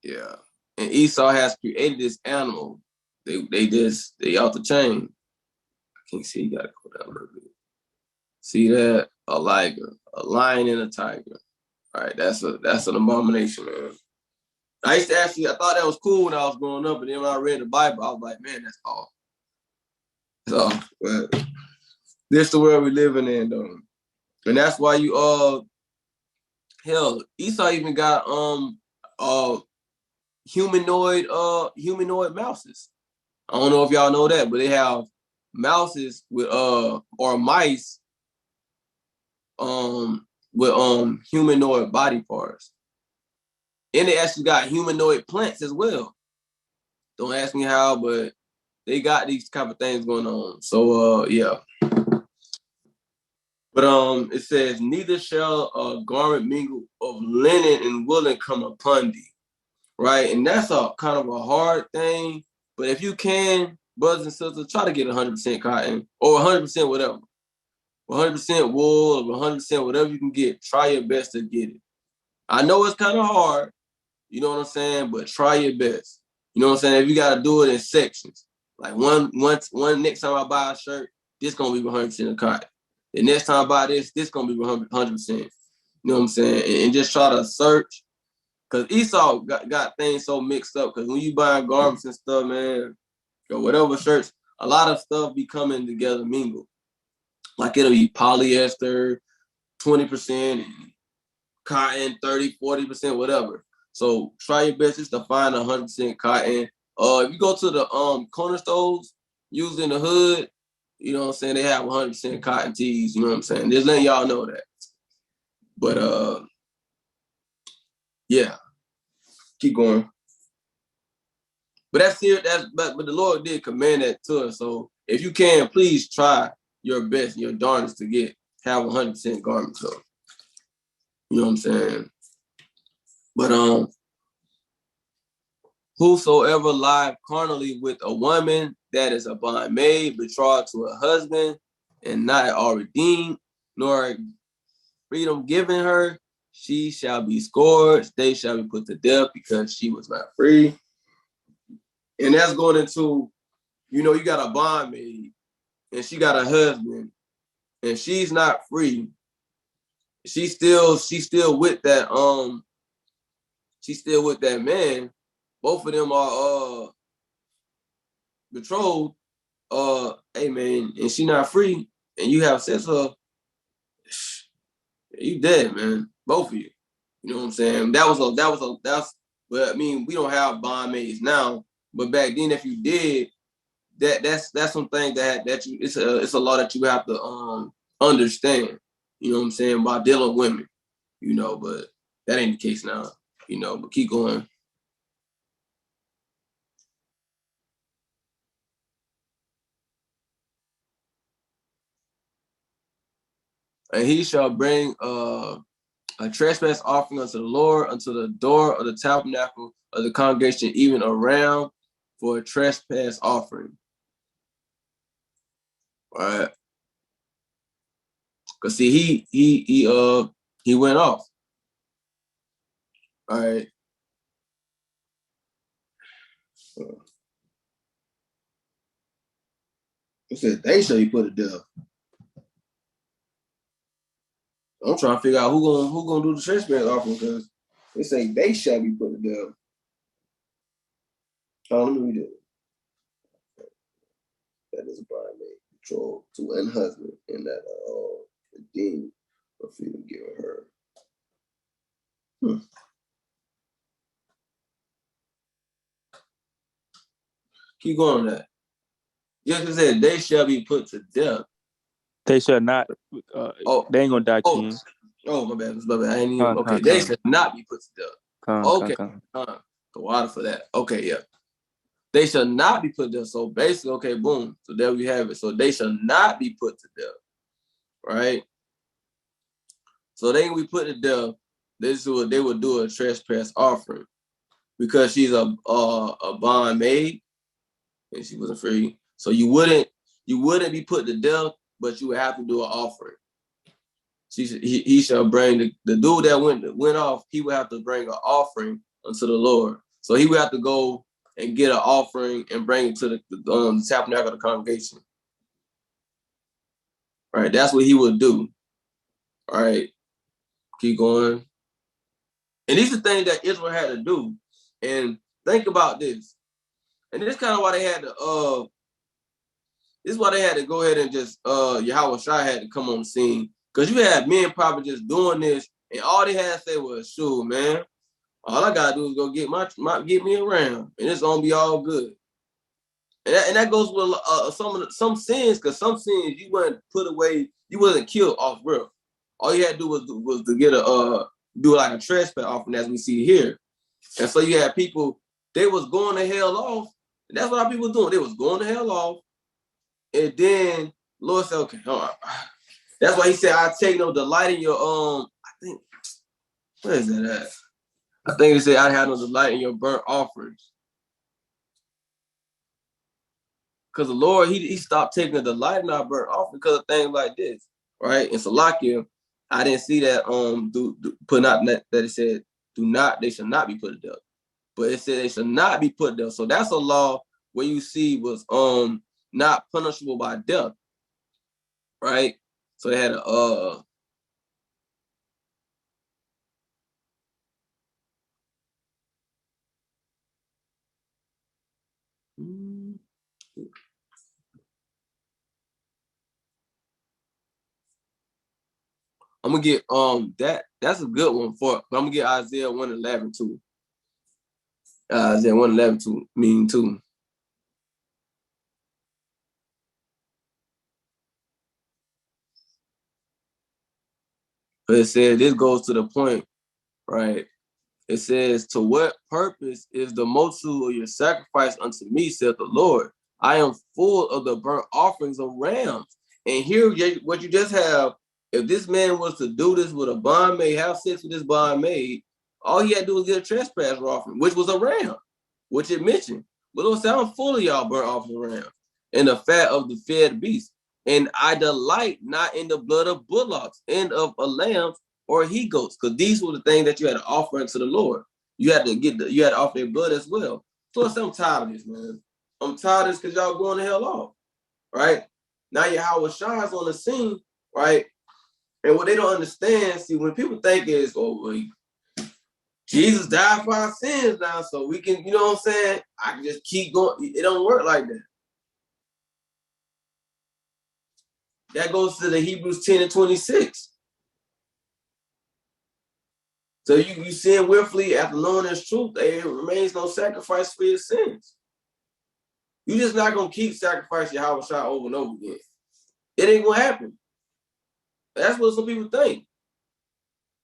Yeah. And Esau has created this animal. They out the chain. I can't see. You gotta go down a little bit. See that? A liger, a lion and a tiger. All right, that's an abomination, man. I thought that was cool when I was growing up, and then when I read the Bible, I was like, man, that's all. So, but this is the world we living in, though. And that's why hell, Esau even got humanoid mouses. I don't know if y'all know that, but they have mouses with or mice with humanoid body parts. And they actually got humanoid plants as well. Don't ask me how, but they got these type of things going on. So yeah. But it says, neither shall a garment mingle of linen and woolen come upon thee. Right? And that's a kind of a hard thing. But if you can, brothers and sisters, try to get 100% cotton or 100% whatever. 100% wool or 100% whatever you can get. Try your best to get it. I know it's kind of hard, you know what I'm saying? But try your best. You know what I'm saying? If you got to do it in sections. Like one next time I buy a shirt, this going to be 100% of cotton. The next time I buy this going to be 100%. You know what I'm saying? And just try to search. Because Esau got things so mixed up. Because when you buy garments and stuff, man, or whatever shirts, a lot of stuff be coming together mingled. Like it'll be polyester, 20%, cotton, 30, 40%, whatever. So try your best just to find 100% cotton. If you go to the corner stores using the hood, you know what I'm saying, they have 100% cotton tees, you know what I'm saying? Just letting y'all know that. But yeah, keep going. But that's here. But the Lord did command that to us. So if you can, please try your best, your darndest to have 100% garments up. You know what I'm saying? But whosoever lieth carnally with a woman that is a bondmaid, betrothed to a husband, and not all redeemed, nor freedom given her, she shall be scourged. They shall be put to death because she was not free. And that's going into, you got a bondmaid, and she got a husband, and she's not free. She's still with that she's still with that man. Both of them are betrothed. Hey man, and she not free, and you have sex with her, you dead, man. Both of you. You know what I'm saying? But I mean, we don't have bondmaids now, but back then, if you did, that's something that you it's a law that you have to understand. You know what I'm saying? By dealing with women, but that ain't the case now. But keep going. And he shall bring a trespass offering unto the Lord, unto the door of the tabernacle of the congregation, even around, for a trespass offering. All right. Cause see, he went off. All right. It said they shall be put to death. I'm trying to figure out who gonna do the trespass offering, because they say they shall be put to death. Oh, let me read it. That is a bridemaid betrothed to an husband, and that redeemed or freedom given her. Keep going on that. Yes, it said they shall be put to death. They shall not. They ain't gonna die, King. Oh, my bad. I ain't even. Okay, they shall not be put to death. Okay, the water for that. Okay, yeah. They shall not be put to death. So basically, okay, boom. So there we have it. So they shall not be put to death, right? So they can be put to death. This is what they would do, a trespass offering, because she's a bondmaid and she wasn't free. So you wouldn't be put to death, but you would have to do an offering. He shall bring the dude that went off. He would have to bring an offering unto the Lord. So he would have to go and get an offering and bring it to the tabernacle of the congregation. All right, that's what he would do. All right, keep going. And these are things that Israel had to do. And think about this. And this is kind of why they had to this is why they had to go ahead and just Yahweh Shai had to come on the scene. Because you had men probably just doing this, and all they had to say was, "Shoot, man, all I gotta do is go get me around, and it's gonna be all good." And that goes with some sins, because some sins you weren't put away, you wasn't killed off real. All you had to do was to get do like a trespass offering, as we see here. And so you had people, they was going to hell off. And that's what our people were doing. They was going to hell off. And then Lord said, okay, all right. That's why he said, I take no delight in your I think, where is that at? I think he said, I have no delight in your burnt offerings. Because the Lord, he stopped taking a delight in our burnt offering because of things like this. Right? In Salakia, I didn't see that put out that it said, they shall not be put to death. But it said they shall not be put to death. So that's a law where you see was not punishable by death. Right? So they had a I'm gonna get that's a good one for. I'm gonna get Isaiah 1:11 too. Isaiah 1:11 too, mean too. But it says this goes to the point, right? It says, "To what purpose is the multitude of your sacrifice unto me, saith the Lord? I am full of the burnt offerings of rams." And here, what you just have, if this man was to do this with a bondmaid, have sex with this bondmaid, all he had to do was get a trespass offering, which was a ram. which it mentioned. But Lord said, I'm full of y'all burnt offering rams and the fat of the fed beast. And I delight not in the blood of bullocks and of a lamb or he goats, because these were the things that you had to offer unto the Lord. You had to offer their blood as well. So I said, I'm tired of this, man. I'm tired of this because y'all going the hell off, right? Now Yahweh Shai is on the scene, right? And what they don't understand, see, when people think is, oh, well, Jesus died for our sins now, so we can, you know what I'm saying? I can just keep going. It don't work like that. That goes to the Hebrews 10 and 26. So you sin willfully after knowing this truth, there remains no sacrifice for your sins. You're just not going to keep sacrificing Yahweh Shai over and over again. It ain't going to happen. That's what some people think.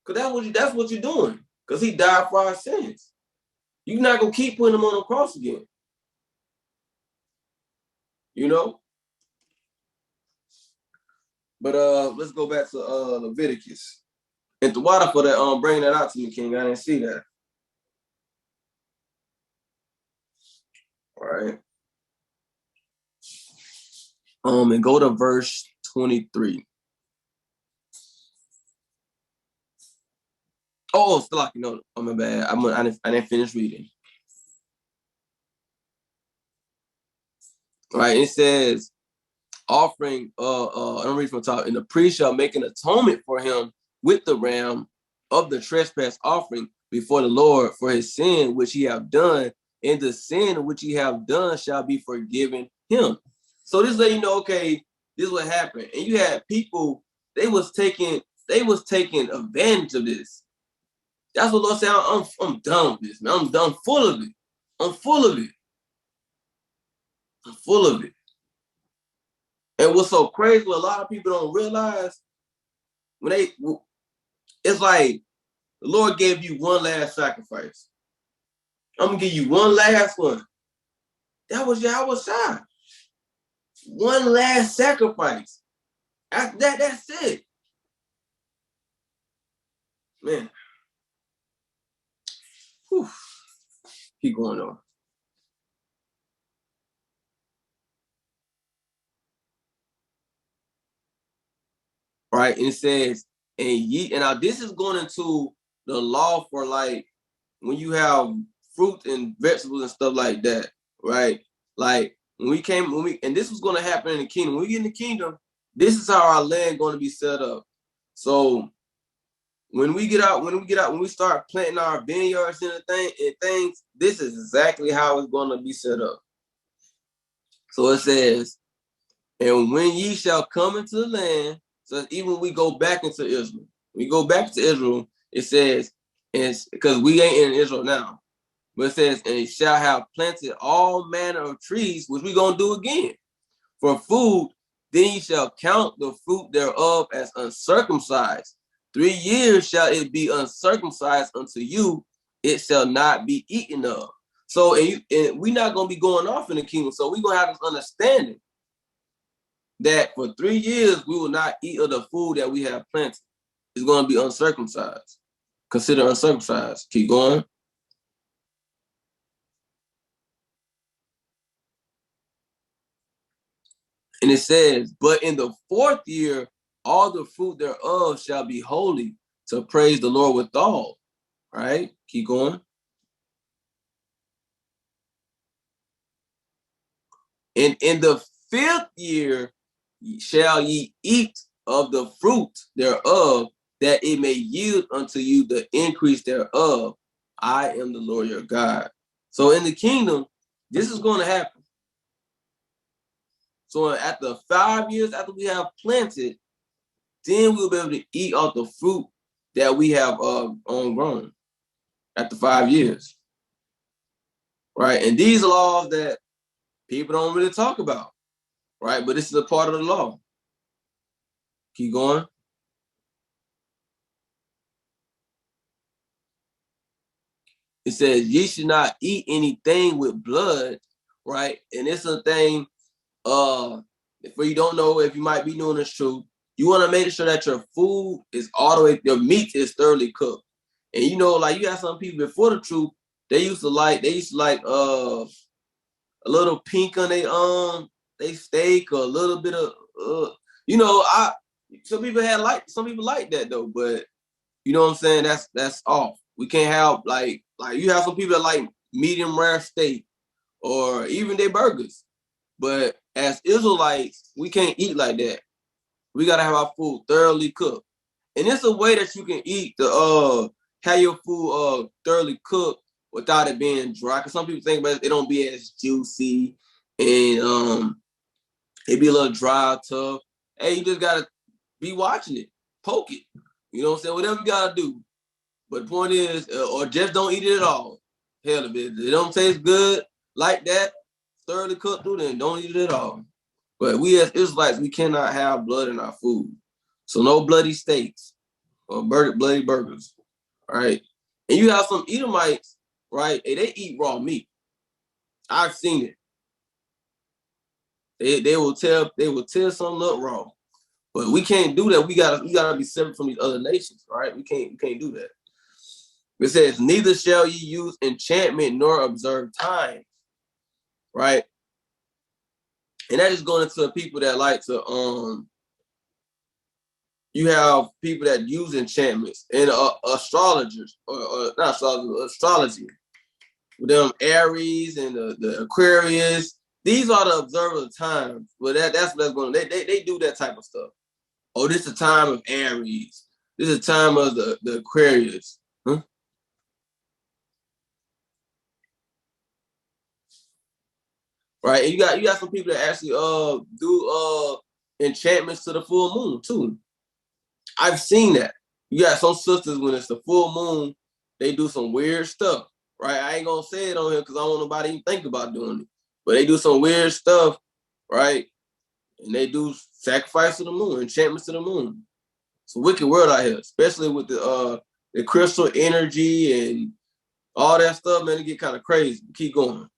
Because that's what you're doing. Because he died for our sins. You're not going to keep putting him on the cross again. You know? But let's go back to Leviticus. And the water for that, bringing that out to me, King. I didn't see that. All right. And go to verse 23. Oh, still like, no, oh, my bad. I didn't finish reading. All right, it says, offering, I'm reading from the top, and the priest shall make an atonement for him with the ram of the trespass offering before the Lord for his sin which he have done, and the sin which he have done shall be forgiven him. So this let you know, okay, this is what happened. And you had people, they was taking advantage of this. That's what Lord said, I'm done with this, man. I'm done, full of it. I'm full of it. I'm full of it. And what's so crazy, what a lot of people don't realize, it's like the Lord gave you one last sacrifice. I'm gonna give you one last one. That was Yahweh Shai. One last sacrifice. After that, that's it. Man. Whew. Keep going on. Right, and it says, and now this is going into the law for like when you have fruit and vegetables and stuff like that, right? Like and this was going to happen in the kingdom. When we get in the kingdom, this is how our land going to be set up. So when we start planting our vineyards and things, this is exactly how it's going to be set up. So it says, and when ye shall come into the land, so even when we go back into Israel, it says, because we ain't in Israel now, but it says, and he shall have planted all manner of trees, which we gonna do again, for food, then ye shall count the fruit thereof as uncircumcised. 3 years shall it be uncircumcised unto you, it shall not be eaten of. So, and we're not gonna be going off in the kingdom, so we're gonna have this understanding that for 3 years we will not eat of the food that we have planted. It's going to be uncircumcised. Consider uncircumcised. Keep going. And it says, but in the 4th year, all the fruit thereof shall be holy to praise the Lord withal. Right? Keep going. And in the 5th year shall ye eat of the fruit thereof, that it may yield unto you the increase thereof. I am the Lord your God. So in the kingdom, this is going to happen. So after 5 years after we have planted, then we'll be able to eat off the fruit that we have grown after 5 years. Right? And these are laws that people don't really talk about. Right? But this is a part of the law. Keep going. It says, ye should not eat anything with blood, right? And it's a thing, if you don't know, if you might be doing this truth, you want to make sure that your food is all the way, your meat is thoroughly cooked. And you know, like you got some people before the truth, they used to like a little pink on they steak, or a little bit of some people like that though, but you know what I'm saying, that's off. We can't have like you have some people that like medium rare steak or even their burgers, but as Israelites we can't eat like that. We gotta have our food thoroughly cooked, and it's a way that you can eat have your food thoroughly cooked without it being dry. Because some people think about it don't be as juicy and it be a little dry, tough. Hey, you just gotta be watching it, poke it. You know what I'm saying? Whatever you gotta do. But the point is, or just don't eat it at all. Hell, if it don't taste good like that, thoroughly cooked through, then don't eat it at all. But we as Israelites, we cannot have blood in our food. So no bloody steaks or bloody burgers. All right. And you have some Edomites, right? And they eat raw meat. I've seen it. They will tear something up raw. But we can't do that. We gotta be separate from these other nations, right? We can't do that. It says, neither shall ye use enchantment nor observe time, right? And that is going into people that like to you have people that use enchantments and astrologers or not astrologers, astrology. With them Aries and the Aquarius, these are the observers of time. But that's what that's going on. They do that type of stuff. Oh, this is the time of Aries. This is the time of the Aquarius. Huh? Right, and you got some people that actually do enchantments to the full moon too. I've seen that. You got some sisters when it's the full moon, they do some weird stuff. Right, I ain't gonna say it on here because I don't want nobody to even think about doing it. But they do some weird stuff, right? And they do sacrifice to the moon, enchantments to the moon. It's a wicked world out here, especially with the crystal energy and all that stuff. Man, it get kind of crazy. Keep going.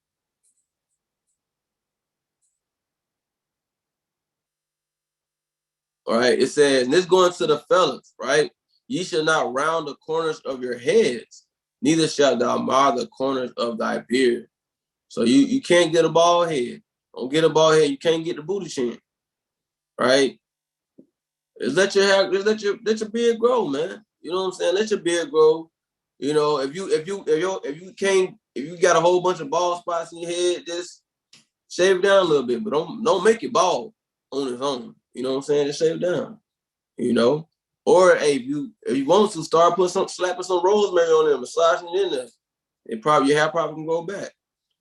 All right, it says, and this going to the fellas, right? Ye shall not round the corners of your heads, neither shalt thou mar the corners of thy beard. So you can't get a bald head. Don't get a bald head. You can't get the booty chin, right? Just let your hair, just let your beard grow, man. You know what I'm saying? Let your beard grow. You know, if you got a whole bunch of bald spots in your head, just shave it down a little bit, but don't make it bald on its own. You know what I'm saying? Just shave it down. You know, or hey, if you want to start slapping some rosemary on there, massaging it in there, your hair probably can grow back.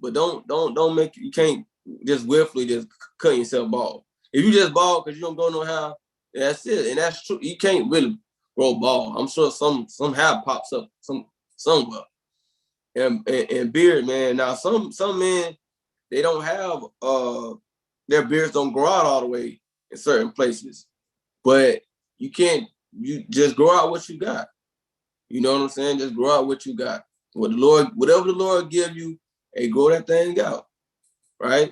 But don't make you can't just willfully just cut yourself bald. If you just bald because you don't go no hair, that's it, and that's true. You can't really grow bald. I'm sure some hair pops up somewhere. And beard, man. Now some men, they don't have their beards don't grow out all the way in certain places, but you just grow out what you got. You know what I'm saying? Just grow out what you got. Whatever the Lord give you, hey, grow that thing out, right?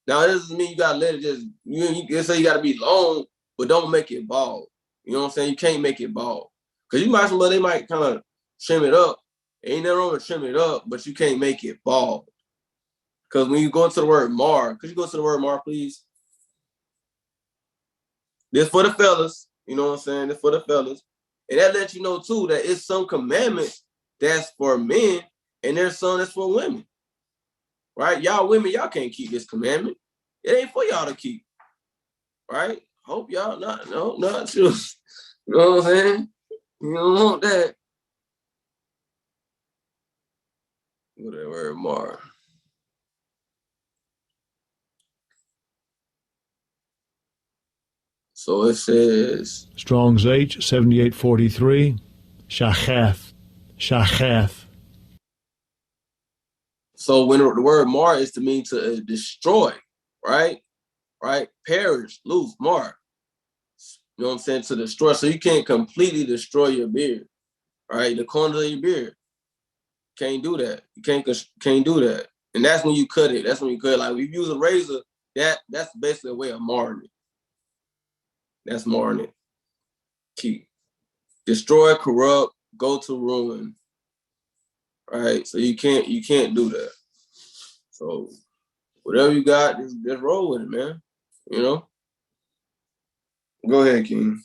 Now, this doesn't mean you gotta let it just, you say you gotta be long, but don't make it bald. You know what I'm saying? You can't make it bald. Because they might kind of trim it up. Ain't nothing wrong with trim it up, but you can't make it bald. Because when you go into the word mar, could you go to the word mar, please? This for the fellas, you know what I'm saying? This for the fellas. And that lets you know too that it's some commandments that's for men and there's some that's for women. Right? Y'all women, y'all can't keep this commandment. It ain't for y'all to keep. Right? Hope y'all not sure. You know what I'm saying? You don't want that. Whatever, Mar. So it says Strong's H 7843. Shacheth. So when the word mar is to mean to destroy, right? Right? Perish, lose, mar. You know what I'm saying? To destroy. So you can't completely destroy your beard, right? The corners of your beard. Can't do that. You can't do that. And that's when you cut it. That's when you cut it. Like if you use a razor, that's basically a way of marring it. That's marring it. Keep. Destroy, corrupt, go to ruin. right? So you can't do that. So whatever you got, just roll with it, man. You know? Go ahead, King.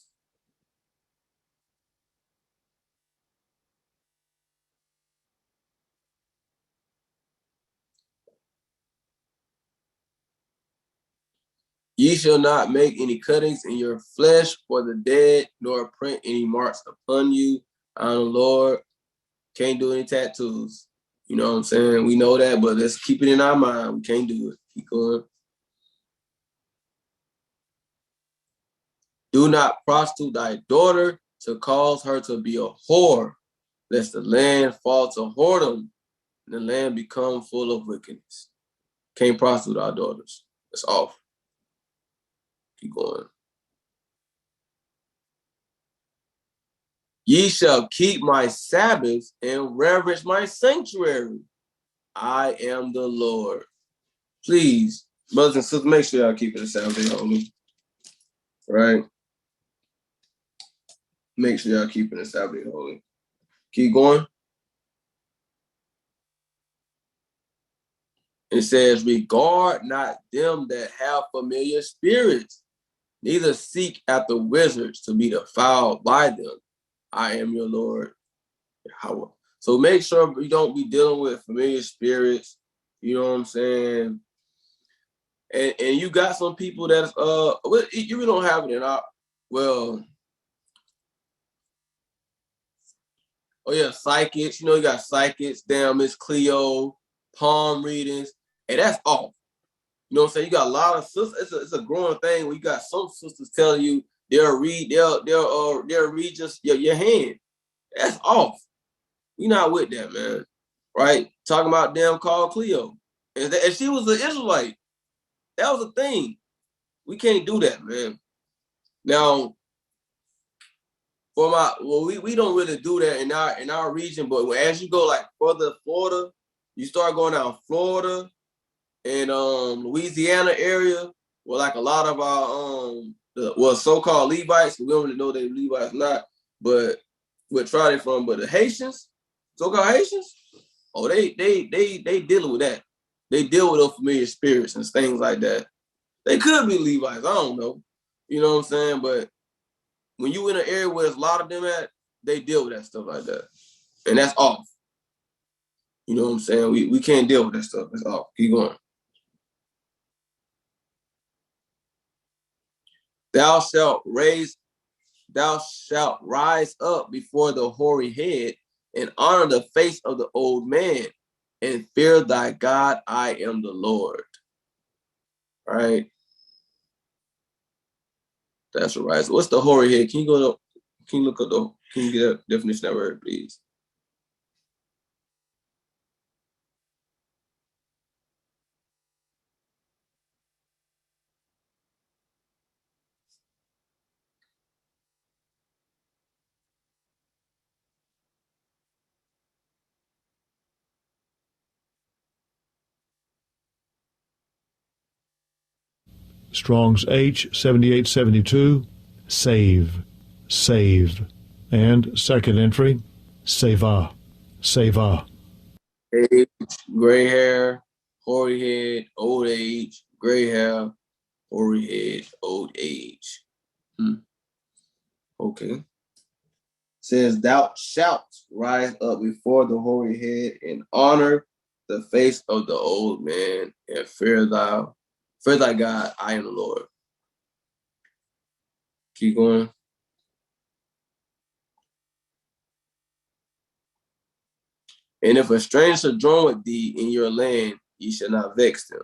Ye shall not make any cuttings in your flesh for the dead, nor print any marks upon you. I'm the Lord. Can't do any tattoos. You know what I'm saying? We know that, but let's keep it in our mind. We can't do it. Keep going. Do not prostitute thy daughter to cause her to be a whore, lest the land fall to whoredom and the land become full of wickedness. Can't prostitute our daughters. It's off. Keep going. Ye shall keep my Sabbaths and reverence my sanctuary. I am the Lord. Please, brothers and sisters, make sure y'all keep it a Sabbath day holy. Right? Make sure y'all keep it a Sabbath day holy. Keep going. It says, regard not them that have familiar spirits, neither seek after wizards to be defiled by them. I am your Lord. Yahweh. So make sure you don't be dealing with familiar spirits. You know what I'm saying? And you got some people that's you really don't have it in our psychics. You know, you got psychics, damn Miss Cleo, palm readings, and that's off. You know what I'm saying? You got a lot of sisters. It's a growing thing where you got some sisters telling you they'll read just your hand. That's off. We not with that, man. Right? Talking about damn called Cleo. And she was an Israelite. That was a thing. We can't do that, man. Now, we don't really do that in our region, but as you go like further Florida, you start going down Florida and Louisiana area, where like a lot of our so-called Levites, we don't really know they Levites not, but where they from, but the Haitians, so-called Haitians, they dealing with that. They deal with those familiar spirits and things like that. They could be Levites, I don't know. You know what I'm saying? But when you in an area where there's a lot of them at, they deal with that stuff like that. And that's off. You know what I'm saying? We can't deal with that stuff. It's off. Keep going. Thou shalt rise up before the hoary head and honor the face of the old man and fear thy God. I am the Lord. All right. That's right. So what's the hoary head? Can you look at can you get a definition of that word, please? Strong's H 7872, save, save. And second entry, seva, seva. Age, gray hair, hoary head, old age, gray hair, hoary head, old age. Okay. Says, thou shalt rise up before the hoary head and honor the face of the old man and fear thy God. I am the Lord. Keep going. And if a stranger join with thee in your land, ye shall not vex them.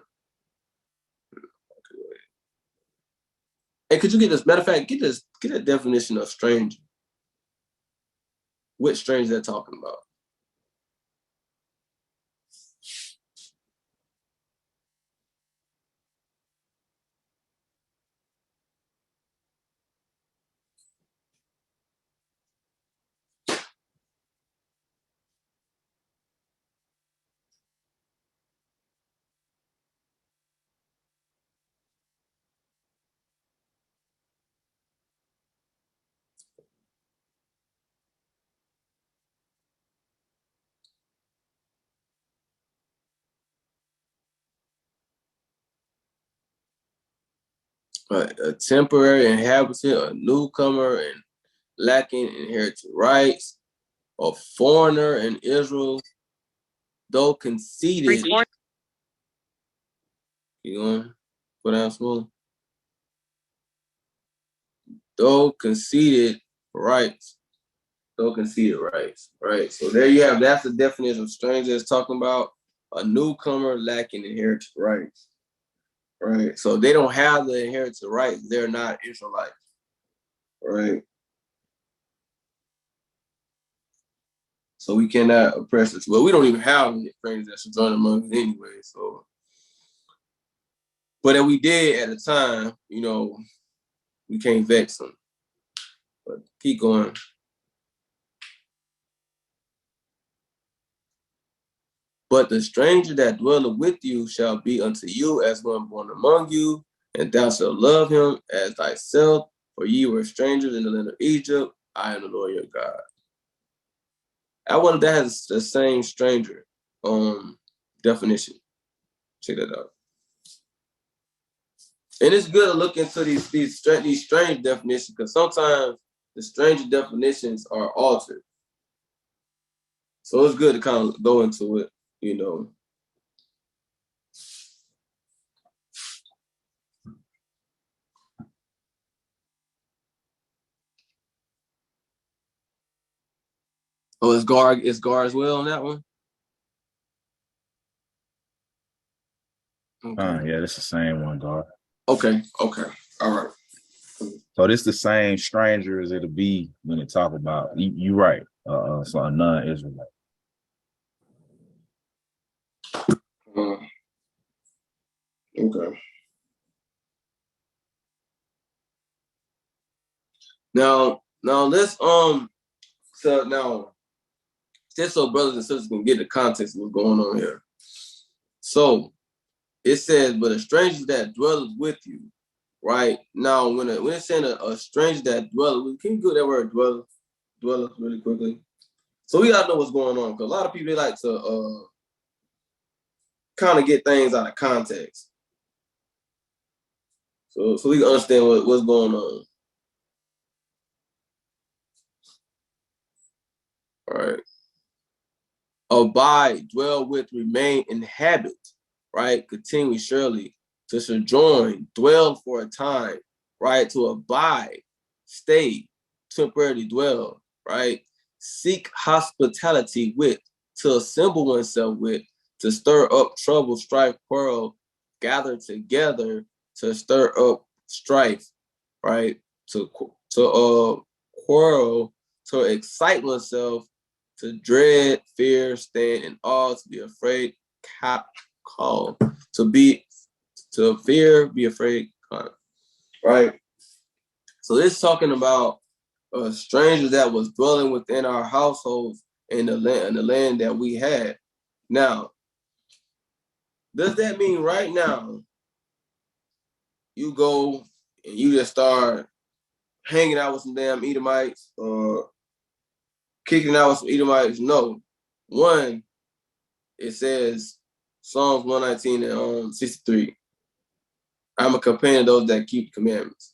Hey, could you get this? Matter of fact, get a definition of stranger. What stranger they're talking about? a temporary inhabitant, a newcomer, and lacking inherited rights, a foreigner in Israel, though conceited. You going? Go down smooth. Though conceited rights. Though conceited rights. Right. So there you have. That's the definition of stranger. It's talking about a newcomer lacking inherited rights. Right. So they don't have the inherited rights. They're not Israelites. Right. So we cannot oppress us. Well, we don't even have any strangers that should join among us anyway. So, but if we did at the time, you know, we can't vex them. But keep going. But the stranger that dwelleth with you shall be unto you as one born among you, and thou shalt love him as thyself, for ye were strangers in the land of Egypt. I am the Lord your God. I wonder if that has the same stranger definition. Check that out. And it's good to look into these strange definitions, because sometimes the stranger definitions are altered. So it's good to kind of go into it, you know. Oh, is Gar as well on that one? Okay. Yeah, it's the same one, dog. Okay. All right. So this the same stranger as it'll be when it talk about you right. So a non-Israelite. Okay. Now let's so now just so brothers and sisters can get the context of what's going on here. So it says, but a stranger that dwelleth with you, right? Now when it's saying a stranger that dwelleth with, can you go that word dwelleth really quickly? So we gotta know what's going on, because a lot of people, they like to kind of get things out of context. So we can understand what's going on. All right. Abide, dwell with, remain, inhabit, right? Continue, surely, to sojourn, dwell for a time, right? To abide, stay, temporarily dwell, right? Seek hospitality with, to assemble oneself with, to stir up trouble, strife, quarrel, gather together, to stir up strife, right? To quarrel, to excite oneself, to dread, fear, stand in awe, to be afraid, call, to fear, be afraid, right? So this is talking about a stranger that was dwelling within our households in the land that we had. Now, does that mean right now you go and you just start hanging out with some damn Edomites or kicking out with some Edomites? No. One, it says Psalms 119 and 63. I'm a companion of those that keep commandments.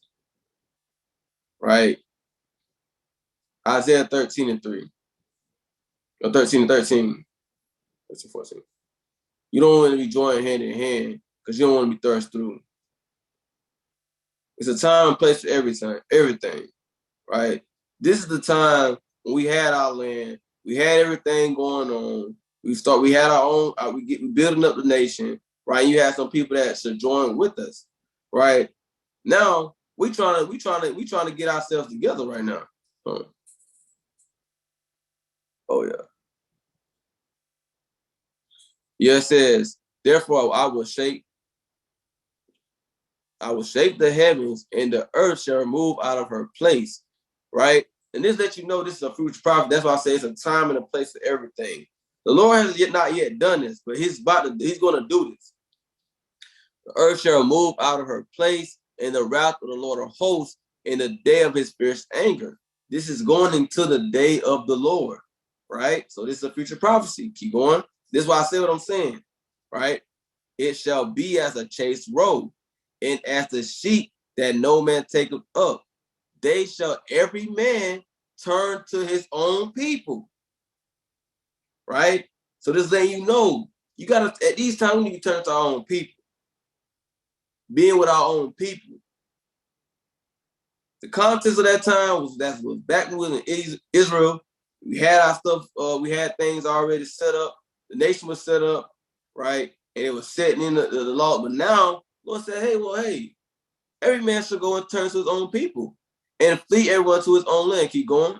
Right? Isaiah 13 and 3. Or 13 and 13. 13, 14. You don't want to be joined hand in hand because you don't want to be thrust through. It's a time and place for everything, right? This is the time when we had our land, we had everything going on. We had our own. We building up the nation, right? You have some people that should join with us, right? Now we trying to get ourselves together right now. Oh yeah. Yeah, it says, therefore I will shake the heavens, and the earth shall remove out of her place, right? And this lets you know this is a future prophet. That's why I say it's a time and a place for everything. The Lord has not yet done this, but he's going to do this. The earth shall remove out of her place, in the wrath of the Lord of hosts, in the day of his fierce anger. This is going into the day of the Lord, right? So this is a future prophecy. Keep going. This is why I say what I'm saying, right? It shall be as a chased roe, and as the sheep that no man taketh up. They shall every man turn to his own people. Right? So this letting you know, you gotta at these times we need to turn to our own people. Being with our own people. The context of that time was back when in Israel. We had our stuff, we had things already set up. The nation was set up, right? And it was setting in the law. But now, Lord said, hey, every man should go and turn to his own people and flee everyone to his own land. Keep going.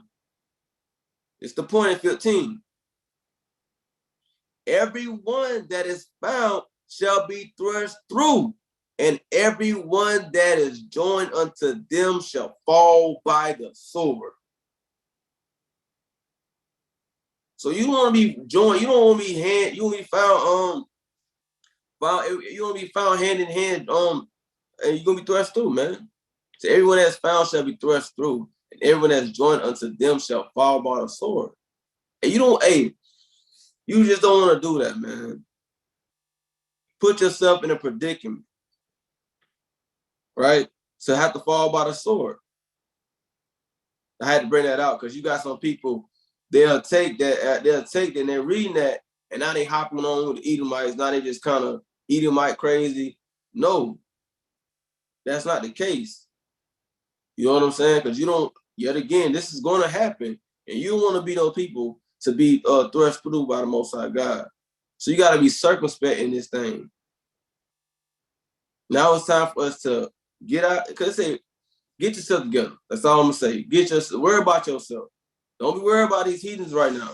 It's the point in 15. Everyone that is found shall be thrust through, and everyone that is joined unto them shall fall by the sword. So you don't want to be joined. You don't want to be you want to be found you want to be found hand in hand and you're gonna be thrust through, man. So everyone that's found shall be thrust through, and everyone that's joined unto them shall fall by the sword. And you just don't want to do that, man. Put yourself in a predicament, right? To have to fall by the sword. I had to bring that out because you got some people, they'll take that and they're reading that, and now they hopping on with the Edomites. Now they just kind of Edomite crazy. No, that's not the case. You know what I'm saying? Because you don't, yet again, this is going to happen, and you don't want to be those people to be thrust through by the Most High God. So you got to be circumspect in this thing. Now it's time for us to get out, because say, get yourself together. That's all I'm going to say. Worry about yourself. Don't be worried about these heathens right now.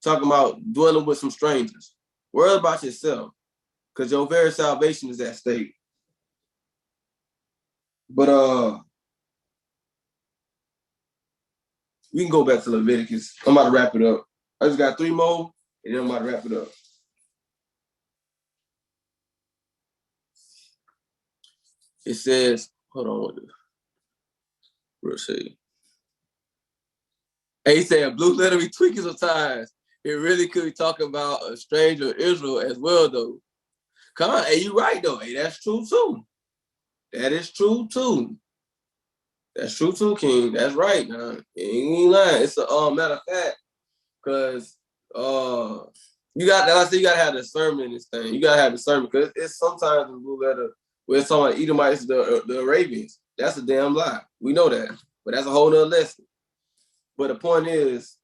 Talking about dwelling with some strangers. Worry about yourself, because your very salvation is at stake. But we can go back to Leviticus. I'm about to wrap it up. I just got 3 more, and then I'm about to wrap it up. It says, hold on. We'll see. Hey, he said, blue letter be tweaking sometimes. It really could be talking about a stranger Israel as well, though. Come on, hey, you right, though. Hey, that's true, too. That is true, too. That's true, too, King. That's right, man. You ain't lying. It's a matter of fact, because you got to have discernment in this thing. You got to have discernment, because it's sometimes in blue letter where it's talking about Edomites, the Arabians. That's a damn lie. We know that. But that's a whole nother lesson. But the point is,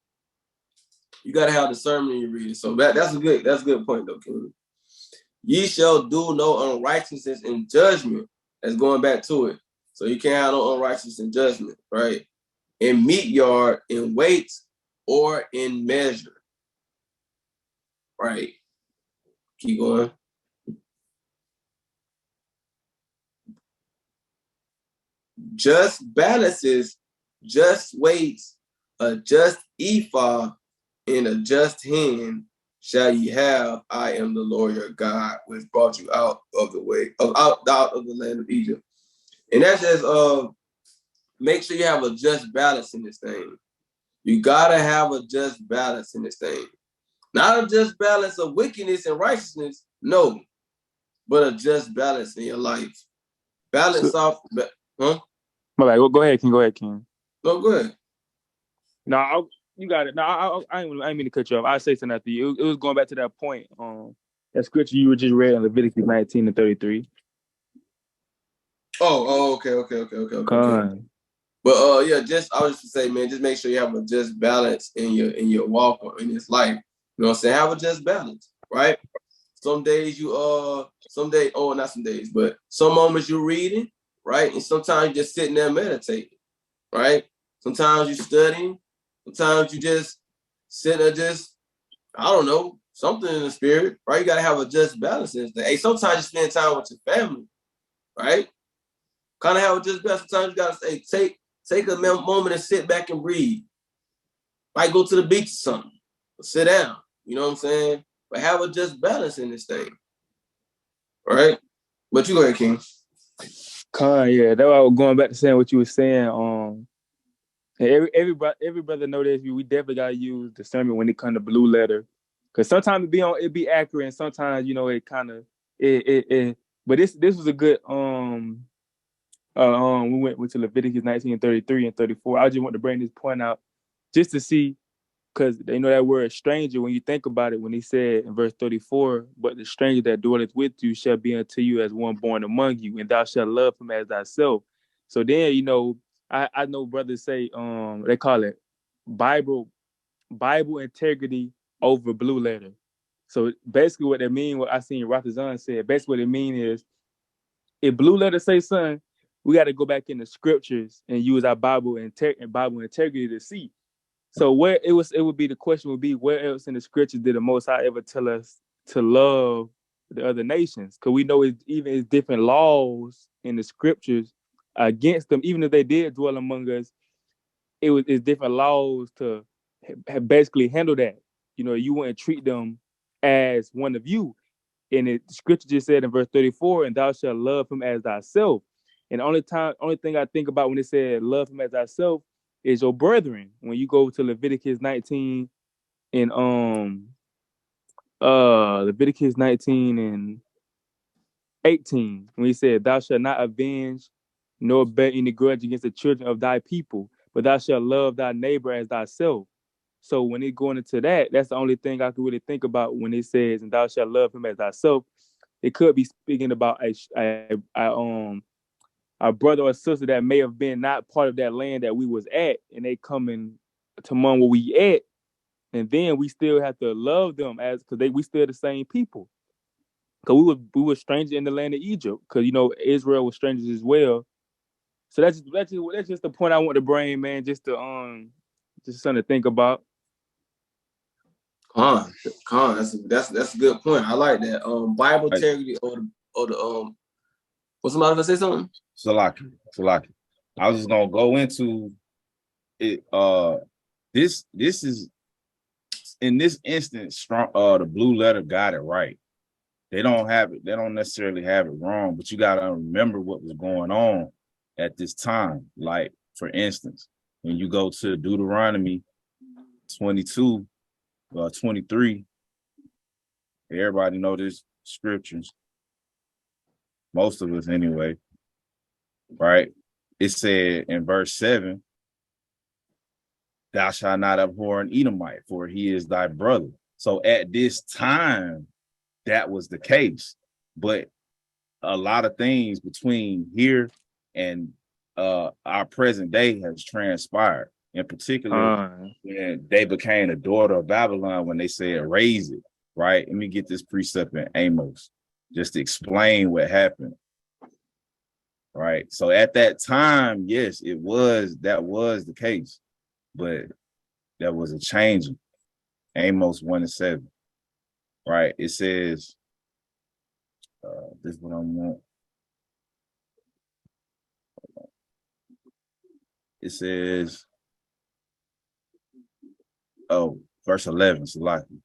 you got to have discernment in your reading. So that's a good point, though, King. Ye shall do no unrighteousness in judgment. That's going back to it. So you can't have no unrighteousness in judgment, right? In meat yard, in weight, or in measure. Right. Keep going. Just balances, just weights, a just ephah, and a just hand shall ye have. I am the Lord your God, which brought you out of the way, out of the land of Egypt. And that's just make sure you have a just balance in this thing. You gotta have a just balance in this thing. Not a just balance of wickedness and righteousness, no, but a just balance in your life. Balance off, huh? My bad. Go ahead, King. Go ahead, King. No, go ahead. No, you got it. No, I ain't mean to cut you off. I'll say something after you. It was going back to that point. That scripture you were just read in Leviticus 19:33. Oh, okay. But yeah, I was just to say, man, just make sure you have a just balance in your walk or in this life. You know what I'm saying? Have a just balance, right? Some days not some days, but some moments you're reading, right? And sometimes you're just sitting there meditating, right? Sometimes you're studying, sometimes you just sit there I don't know, something in the spirit, right? You gotta have a just balance in this thing. Hey, sometimes you spend time with your family, right? Kind of have a just balance. Sometimes you gotta say, take a moment and sit back and breathe. Might go to the beach or something. Or sit down. You know what I'm saying? But have a just balance in this thing. Right? But you go ahead, King. Yeah, that was going back to saying what you were saying. Every brother know this. We definitely gotta use discernment when it comes to blue letter, because sometimes it be accurate, and sometimes it kind of it. But this was a good We went to Leviticus 19, 33 and 34. I just want to bring this point out just to see, because they know that word stranger, when you think about it, when he said in verse 34, but the stranger that dwelleth with you shall be unto you as one born among you, and thou shalt love him as thyself. So then, I know brothers say they call it Bible integrity over blue letter. So basically what they mean, what I seen Ratazan said, basically what it mean is, if blue letter say something, we got to go back in the scriptures and use our Bible integrity to see. So where it would be, the question would be, where else in the scriptures did the Most High ever tell us to love the other nations? Because we know it's different laws in the scriptures against them, even if they did dwell among us. It's different laws to basically handle that. You wouldn't treat them as one of you. And the scripture just said in verse 34, and thou shalt love him as thyself. And the only thing I think about when it said love him as thyself is your brethren. When you go to Leviticus 19 and Leviticus 19 and 18, when he said, thou shalt not avenge nor bear any grudge against the children of thy people, but thou shalt love thy neighbor as thyself. So when it going into that, that's the only thing I can really think about when it says, and thou shalt love him as thyself. It could be speaking about a brother or sister that may have been not part of that land that we was at, and they coming to among where we at, and then we still have to love them because we still the same people. Because we were strangers in the land of Egypt, because Israel was strangers as well. So that's just the point I want to bring, man. Just something to think about. Con, that's a good point. I like that. Bible Hey, integrity or the was somebody gonna say something? Salaki. I was just gonna go into it. This is, in this instance, strong. The blue letter got it right. They don't necessarily have it wrong, but you gotta remember what was going on at this time. Like, for instance, when you go to Deuteronomy 22, 23, everybody know this scriptures, most of us anyway, right? It said in verse 7, thou shalt not abhor an Edomite, for he is thy brother. So at this time, that was the case. But a lot of things between here and our present day has transpired. In particular, when they became a daughter of Babylon, when they said raise it, right? Let me get this precept in Amos just to explain what happened. Right. So at that time, yes, that was the case, but there was a change. Amos 1:7. Right. It says, this is what I want. It says, verse 11, Salaki.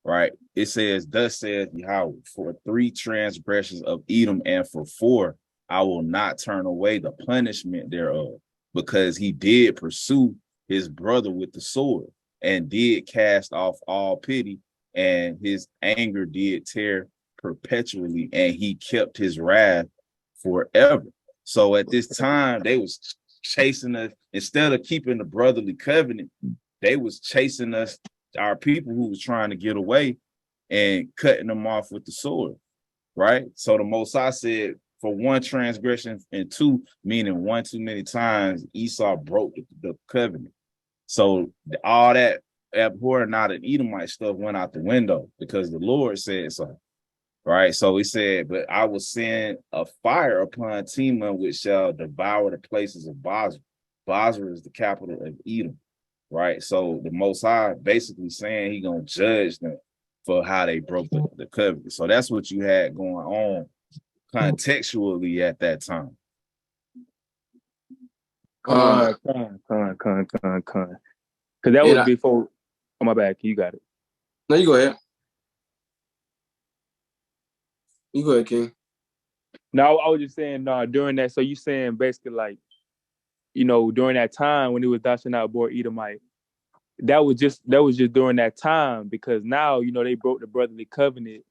Right. It says, thus saith Yahweh, for 3 transgressions of Edom, and for 4, I will not turn away the punishment thereof, because he did pursue his brother with the sword, and did cast off all pity, and his anger did tear perpetually, and he kept his wrath forever. So at this time, they was chasing us. Instead of keeping the brotherly covenant, they was chasing us, our people who was trying to get away, and cutting them off with the sword, right? So the Most High said, for 1 transgression, and 2, meaning 1 too many times, Esau broke the covenant. So all that abhorring out of Edomite stuff went out the window, because the Lord said so, right? So he said, but I will send a fire upon Teman, which shall devour the places of Bozrah. Bozrah is the capital of Edom, right? So the Most High basically saying he gonna judge them for how they broke the covenant. So that's what you had going on contextually at that time. Con. Because that was before. Oh, my bad. You got it. No, you go ahead. You go ahead, King. No, I was just saying, during that. So you saying basically like, during that time when it was dashing out board Edomite, that was just during that time, because now they broke the brotherly covenant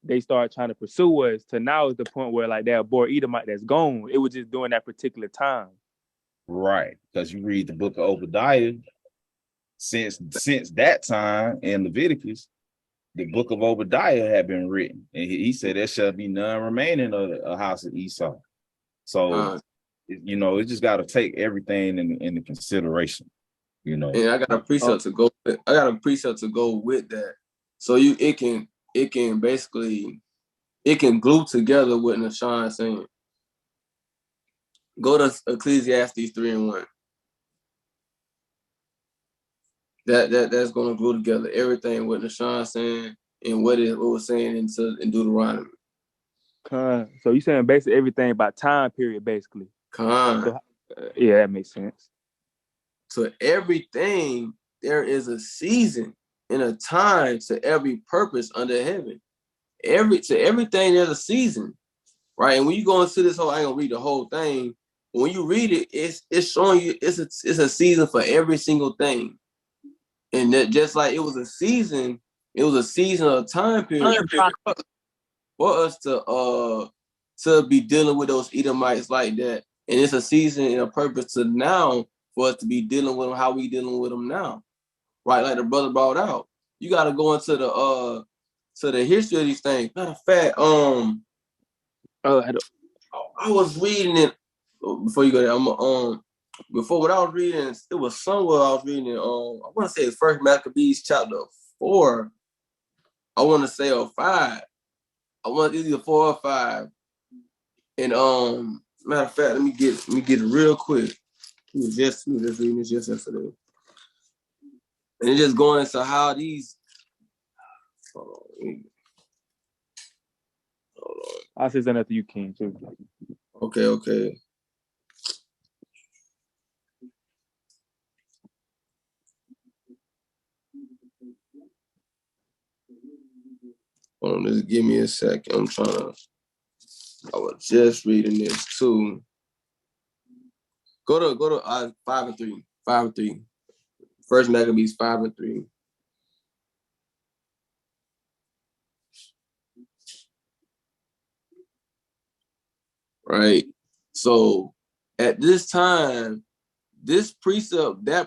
they start trying to pursue us to now is the point where like that boy Edomite that's gone. It was just during that particular time. Right. Because you read the book of Obadiah, since that time in Leviticus, the book of Obadiah had been written. And he said there shall be none remaining of a house of Esau. So you know, it just got to take everything into consideration, you know. And I got a precept to go with. I got a precept to go with that. So it can basically glue together what Nashawn's saying. Go to Ecclesiastes 3:1. That's gonna glue together everything what Nashawn's saying and what was saying in Deuteronomy. So you saying basically everything about time period, basically. So, yeah, that makes sense. So everything, there is a season and a time to every purpose under heaven. To everything there's a season, right? And when you go into this whole, I ain't gonna read the whole thing. But when you read it, it's showing you it's a season for every single thing. And that just like it was a season of time period for us to be dealing with those Edomites like that. And it's a season and a purpose to now for us to be dealing with them how we dealing with them now. Right? Like the brother brought out. You gotta go into the history of these things. Matter of fact, I was reading it before you go there. Before what I was reading, it was somewhere I was reading. I want to say it's First Maccabees chapter 4. I want to say or 5. I want either 4 or 5. And matter of fact, let me get it real quick. We was just reading this just yesterday, and it just going into how these. Hold on. I'll say something after you, King, too. Okay. Hold on, just give me a second. I was just reading this too. Go to 5 and 3. 5 and 3. First Maccabees 5 and 3. Right. So at this time, that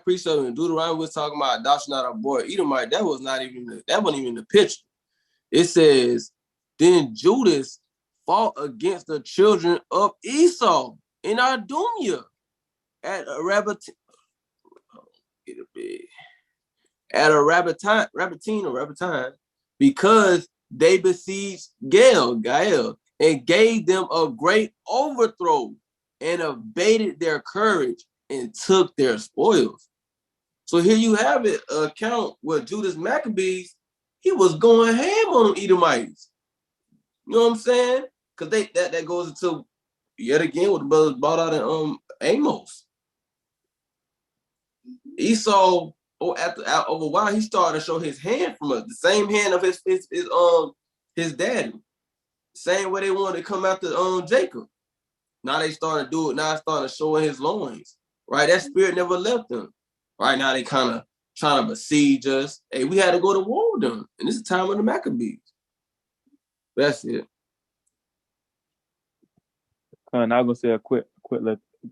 precept in Deuteronomy was talking about thou shalt not abhor Edomite. That wasn't even the picture. It says, then Judas fought against the children of Esau in Adumia at a Rabbatine, because they besieged Gael, and gave them a great overthrow and abated their courage and took their spoils. So here you have it, account where Judas Maccabees, he was going ham on them Edomites. You know what I'm saying? Because that goes into yet again what the brothers brought out in Amos. Esau, over a while, he started to show his hand from us, the same hand of his daddy. Same way they wanted to come after Jacob. Now they starting to do it. Now it's starting to show his loins. Right? That spirit never left them. Right now they kind of trying to besiege us. Hey, we had to go to war with them. And this is the time of the Maccabees. That's it. And I'm gonna say a quick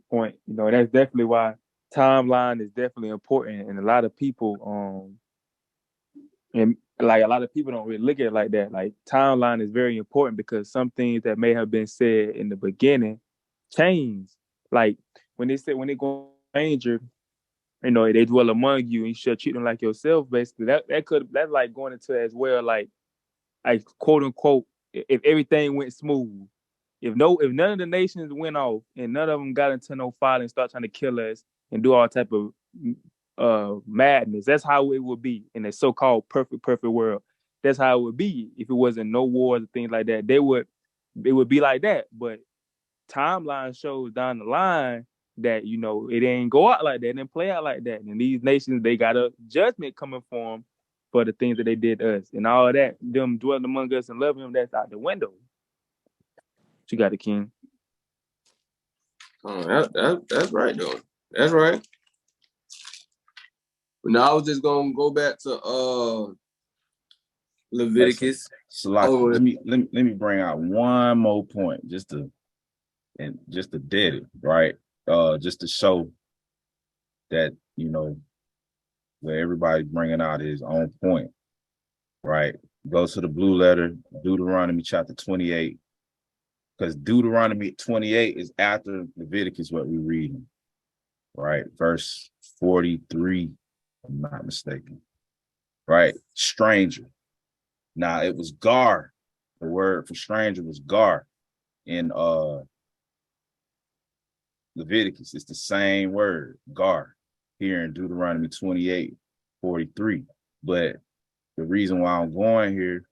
point. You know, that's definitely why timeline is definitely important, and a lot of people, and like a lot of people don't really look at it like that. Like timeline is very important because some things that may have been said in the beginning change. Like when they go danger, you know, they dwell among you and you should treat them like yourself. Basically, that's like going into as well, like quote unquote, if everything went smooth. If none of the nations went off and none of them got into no fight and start trying to kill us and do all type of madness, that's how it would be in a so-called perfect world. That's how it would be if it wasn't no wars and things like that. It would be like that. But timeline shows down the line that, you know, it ain't go out like that, it didn't play out like that. And these nations, they got a judgment coming for them for the things that they did to us and all that. Them dwelling among us and loving them, that's out the window. You got the King. That's right though. That's right. But now I was just gonna go back to Leviticus. Salaki, Oh, let me bring out one more point just to dead it, right? Just to show that, you know, where everybody's bringing out is on point, right? Go to the blue letter, Deuteronomy chapter 28, because Deuteronomy 28 is after Leviticus, what we're reading, right? Verse 43, if I'm not mistaken, right? Stranger. Now it was gar. The word for stranger was gar in Leviticus. It's the same word, gar, here in Deuteronomy 28:43. But the reason why I'm going here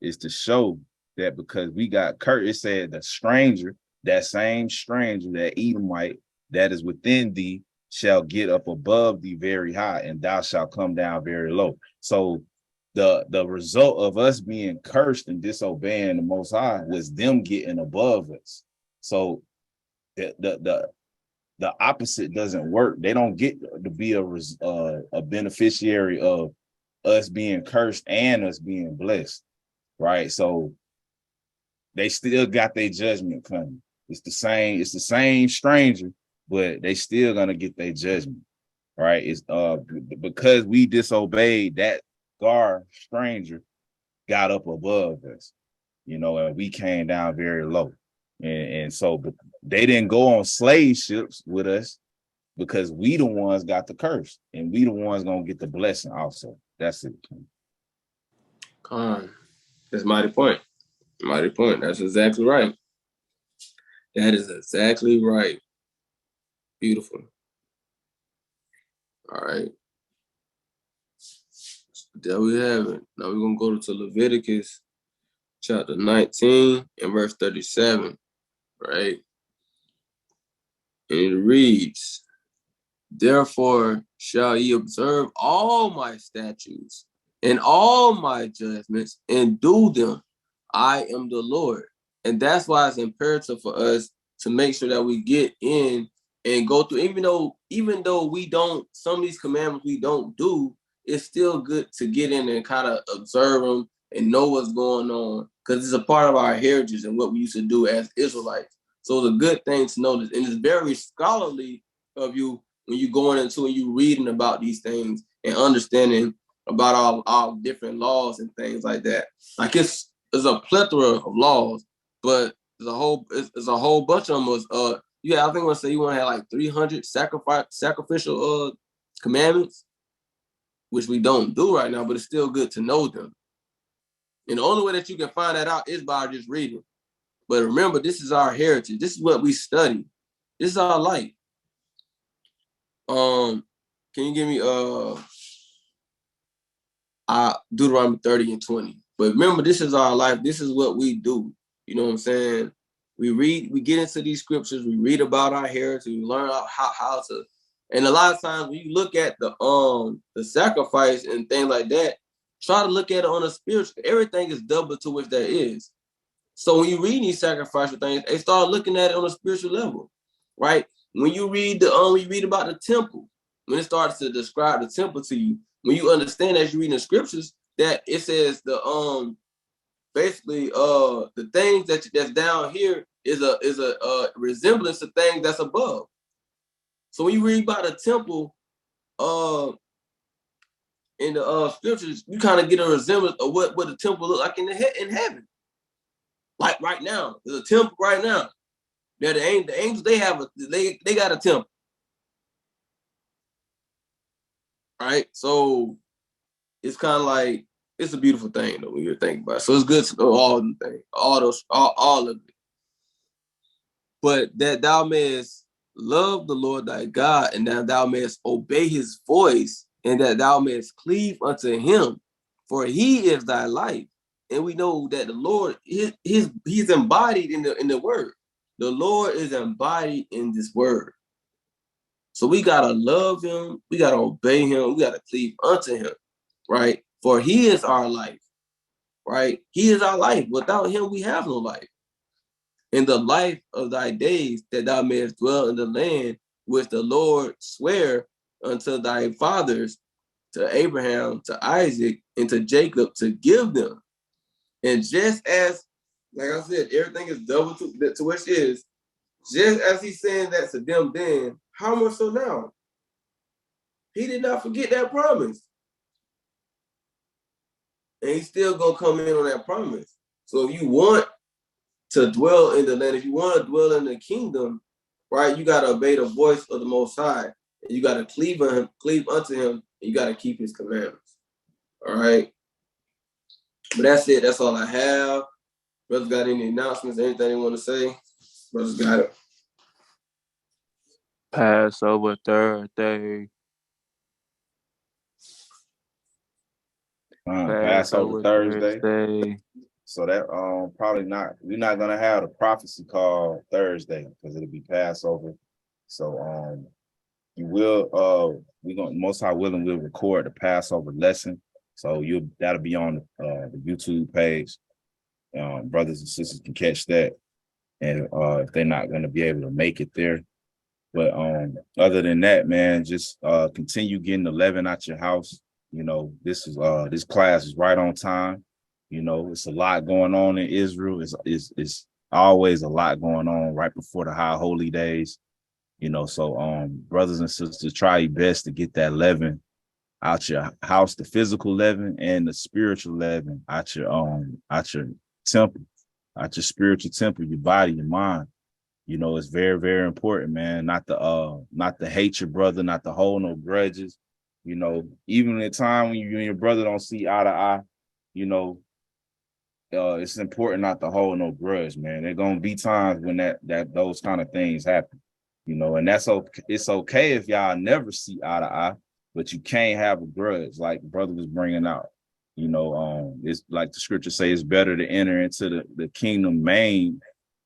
is to show that because we got Kurt, it said the stranger, that same stranger, that Edomite that is within thee shall get up above thee very high, and thou shalt come down very low. So the result of us being cursed and disobeying the Most High was them getting above us. So the opposite doesn't work. They don't get to be a beneficiary of us being cursed and us being blessed, right? So they still got their judgment coming. It's the same stranger, but they still gonna get their judgment, right? It's because we disobeyed, that gar stranger got up above us, you know, and we came down very low. And so but they didn't go on slave ships with us because we the ones got the curse and we the ones gonna get the blessing also. That's it. that's mighty point. Mighty point. That's exactly right. That is exactly right. Beautiful. All right. There we have it. Now we're going to go to Leviticus chapter 19 and verse 37, right? And it reads, therefore shall ye observe all my statutes and all my judgments and do them. I am the Lord. And that's why it's imperative for us to make sure that we get in and go through, even though we don't, some of these commandments we don't do, it's still good to get in and kind of observe them and know what's going on, because it's a part of our heritage and what we used to do as Israelites. So it's a good thing to know this. And it's very scholarly of you when you're going into and you reading about these things and understanding about all different laws and things like that. Like it's a plethora of laws, but there's a whole bunch of them was I think I want to say you want to have like 300 sacrificial commandments, which we don't do right now, but it's still good to know them. And the only way that you can find that out is by just reading. But remember, this is our heritage. This is what we study. This is our life. Can you give me Deuteronomy 30 and 20? But remember, this is our life. This is what we do. You know what I'm saying? We get into these scriptures, we read about our heritage, we learn how to, and a lot of times when you look at the sacrifice and things like that, try to look at it on a spiritual, everything is double to which there is. So when you read these sacrificial things, they start looking at it on a spiritual level, right? When you read about the temple, when it starts to describe the temple to you, when you understand as you read the scriptures that it says basically the things that's down here is a resemblance of things that's above. So when you read about the temple in the scriptures, you kind of get a resemblance of what the temple look like in heaven. Like right now, there's a temple right now. Yeah, the angels they got a temple, right? So it's kind of like it's a beautiful thing though when you're thinking about it. So it's good to know all the things, all of it. But that thou mayest love the Lord thy God, and that thou mayest obey his voice, and that thou mayest cleave unto him, for he is thy life. And we know that the Lord, he's embodied in the word. The Lord is embodied in this word. So we gotta love him, we gotta obey him, we gotta cleave unto him, right? For he is our life, right? He is our life. Without him, we have no life. In the life of thy days, that thou mayest dwell in the land which the Lord sware unto thy fathers, to Abraham, to Isaac, and to Jacob to give them. And just as, like I said, everything is double to which is, just as he's saying that to them then, how much so now? He did not forget that promise. And he's still going to come in on that promise. So if you want to dwell in the land, if you want to dwell in the kingdom, right, you got to obey the voice of the Most High. And you got to cleave unto him, and you got to keep his commandments. All right? But that's it. That's all I have. Brothers got any announcements, anything they want to say? Brothers got it. Passover Thursday. Passover Thursday. So that probably not, we're not gonna have the prophecy call Thursday because it'll be Passover. So you will we're gonna, most high willing, we'll record the Passover lesson. So that'll be on the YouTube page. Brothers and sisters can catch that. And if they're not gonna be able to make it there. But other than that, man, just continue getting the leaven out your house. You know, this class is right on time. You know, it's a lot going on in Israel. It's always a lot going on right before the high holy days. You know, so brothers and sisters, try your best to get that leaven out your house, the physical leaven and the spiritual leaven out your temple, out your spiritual temple, your body, your mind. You know, it's very, very important, man. Not to hate your brother, not to hold no grudges. You know, even in a time when you and your brother don't see eye to eye, you know, it's important not to hold no grudge, man. There's gonna be times when that those kind of things happen, you know, and that's okay. It's okay if y'all never see eye to eye, but you can't have a grudge, like brother was bringing out. You know, it's like the scripture says, it's better to enter into the kingdom maimed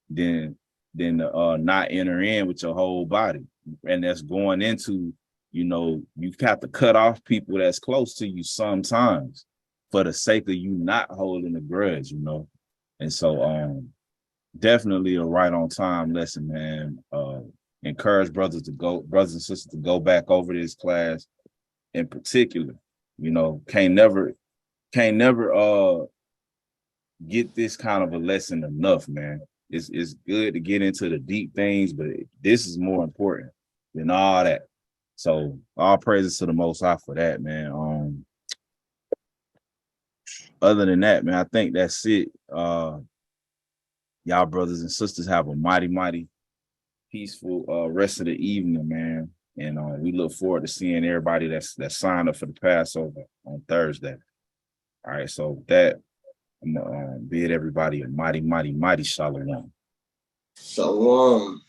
than not enter in with your whole body. And that's going into, you know, you have to cut off people that's close to you sometimes for the sake of you not holding a grudge, you know. And so definitely a right on time lesson, man. Encourage brothers and sisters to go back over this class in particular. You know, can't never get this kind of a lesson enough, man. It's good to get into the deep things, but this is more important than all that. So all praises to the Most High for that, man. Other than that, man, I think that's it. Y'all brothers and sisters have a mighty, mighty peaceful rest of the evening, man. And we look forward to seeing everybody that's signed up for the Passover on Thursday. All right, so with that, I'm gonna bid everybody a mighty, mighty, mighty shalom. Shalom.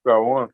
Shalom.